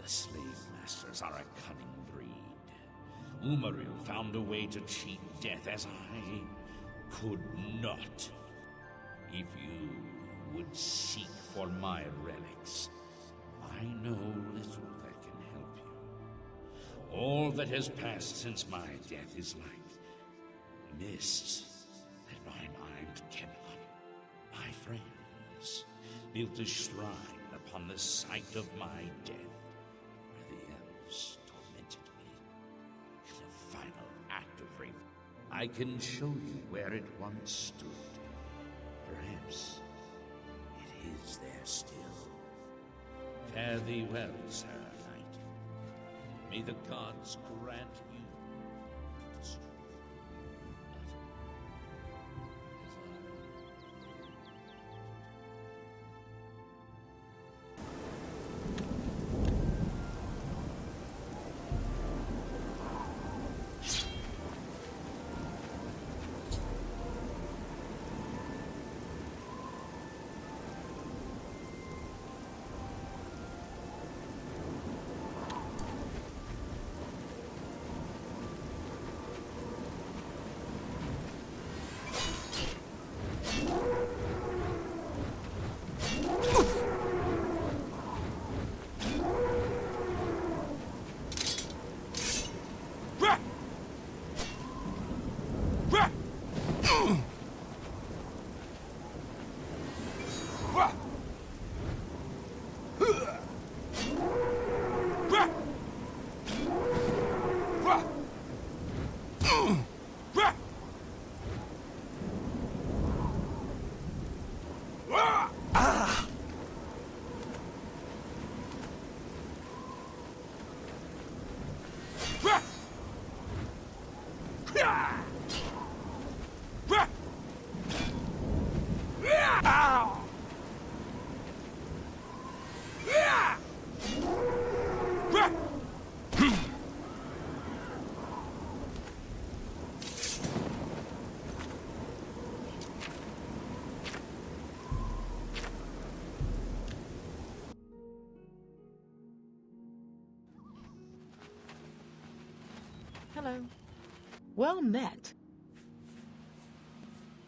The slave masters are a cunning breed. Umaril found a way to cheat death as I could not. If you would seek for my relics, I know little that can help you. All that has passed since my death is like mists that my mind cannot. My friends built a shrine upon the site of my death, where the elves tormented me in a final act of revolt. I can show you where it once stood. Perhaps it is there still. Fare thee well, Sir Knight. May the gods grant you to destroy. Hello. Well met.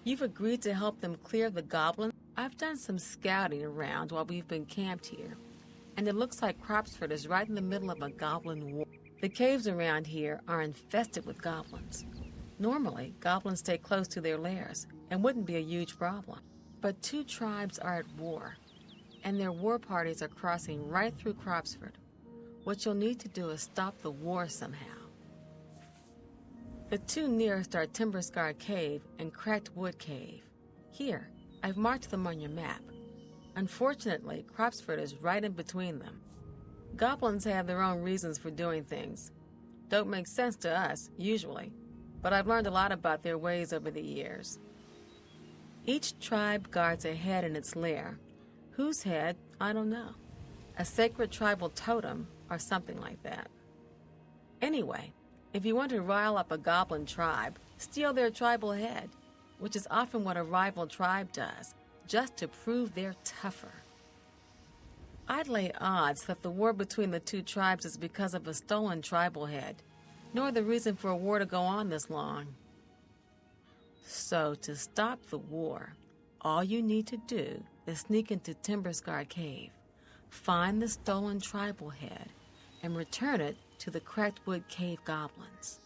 You've agreed to help them clear the Goblin? I've done some scouting around while we've been camped here, and it looks like Cropsford is right in the middle of a Goblin war. The caves around here are infested with goblins. Normally, goblins stay close to their lairs and wouldn't be a huge problem. But two tribes are at war, and their war parties are crossing right through Cropsford. What you'll need to do is stop the war somehow. The two nearest are Timber Scar Cave and Cracked Wood Cave. Here, I've marked them on your map. Unfortunately, Cropsford is right in between them. Goblins have their own reasons for doing things. Don't make sense to us, usually, but I've learned a lot about their ways over the years. Each tribe guards a head in its lair. Whose head, I don't know. A sacred tribal totem or something like that. Anyway, if you want to rile up a goblin tribe, steal their tribal head, which is often what a rival tribe does, just to prove they're tougher. I'd lay odds that the war between the two tribes is because of a stolen tribal head, nor the reason for a war to go on this long. So, to stop the war, all you need to do is sneak into Timber Scar Cave, find the stolen tribal head, and return it to the Cracked Wood Cave goblins.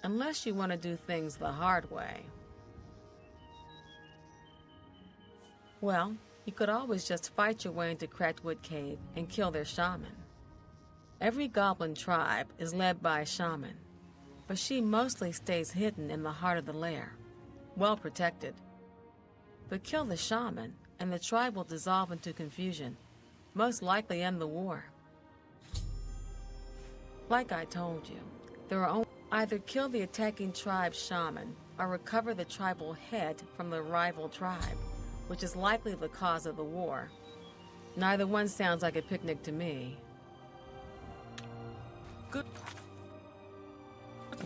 Unless you want to do things the hard way. Well, You could always just fight your way into Cracked Wood Cave and kill their shaman. Every goblin tribe is led by a shaman, but she mostly stays hidden in the heart of the lair, well protected. But kill the shaman, and the tribe will dissolve into confusion, most likely end the war. Like I told you, there are only either kill the attacking tribe's shaman or recover the tribal head from the rival tribe, which is likely the cause of the war. Neither one sounds like a picnic to me. Good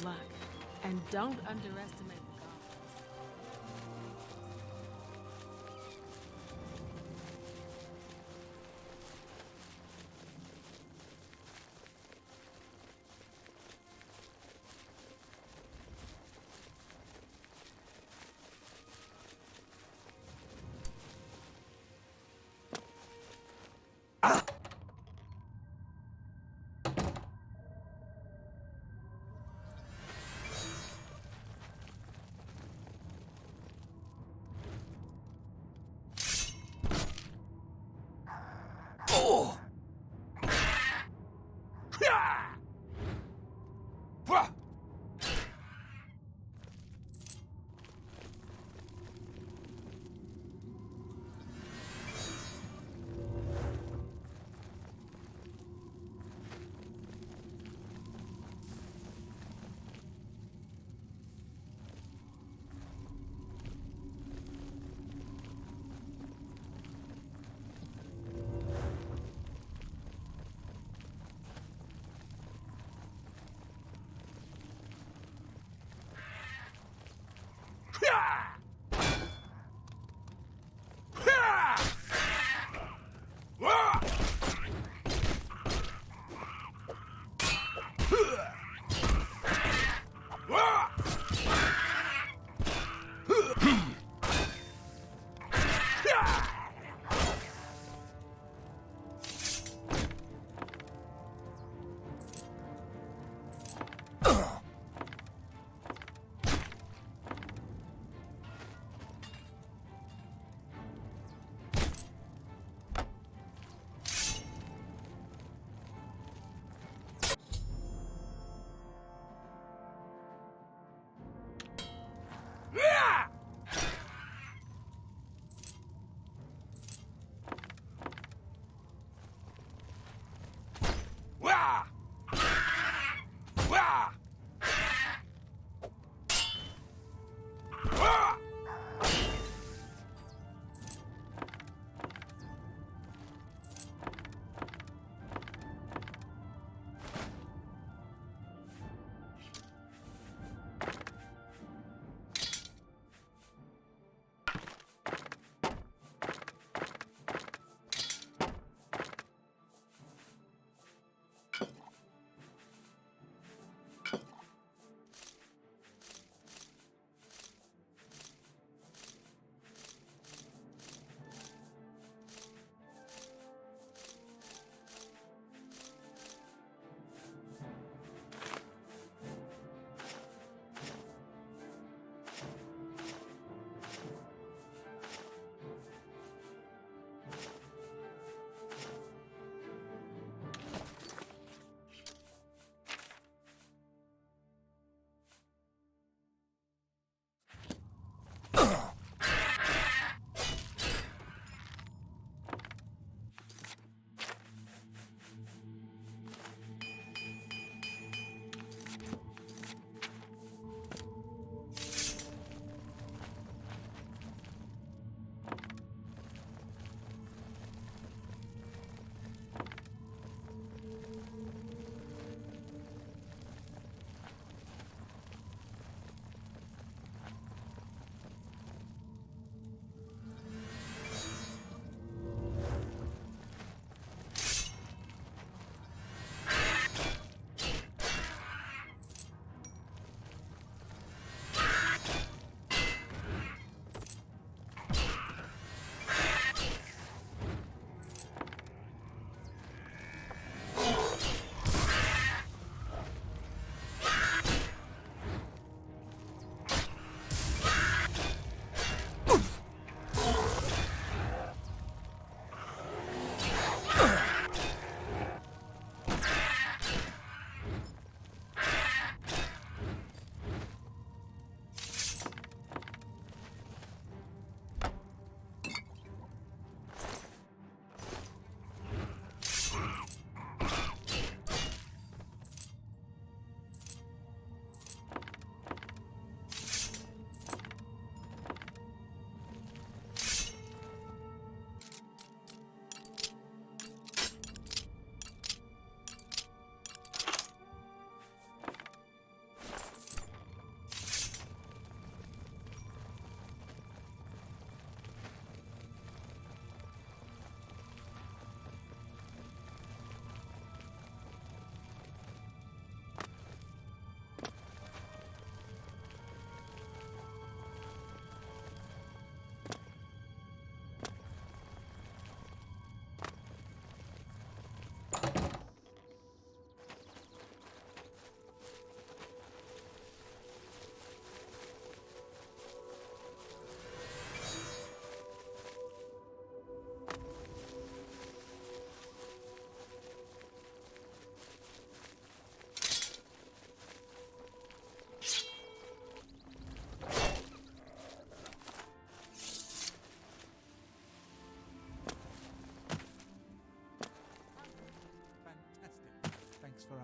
luck, and don't underestimate the goblins.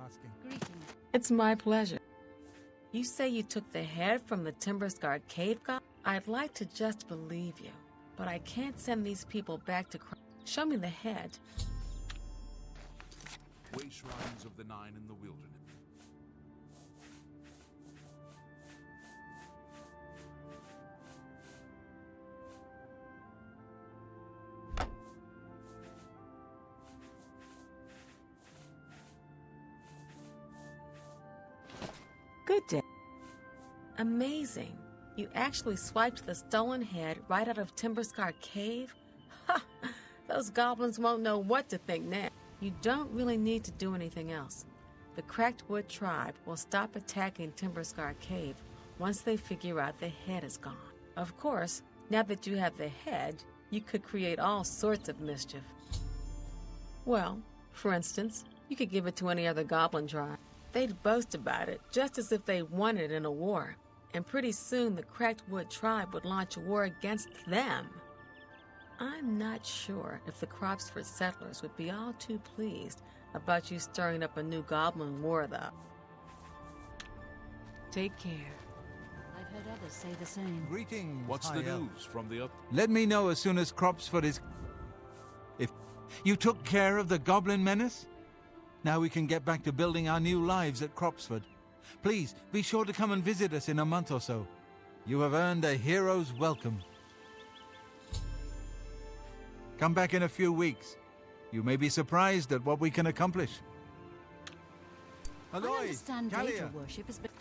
asking. It's my pleasure. You say you took the head from the Timber-scarred cave god? I'd like to just believe you, but I can't send these people back to Show me the head. Way shrines of the Nine in the wilderness. Good day. Amazing. You actually swiped the stolen head right out of Timber-scarred cave? Ha! Those goblins won't know what to think now. You don't really need to do anything else. The Cracked Wood tribe will stop attacking Timber-scarred cave once they figure out the head is gone. Of course, now that you have the head, you could create all sorts of mischief. Well, for instance, you could give it to any other goblin tribe. They'd boast about it just as if they won it in a war. And pretty soon the Cracked Wood tribe would launch a war against them. I'm not sure if the Cropsford settlers would be all too pleased about you stirring up a new goblin war, though. Take care. I've heard others say the same. Greetings. What's the news from the up? Let me know as soon as Cropsford is... If you took care of the goblin menace? Now we can get back to building our new lives at Cropsford. Please, be sure to come and visit us in a month or so. You have earned a hero's welcome. Come back in a few weeks. You may be surprised at what we can accomplish. I Aloy, understand Kalia. data worship has been...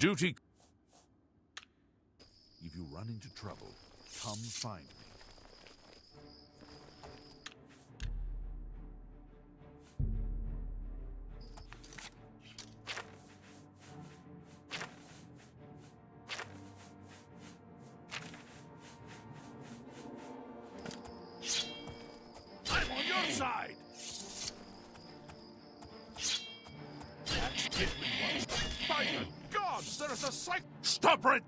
duty. If you run into trouble, come find me. I'm on your side! That's diddly one. By the gods, there is a sight! Stop it!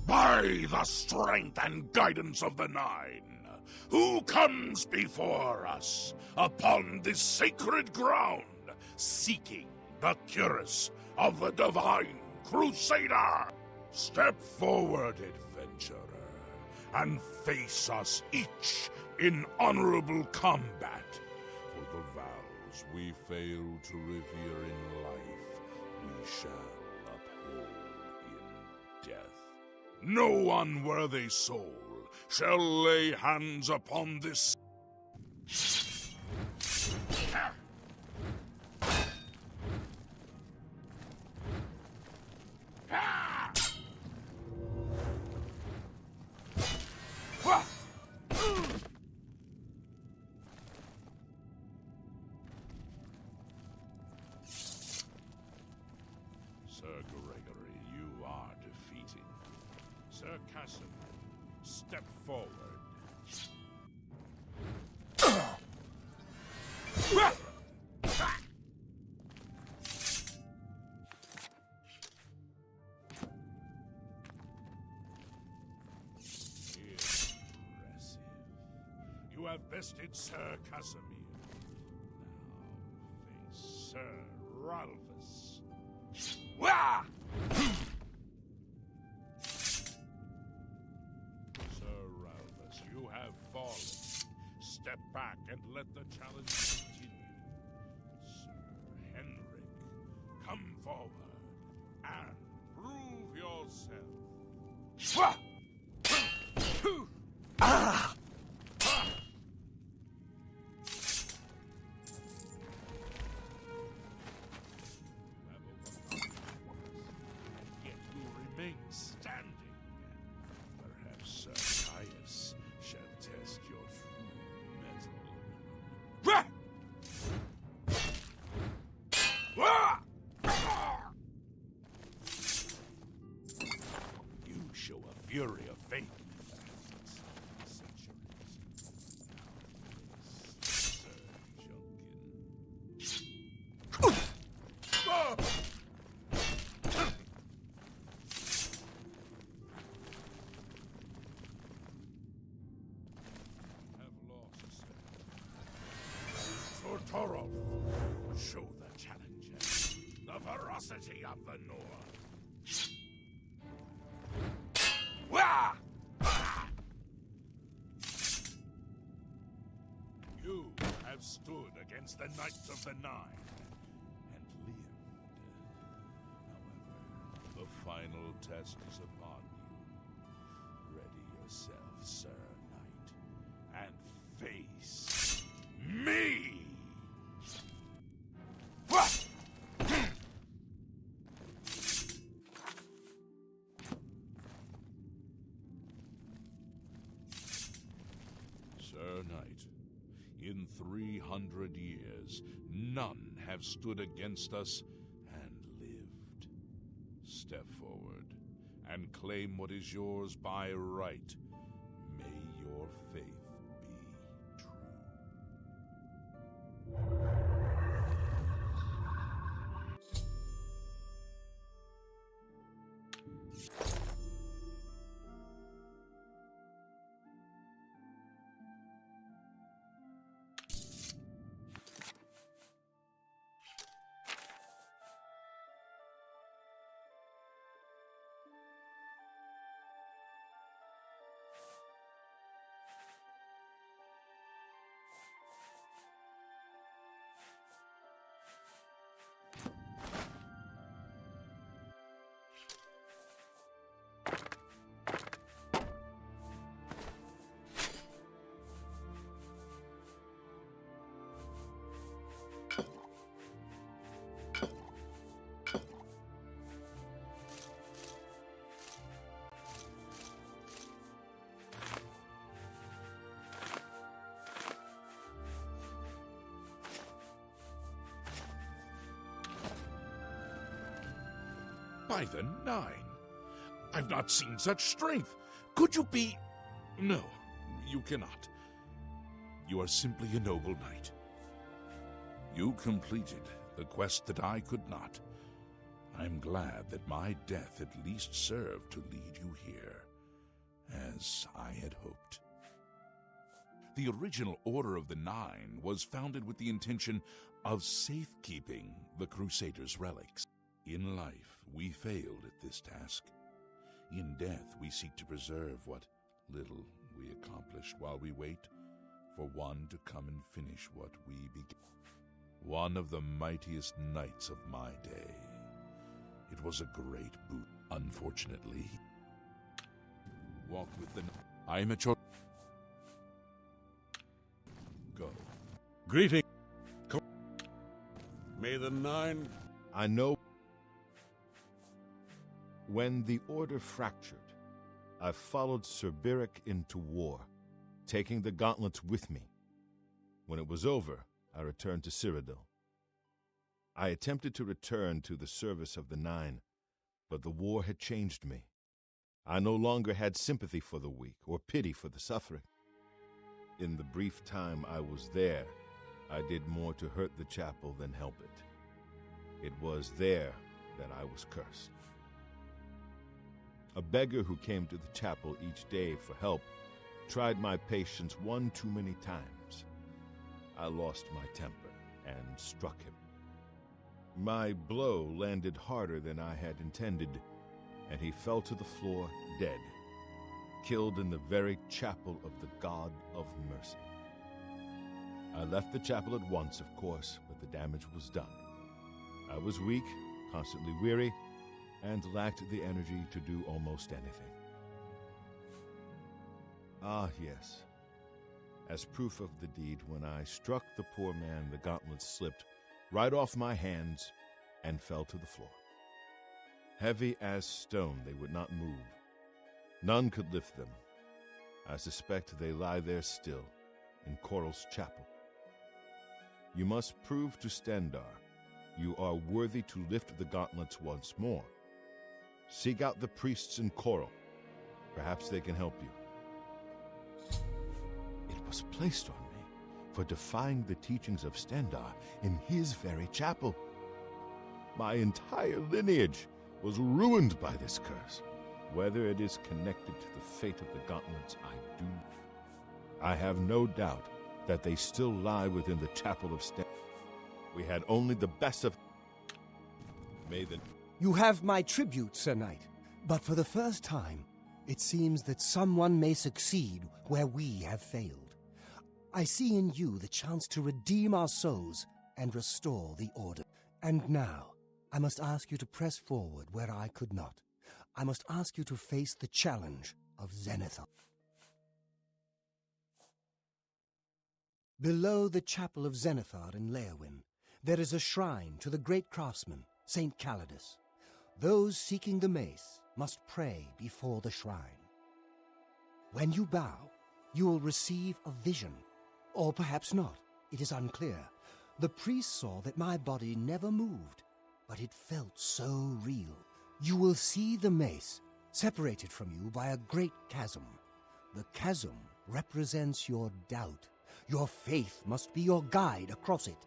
By the strength and guidance of the Nine, who comes before us upon this sacred ground, seeking the cuirass of the Divine Crusader? Step forward, adventurer, and face us each in honorable combat. For the vows we fail to revere in life, we shall uphold in death. No unworthy soul shall lay hands upon this. Sir Gregory, you are defeating. Sir Casimir, step forward. Impressive. You have bested Sir Casimir. Now face Sir Ralphus. Wah! Sir Ralphus, you have fallen. Step back and let the challenge continue. Sir Henrik, come forward and prove yourself. Wah! Ah! Remain standing. Perhaps Sir Caius shall test your true mettle. You show a fury of fate. Torolf, show the challenger the ferocity of the North. Wah! You have stood against the Knights of the Nine and lived. However, the final test is upon you. Ready yourself, Sir Knight, and face me! Sir Knight, in 300 years, none have stood against us and lived. Step forward and claim what is yours by right. May your faith be true. By the Nine, I've not seen such strength. Could you be... No, you cannot. You are simply a noble knight. You completed the quest that I could not. I'm glad that my death at least served to lead you here, as I had hoped. The original Order of the Nine was founded with the intention of safekeeping the Crusaders' relics. In life, we failed at this task. In death, we seek to preserve what little we accomplished while we wait for one to come and finish what we began. One of the mightiest knights of my day. It was a great boot. Unfortunately, walk with the... I'm at your... Go. Greeting. May the Nine... I know... When the Order fractured, I followed Sir Beric into war, taking the gauntlets with me. When it was over, I returned to Cyrodiil. I attempted to return to the service of the Nine, but the war had changed me. I no longer had sympathy for the weak or pity for the suffering. In the brief time I was there, I did more to hurt the chapel than help it. It was there that I was cursed. A beggar who came to the chapel each day for help tried my patience one too many times. I lost my temper and struck him. My blow landed harder than I had intended, and he fell to the floor dead, killed in the very chapel of the God of Mercy. I left the chapel at once, of course, but the damage was done. I was weak, constantly weary, and lacked the energy to do almost anything. Ah, yes. As proof of the deed, when I struck the poor man, the gauntlets slipped right off my hands and fell to the floor. Heavy as stone, they would not move. None could lift them. I suspect they lie there still, in Coral's chapel. You must prove to Stendarr you are worthy to lift the gauntlets once more. Seek out the priests in Coral. Perhaps they can help you. It was placed on me for defying the teachings of Stendarr in his very chapel. My entire lineage was ruined by this curse. Whether it is connected to the fate of the gauntlets, I have no doubt that they still lie within the chapel of Stendarr. We had only the best of... May the... You have my tribute, Sir Knight, but for the first time, it seems that someone may succeed where we have failed. I see in you the chance to redeem our souls and restore the Order. And now, I must ask you to press forward where I could not. I must ask you to face the challenge of Zenithal. Below the chapel of Zenithar in Leowyn, there is a shrine to the great craftsman, St. Calidus. Those seeking the mace must pray before the shrine. When you bow, you will receive a vision. Or perhaps not. It is unclear. The priest saw that my body never moved, but it felt so real. You will see the mace separated from you by a great chasm. The chasm represents your doubt. Your faith must be your guide across it.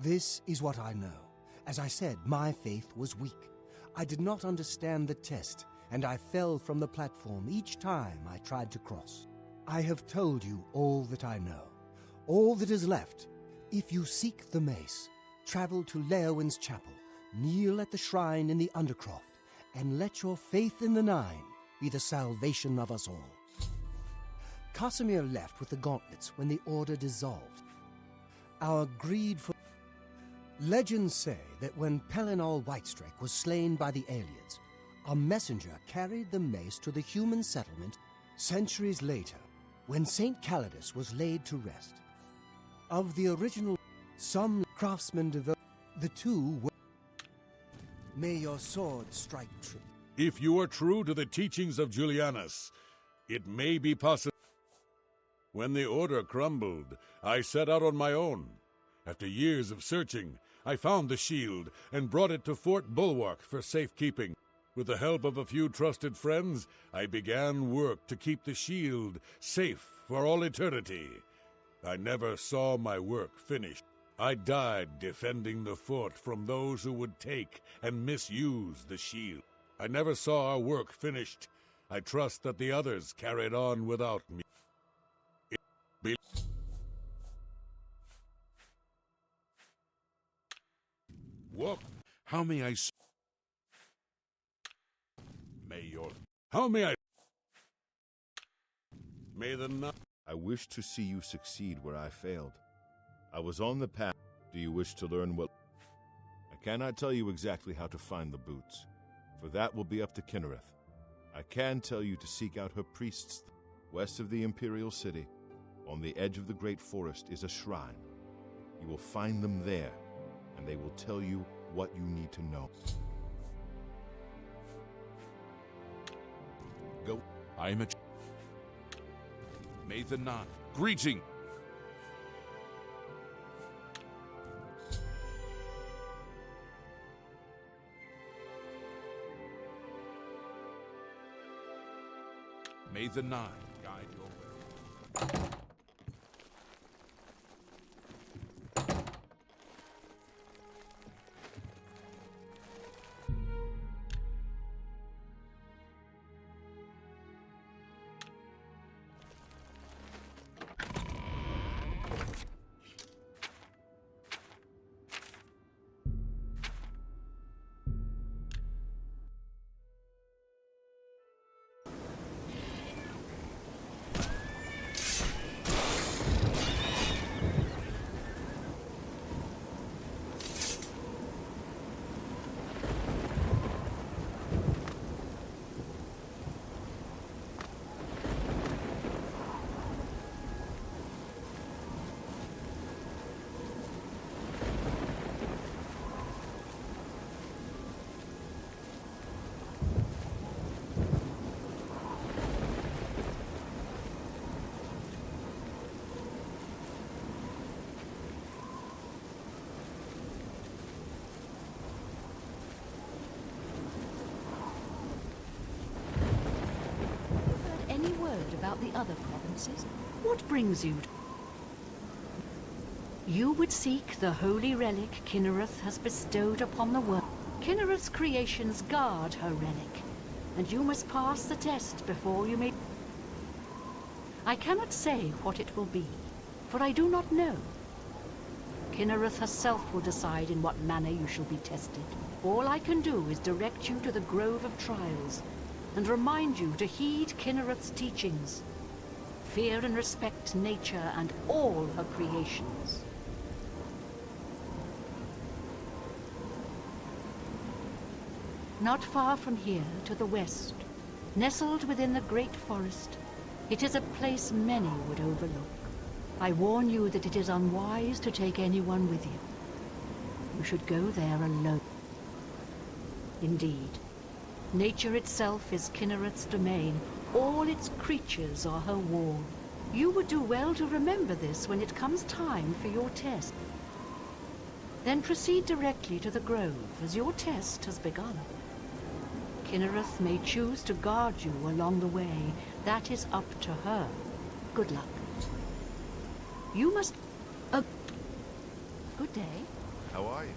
This is what I know. As I said, my faith was weak. I did not understand the test, and I fell from the platform each time I tried to cross. I have told you all that I know. All that is left. If you seek the mace, travel to Leowyn's chapel, kneel at the shrine in the Undercroft, and let your faith in the Nine be the salvation of us all. Casimir left with the gauntlets when the Order dissolved. Our greed for... Legends say that when Pelinal Whitestrake was slain by the Aelids, a messenger carried the mace to the human settlement centuries later, when St. Calidus was laid to rest. Of the original, some craftsmen devote the two were... May your sword strike true. If you are true to the teachings of Julianus, it may be possible. When the Order crumbled, I set out on my own. After years of searching, I found the shield and brought it to Fort Bulwark for safekeeping. With the help of a few trusted friends, I began work to keep the shield safe for all eternity. I never saw my work finished. I died defending the fort from those who would take and misuse the shield. I never saw our work finished. I trust that the others carried on without me. What? How may I... How may I... May the night... I wish to see you succeed where I failed. I was on the path. Do you wish to learn what... I cannot tell you exactly how to find the boots, for that will be up to Kinnereth. I can tell you to seek out her priests. West of the Imperial City, on the edge of the great forest, is a shrine. You will find them there, and they will tell you what you need to know. Go. I am a... May the Nine. Greeting! May the Nine guide your way. Any word about the other provinces? What brings you? You would seek the holy relic Kinnereth has bestowed upon the world. Kinnereth's creations guard her relic, and you must pass the test before you may... I cannot say what it will be, for I do not know. Kinnereth herself will decide in what manner you shall be tested. All I can do is direct you to the Grove of Trials, and remind you to heed Kinnereth's teachings. Fear and respect nature and all her creations. Not far from here, to the west, nestled within the great forest, it is a place many would overlook. I warn you that it is unwise to take anyone with you. You should go there alone. Indeed, nature itself is Kinnereth's domain. All its creatures are her wall. You would do well to remember this when it comes time for your test. Then proceed directly to the grove, as your test has begun. Kinnereth may choose to guard you along the way. That is up to her. Good luck. You must... Good day. How are you?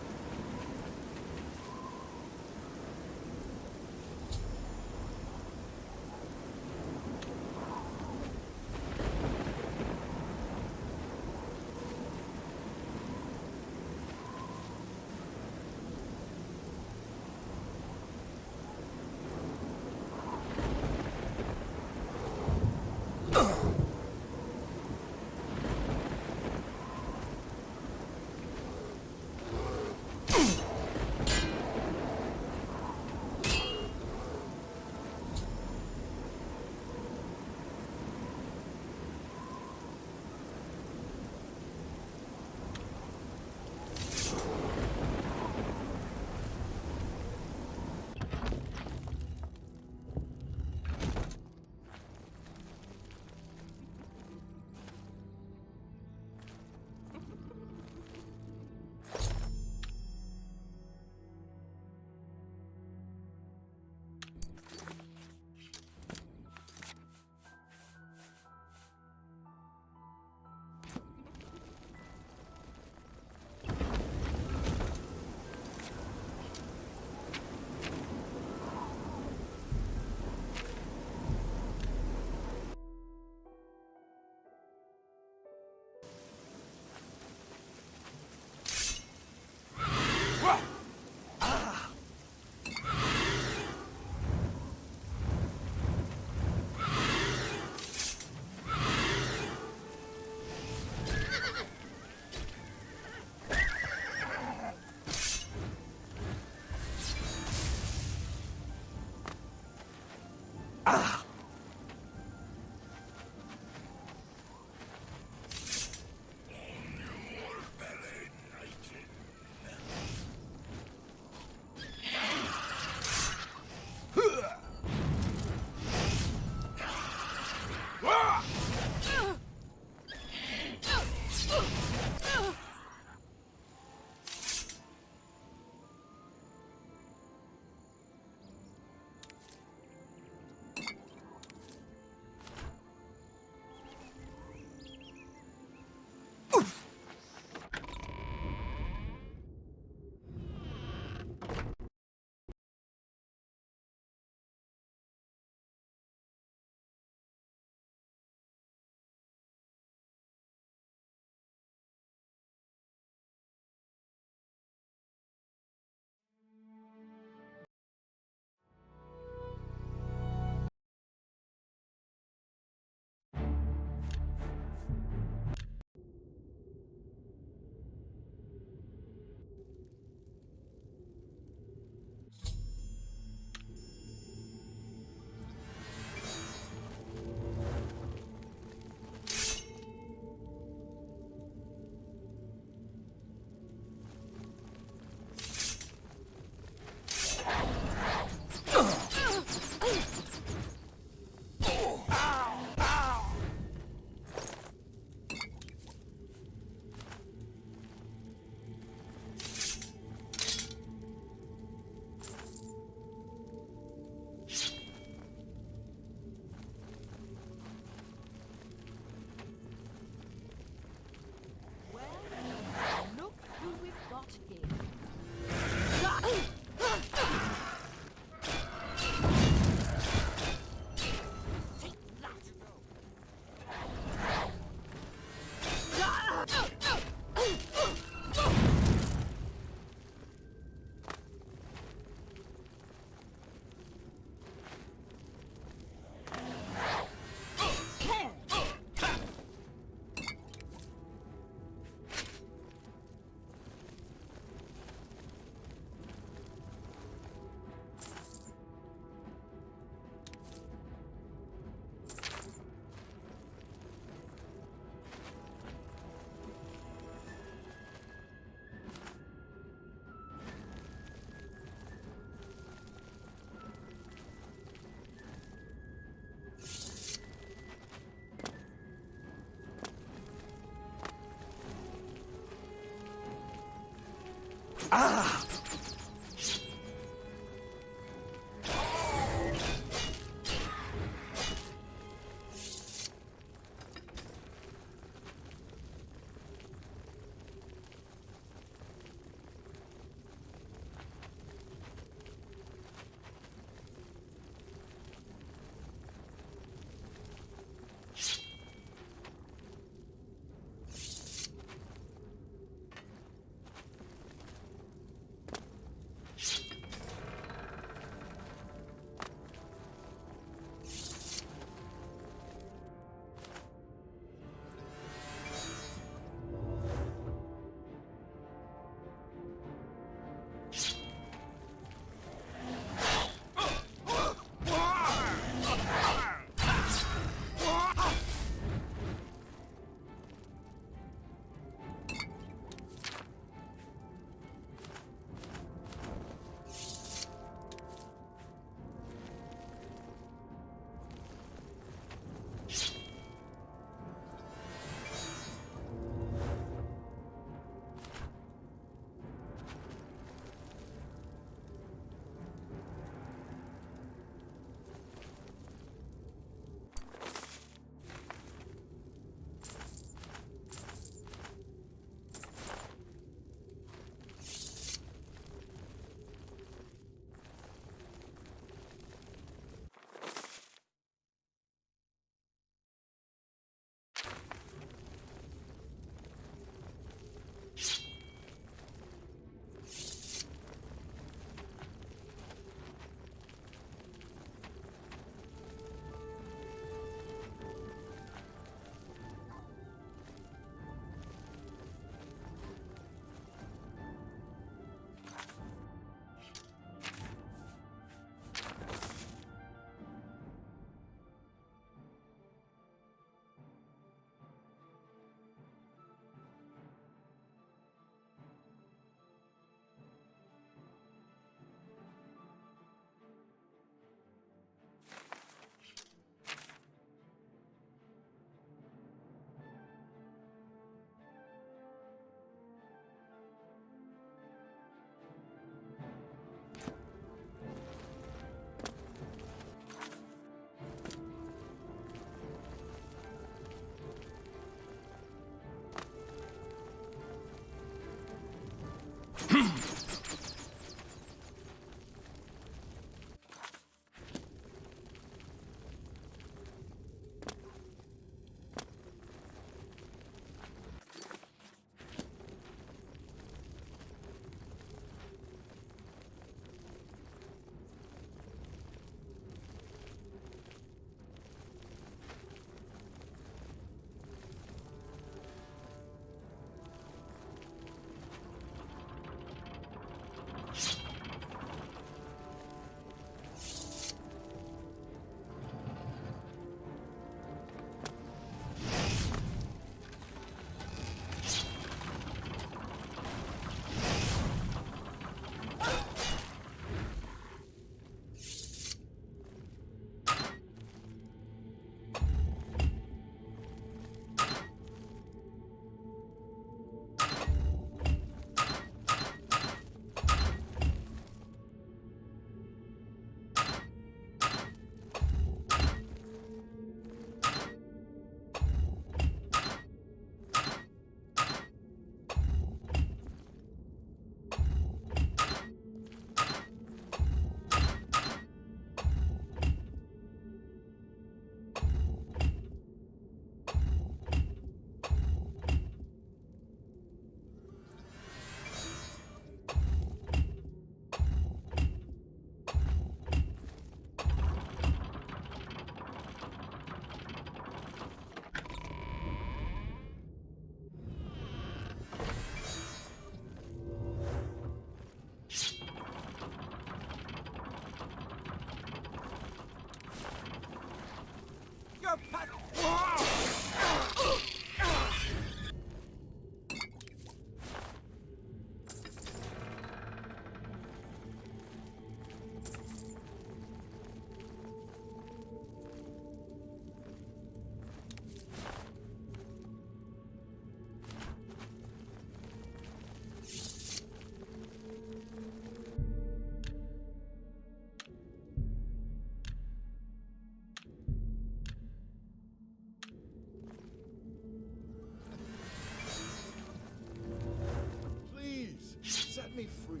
Set me free.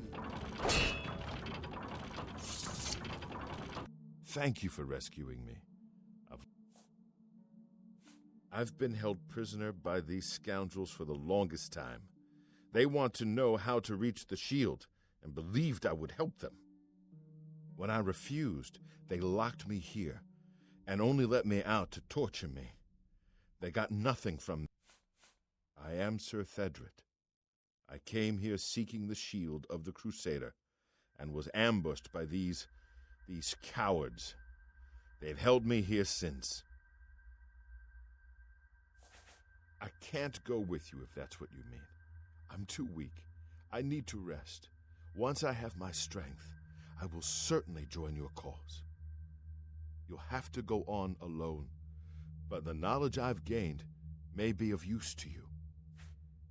Thank you for rescuing me. I've been held prisoner by these scoundrels for the longest time. They want to know how to reach the shield and believed I would help them. When I refused, they locked me here and only let me out to torture me. They got nothing from me. I am Sir Thedret. I came here seeking the shield of the Crusader and was ambushed by these cowards. They've held me here since. I can't go with you if that's what you mean. I'm too weak. I need to rest. Once I have my strength, I will certainly join your cause. You'll have to go on alone, but the knowledge I've gained may be of use to you.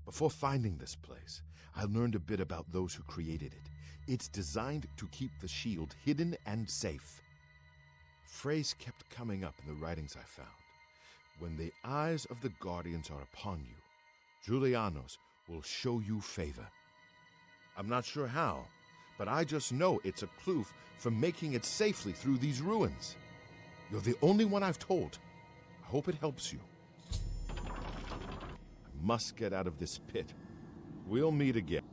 Before finding this place, I learned a bit about those who created it. It's designed to keep the shield hidden and safe. A phrase kept coming up in the writings I found. When the eyes of the Guardians are upon you, Julianos will show you favor. I'm not sure how, but I just know it's a clue for making it safely through these ruins. You're the only one I've told. I hope it helps you. I must get out of this pit. We'll meet again.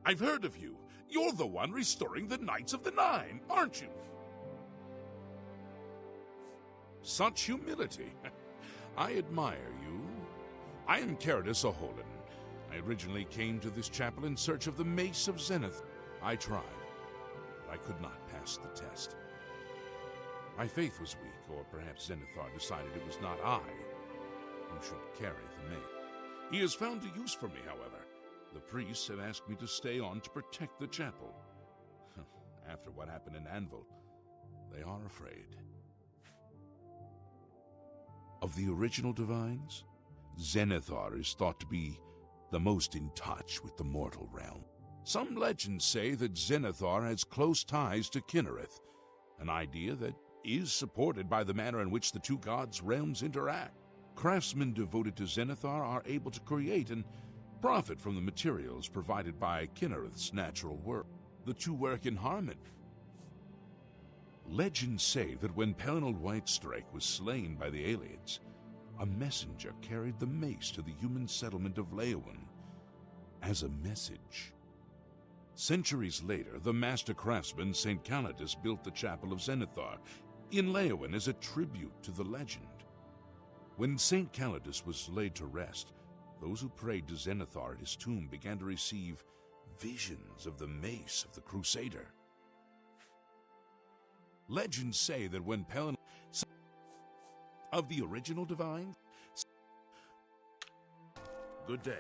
I've heard of you. You're the one restoring the Knights of the Nine, aren't you? Such humility. I admire you. I am Caradus O'Holan. I originally came to this chapel in search of the Mace of Zenith. I tried, but I could not pass the test. My faith was weak, or perhaps Zenithar decided it was not I who should carry the mace. He has found a use for me, however. The priests have asked me to stay on to protect the chapel. After what happened in Anvil, they are afraid. Of the original divines, Zenithar is thought to be the most in touch with the mortal realm. Some legends say that Zenithar has close ties to Kinnereth, an idea that is supported by the manner in which the two gods' realms interact. Craftsmen devoted to Zenithar are able to create and profit from the materials provided by Kinnereth's natural world. The two work in harmony. Legends say that when Pelinal Whitestrike was slain by the aliens, a messenger carried the mace to the human settlement of Leowen as a message. Centuries later, the master craftsman St. Calidus built the Chapel of Zenithar in Leowen as a tribute to the legend. When St. Calidus was laid to rest, those who prayed to Zenithar at his tomb began to receive visions of the mace of the Crusader. Legends say that when Pelinal of the original divine. Good day.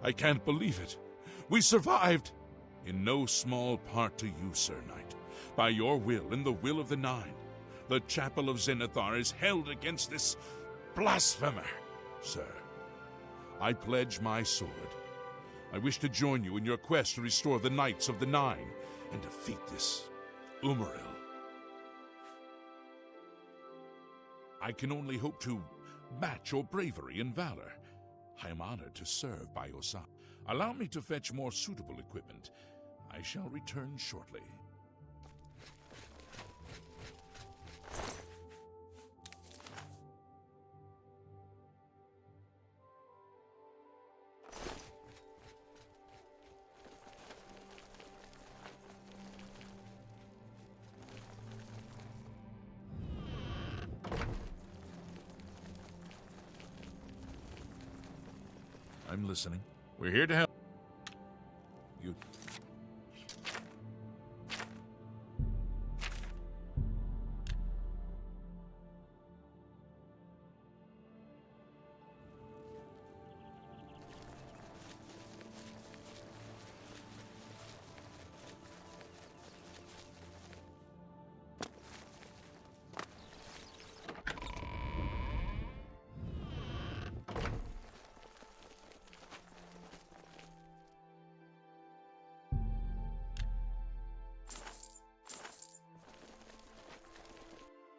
I can't believe it. We survived! In no small part to you, Sir Knight. By your will and the will of the Nine, the Chapel of Zenithar is held against this blasphemer. Sir, I pledge my sword. I wish to join you in your quest to restore the Knights of the Nine and defeat this Umaril. I can only hope to match your bravery and valor. I am honored to serve by your side. Allow me to fetch more suitable equipment. I shall return shortly. I'm listening. We're here to help. You...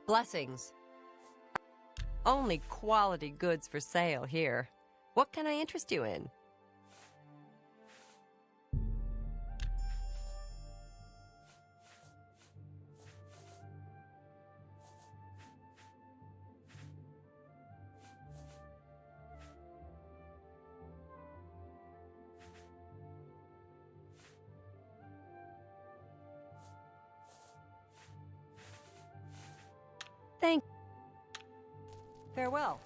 Blessings. Only quality goods for sale here. What can I interest you in? Thank you. Farewell.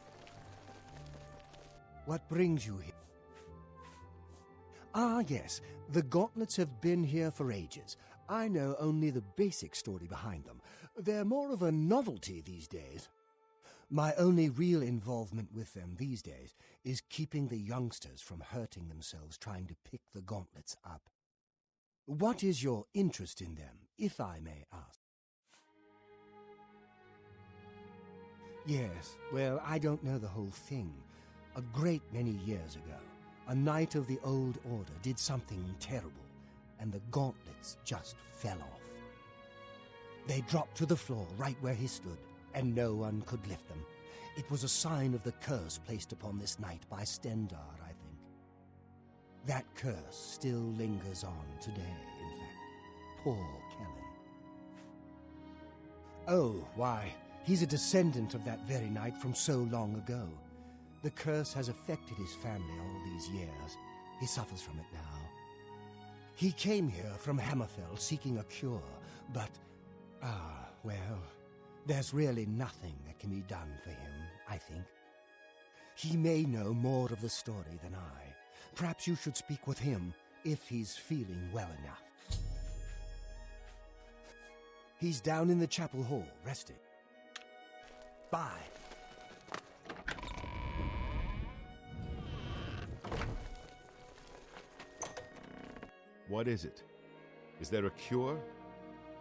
What brings you here? Ah, yes. The gauntlets have been here for ages. I know only the basic story behind them. They're more of a novelty these days. My only real involvement with them these days is keeping the youngsters from hurting themselves trying to pick the gauntlets up. What is your interest in them, if I may ask? Yes, well, I don't know the whole thing. A great many years ago, a knight of the Old Order did something terrible, and the gauntlets just fell off. They dropped to the floor right where he stood, and no one could lift them. It was a sign of the curse placed upon this knight by Stendar, I think. That curse still lingers on today, in fact. Poor Kellen. Oh, why, he's a descendant of that very knight from so long ago. The curse has affected his family all these years. He suffers from it now. He came here from Hammerfell seeking a cure, but, well, there's really nothing that can be done for him, I think. He may know more of the story than I. Perhaps you should speak with him if he's feeling well enough. He's down in the chapel hall, resting. Bye. What is it? Is there a cure?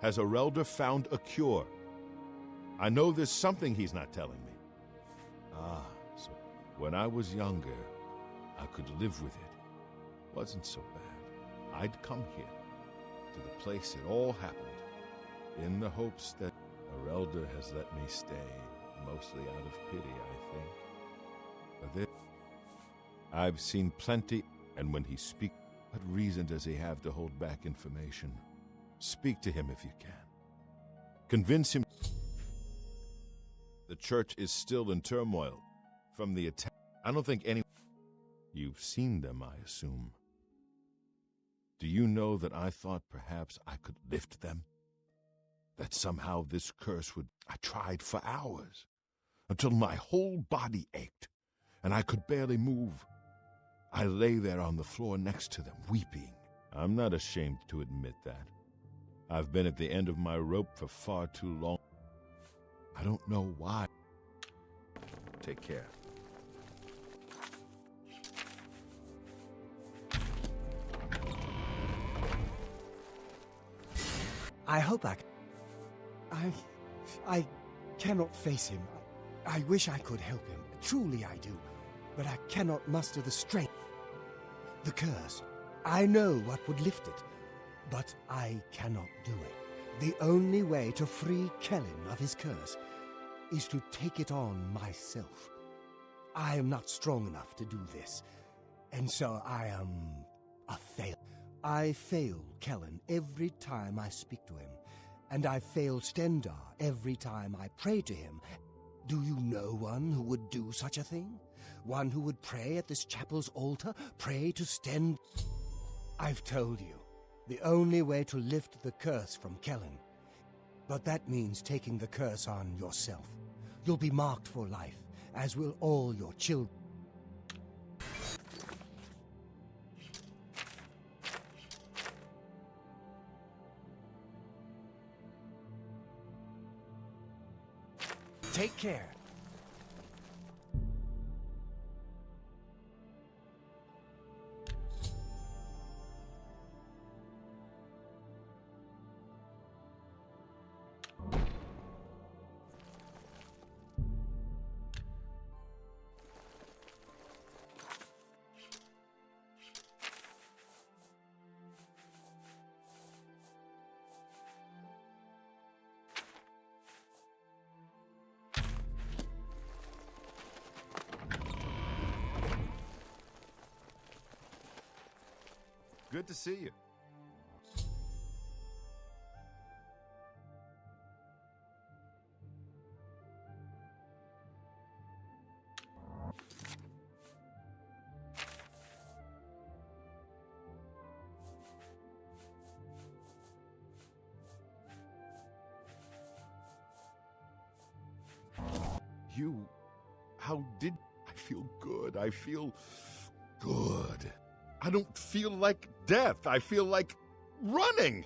Has Arelder found a cure? I know there's something he's not telling me. Ah, so when I was younger, I could live with it. Wasn't so bad. I'd come here, to the place it all happened, in the hopes that Arelder has let me stay, mostly out of pity, I think. But this, I've seen plenty, and when he speaks, what reason does he have to hold back information? Speak to him if you can. Convince him the church is still in turmoil from the attack. I don't think any... You've seen them, I assume. Do you know that I thought perhaps I could lift them? That somehow this curse would... I tried for hours, until my whole body ached, and I could barely move. I lay there on the floor next to them, weeping. I'm not ashamed to admit that. I've been at the end of my rope for far too long. I don't know why. Take care. I hope I cannot face him. I wish I could help him. Truly I do. But I cannot muster the strength. The curse. I know what would lift it. But I cannot do it. The only way to free Kellen of his curse is to take it on myself. I am not strong enough to do this. And so I am a fail. I fail Kellen every time I speak to him. And I fail Stendar every time I pray to him. Do you know one who would do such a thing? One who would pray at this chapel's altar? Pray to Stendar? I've told you, the only way to lift the curse from Kellen. But that means taking the curse on yourself. You'll be marked for life, as will all your children. Take care. Good to see you. How did I feel good? I feel good. I don't feel like death. I feel like running.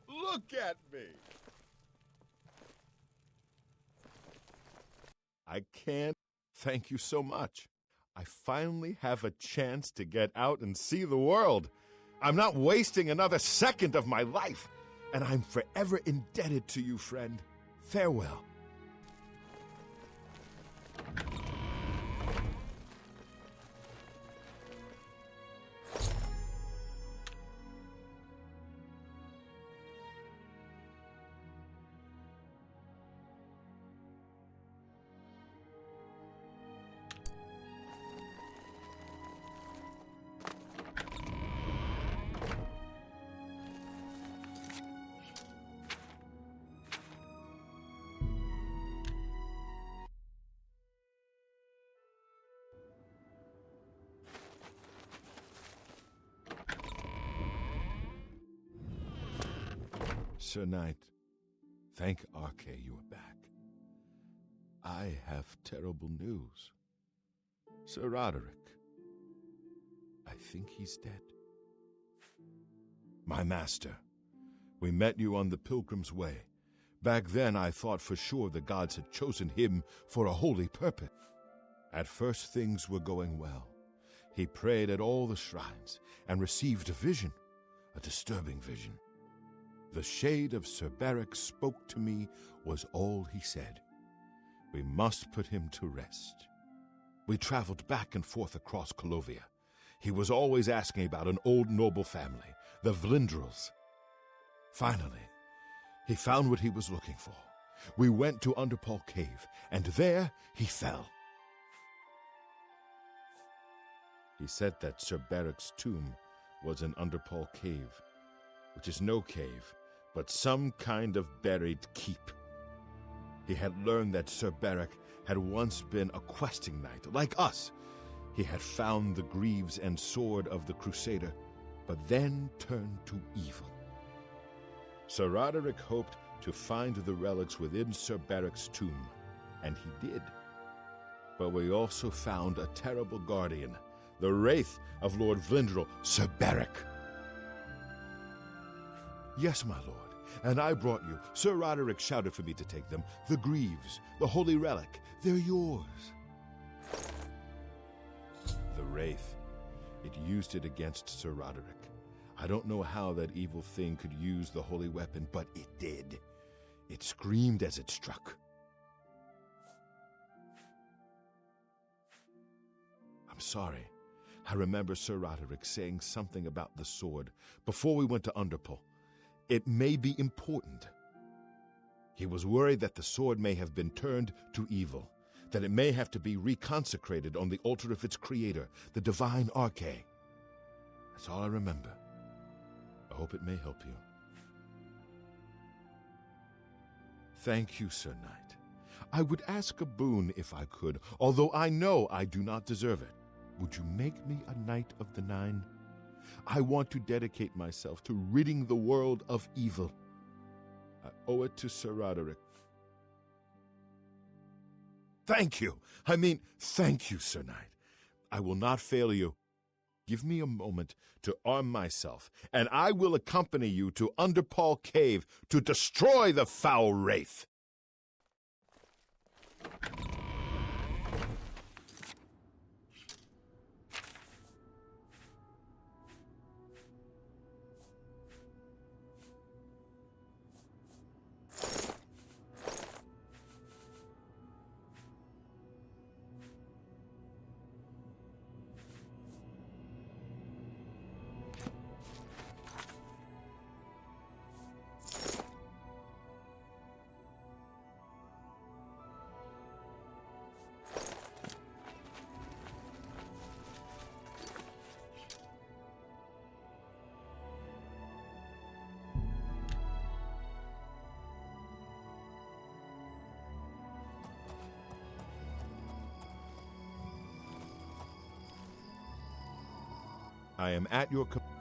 Look at me. I can't thank you so much. I finally have a chance to get out and see the world. I'm not wasting another second of my life, and I'm forever indebted to you, friend. Farewell. Sir Knight, thank Arche you are back. I have terrible news. Sir Roderick, I think he's dead. My master, we met you on the Pilgrim's Way. Back then I thought for sure the gods had chosen him for a holy purpose. At first things were going well. He prayed at all the shrines and received a vision, a disturbing vision. The shade of Sir Beric spoke to me was all he said. We must put him to rest. We traveled back and forth across Colovia. He was always asking about an old noble family, the Vlindrels. Finally, he found what he was looking for. We went to Underpole Cave, and there he fell. He said that Sir Beric's tomb was in Underpole Cave, which is no cave, but some kind of buried keep. He had learned that Sir Beric had once been a questing knight, like us. He had found the greaves and sword of the Crusader, but then turned to evil. Sir Roderick hoped to find the relics within Sir Beric's tomb, and he did. But we also found a terrible guardian, the wraith of Lord Vlindrel, Sir Beric. Yes, my lord, and I brought you. Sir Roderick shouted for me to take them. The greaves, the holy relic, they're yours. The Wraith. It used it against Sir Roderick. I don't know how that evil thing could use the holy weapon, but it did. It screamed as it struck. I'm sorry. I remember Sir Roderick saying something about the sword before we went to Underpull. It may be important. He was worried that the sword may have been turned to evil, that it may have to be reconsecrated on the altar of its creator, the divine Arche. That's all I remember. I hope it may help you. Thank you, Sir Knight. I would ask a boon if I could, although I know I do not deserve it. Would you make me a Knight of the Nine? I want to dedicate myself to ridding the world of evil. I owe it to Sir Roderick. Thank you. Thank you, Sir Knight. I will not fail you. Give me a moment to arm myself, and I will accompany you to Underpaw Cave to destroy the foul wraith. I am at your command.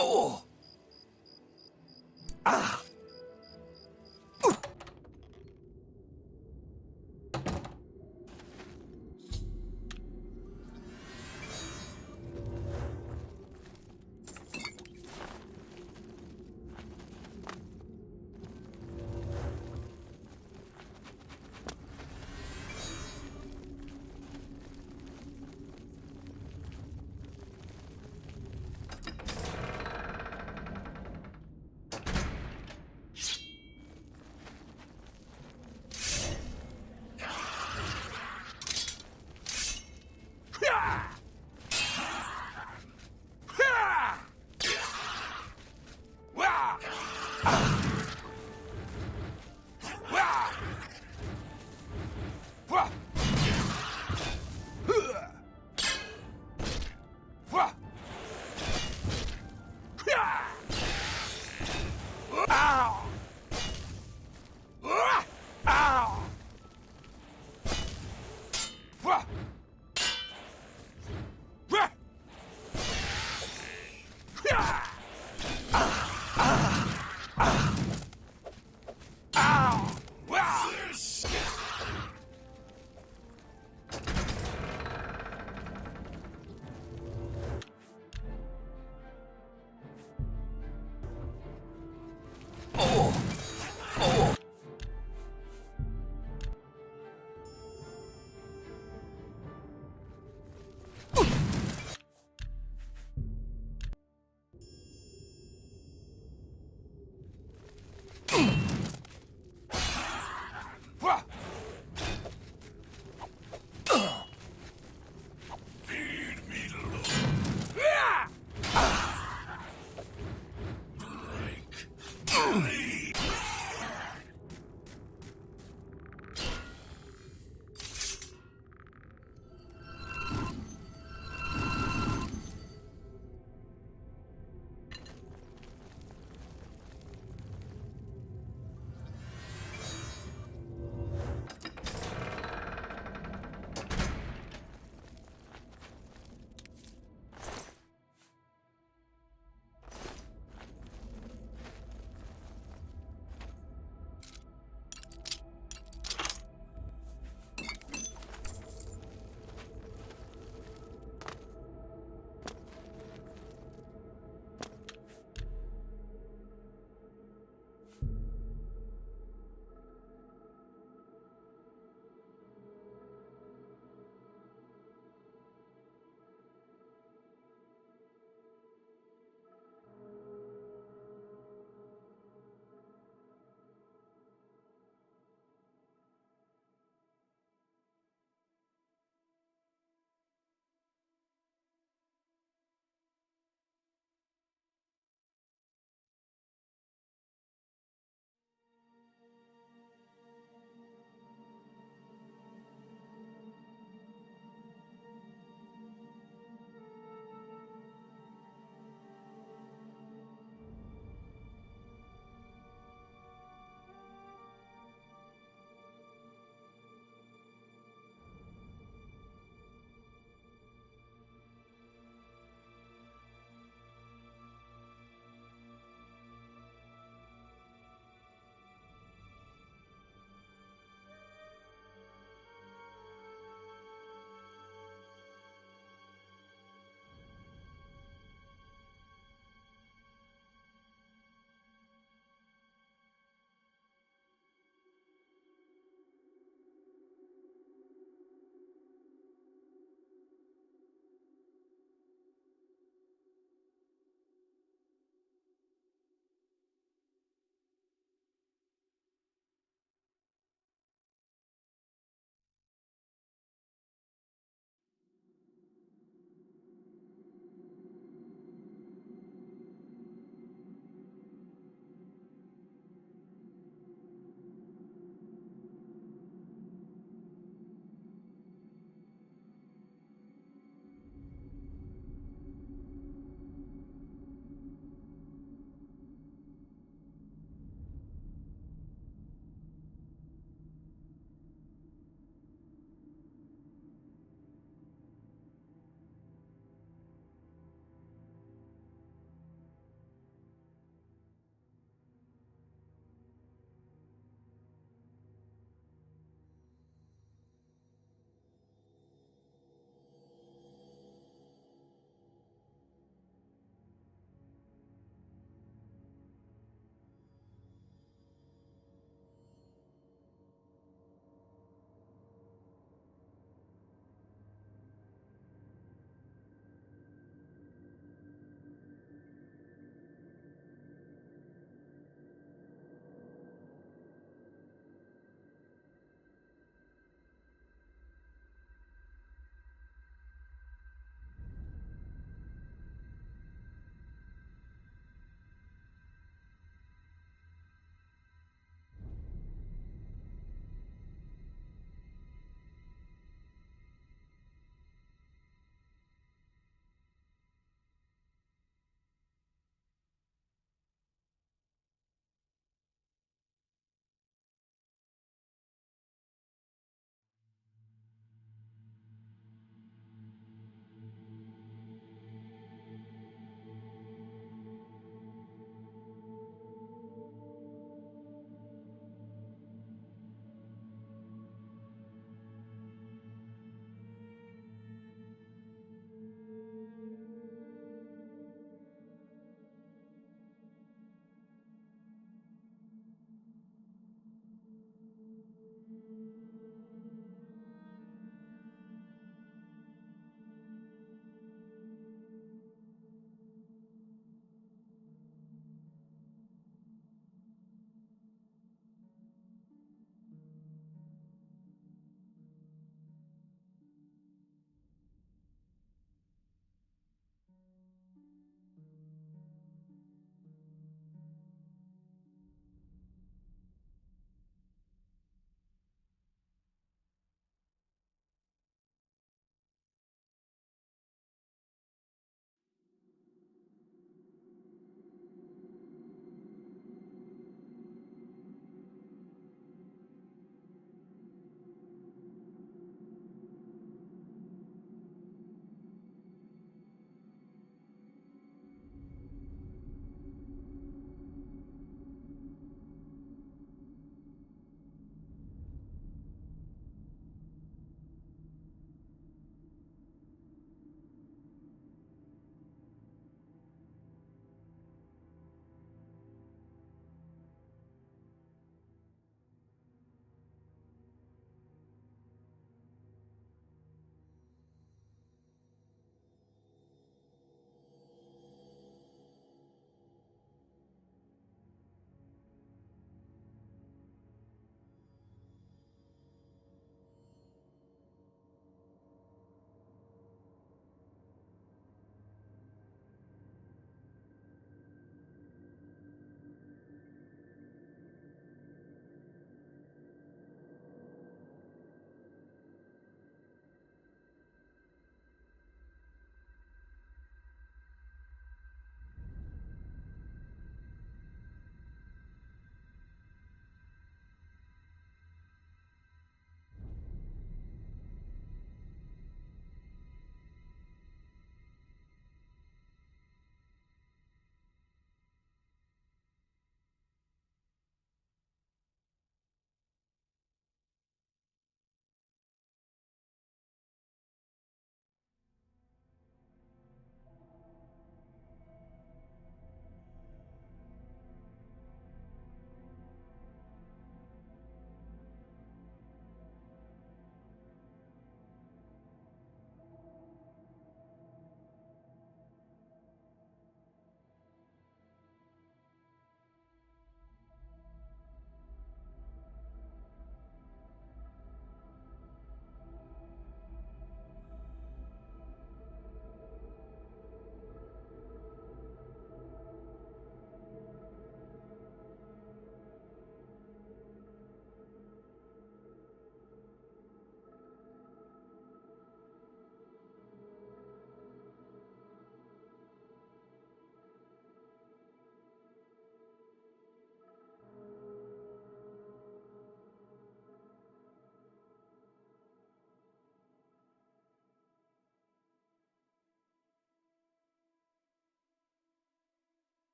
Oh! Ah! Ah!